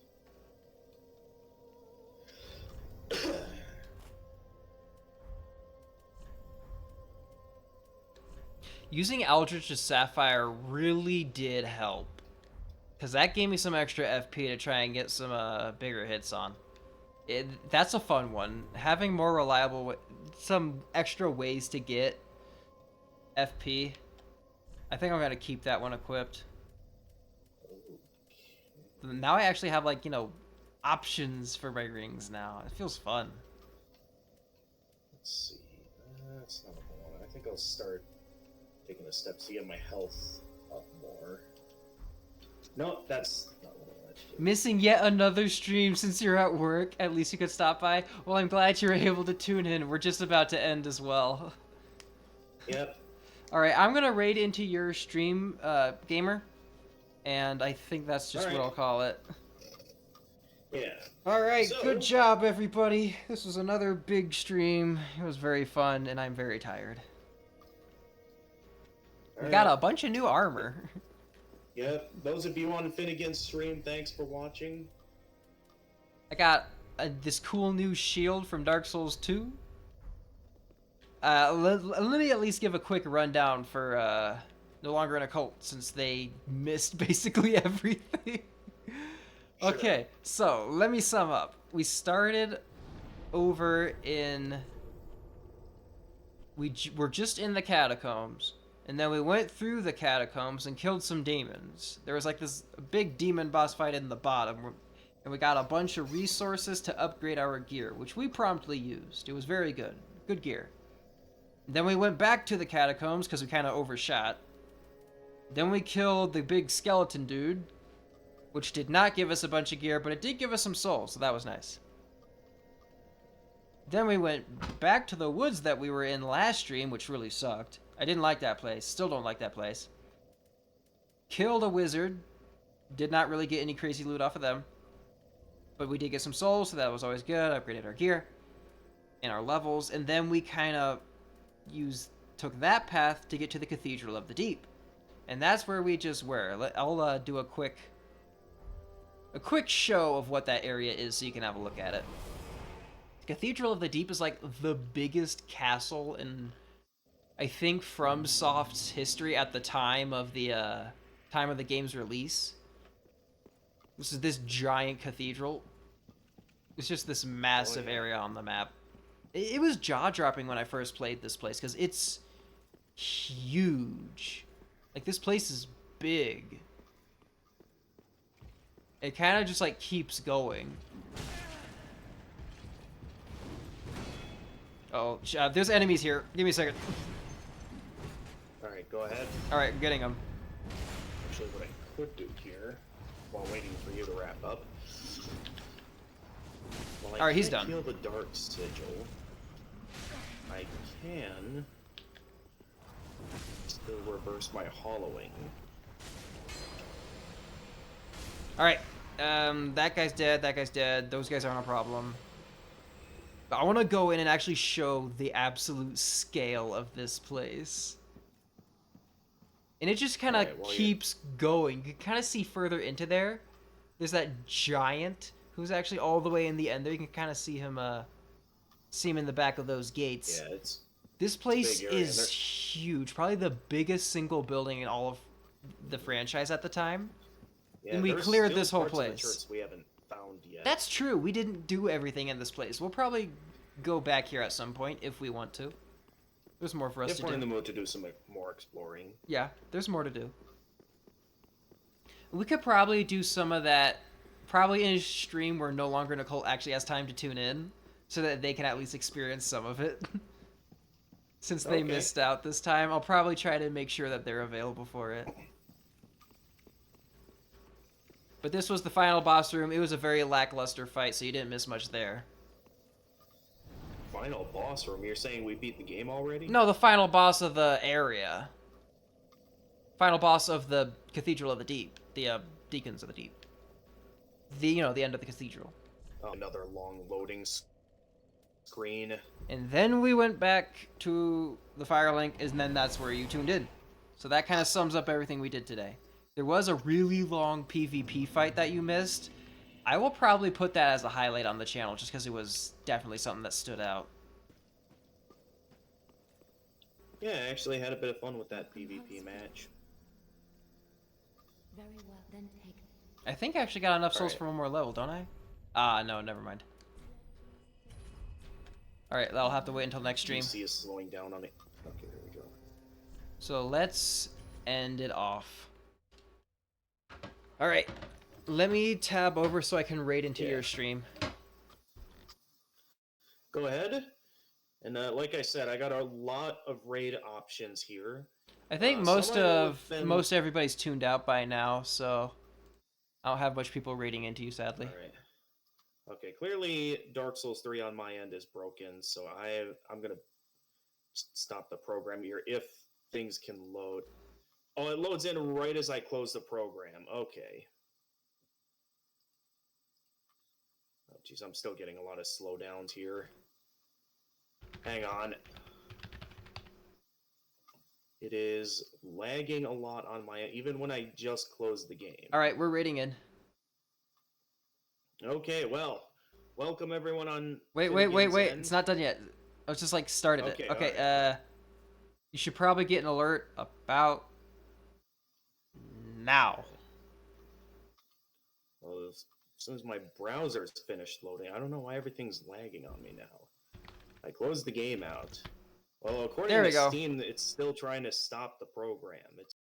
[SPEAKER 1] Using Eldritch's Sapphire really did help. Because that gave me some extra FP to try and get some bigger hits on. That's a fun one. Having more reliable, some extra ways to get FP. I think I'm going to keep that one equipped. Now I actually have, like, you know, options for my rings now. It feels fun.
[SPEAKER 2] Let's see. That's not a whole lot. I think I'll start taking the steps to get my health up more. No, that's not what I wanted to do.
[SPEAKER 1] Missing yet another stream since you're at work. At least you could stop by. Well, I'm glad you were able to tune in. We're just about to end as well.
[SPEAKER 2] Yep.
[SPEAKER 1] Alright, I'm going to raid into your stream, Gamer. And I think that's just what I'll call it.
[SPEAKER 2] Yeah.
[SPEAKER 1] Alright,
[SPEAKER 2] So-
[SPEAKER 1] good job, everybody. This was another big stream. It was very fun, and I'm very tired. We got a bunch of new armor.
[SPEAKER 2] Yep. Those of you on Finnegan's stream, thanks for watching.
[SPEAKER 1] I got this cool new shield from Dark Souls 2. Let me at least give a quick rundown for No Longer in a Cult, since they missed basically everything.
[SPEAKER 2] Sure.
[SPEAKER 1] Okay, so let me sum up. We started over in... We're just in the catacombs. And then we went through the catacombs and killed some demons. There was like this big demon boss fight in the bottom. And we got a bunch of resources to upgrade our gear, which we promptly used. It was very good. Good gear. Then we went back to the catacombs because we kind of overshot. Then we killed the big skeleton dude, which did not give us a bunch of gear, but it did give us some souls, so that was nice. Then we went back to the woods that we were in last stream, which really sucked. I didn't like that place. Still don't like that place. Killed a wizard. Did not really get any crazy loot off of them. But we did get some souls, so that was always good. Upgraded our gear and our levels. And then we kind of took that path to get to the Cathedral of the Deep. And that's where we just were. I'll do a quick show of what that area is so you can have a look at it. The Cathedral of the Deep is like the biggest castle in... I think FromSoft's history at the time of the game's release. This is this giant cathedral. It's just this massive area on the map. It was jaw-dropping when I first played this place because it's huge. Like, this place is big. It kind of just like keeps going. Oh, there's enemies here. Give me a second.
[SPEAKER 2] Alright, go ahead.
[SPEAKER 1] Alright, I'm getting them.
[SPEAKER 2] Actually, what I could do here while waiting for you to wrap up. Well, I
[SPEAKER 1] Alright, he's
[SPEAKER 2] can't
[SPEAKER 1] done.
[SPEAKER 2] Kill the Dark Sigil. I can still reverse my hollowing.
[SPEAKER 1] Alright, that guy's dead, that guy's dead, those guys aren't a problem. But I want to go in and actually show the absolute scale of this place. And it just kind of
[SPEAKER 2] Alright, well,
[SPEAKER 1] keeps going. You can kind of see further into there. There's that giant who's actually all the way in the end there. You can kind of see him in the back of those gates.
[SPEAKER 2] Yeah, it's
[SPEAKER 1] This place
[SPEAKER 2] big area, and
[SPEAKER 1] is
[SPEAKER 2] there-
[SPEAKER 1] huge. Probably the biggest single building in all of the franchise at the time.
[SPEAKER 2] yeah,
[SPEAKER 1] And we
[SPEAKER 2] there's
[SPEAKER 1] cleared
[SPEAKER 2] still
[SPEAKER 1] this whole
[SPEAKER 2] parts of the
[SPEAKER 1] place.
[SPEAKER 2] church we haven't found yet.
[SPEAKER 1] That's true. We didn't do everything in this place. We'll probably go back here at some point if we want to. There's more for us
[SPEAKER 2] if
[SPEAKER 1] to
[SPEAKER 2] we're in
[SPEAKER 1] do.
[SPEAKER 2] the mood to do some more exploring.
[SPEAKER 1] Yeah, there's more to do. We could probably do some of that, probably in a stream where no longer Nicole actually has time to tune in, so that they can at least experience some of it. Since they
[SPEAKER 2] Okay.
[SPEAKER 1] missed out this time, I'll probably try to make sure that they're available for it. But this was the final boss room. It was a very lackluster fight, so you didn't miss much there.
[SPEAKER 2] Final boss room. You're saying we beat the game already?
[SPEAKER 1] No, the final boss of the area. Final boss of the Cathedral of the Deep. The Deacons of the Deep. The end of the cathedral.
[SPEAKER 2] Oh, another long loading screen.
[SPEAKER 1] And then we went back to the Firelink, and then that's where you tuned in. So that kind of sums up everything we did today. There was a really long PvP fight that you missed. I will probably put that as a highlight on the channel, just because it was definitely something that stood out.
[SPEAKER 2] Yeah, I actually had a bit of fun with that PvP match.
[SPEAKER 3] Very well, then take.
[SPEAKER 1] I think I actually got enough souls
[SPEAKER 2] Alright.
[SPEAKER 1] for one more level, don't I? No, never mind. Alright, that'll have to wait until next stream.
[SPEAKER 2] You see us slowing down on it. Okay, there we go.
[SPEAKER 1] So let's end it off. Alright, let me tab over so I can raid into
[SPEAKER 2] Yeah.
[SPEAKER 1] your stream.
[SPEAKER 2] Go ahead. And like I said, I got a lot of raid options here.
[SPEAKER 1] I think
[SPEAKER 2] some
[SPEAKER 1] most
[SPEAKER 2] I know
[SPEAKER 1] of
[SPEAKER 2] have been-
[SPEAKER 1] most everybody's tuned out by now, so I don't have much people raiding into you, sadly.
[SPEAKER 2] All right. Okay, clearly Dark Souls 3 on my end is broken, so I'm gonna stop the program here if things can load. Oh, it loads in right as I close the program. Okay. Oh, jeez, I'm still getting a lot of slowdowns here. Hang on. It is lagging a lot on my end, even when I just closed the game.
[SPEAKER 1] Alright, we're raiding in.
[SPEAKER 2] Okay, well, welcome everyone on.
[SPEAKER 1] Wait, it's not done yet. I was just like started
[SPEAKER 2] Okay,
[SPEAKER 1] it. Okay,
[SPEAKER 2] alright.
[SPEAKER 1] you should probably get an alert about now.
[SPEAKER 2] Well, as soon as my browser's finished loading, I don't know why everything's lagging on me now. I closed the game out. Well, according
[SPEAKER 1] There we
[SPEAKER 2] to
[SPEAKER 1] go.
[SPEAKER 2] Steam, it's still trying to stop the program. It's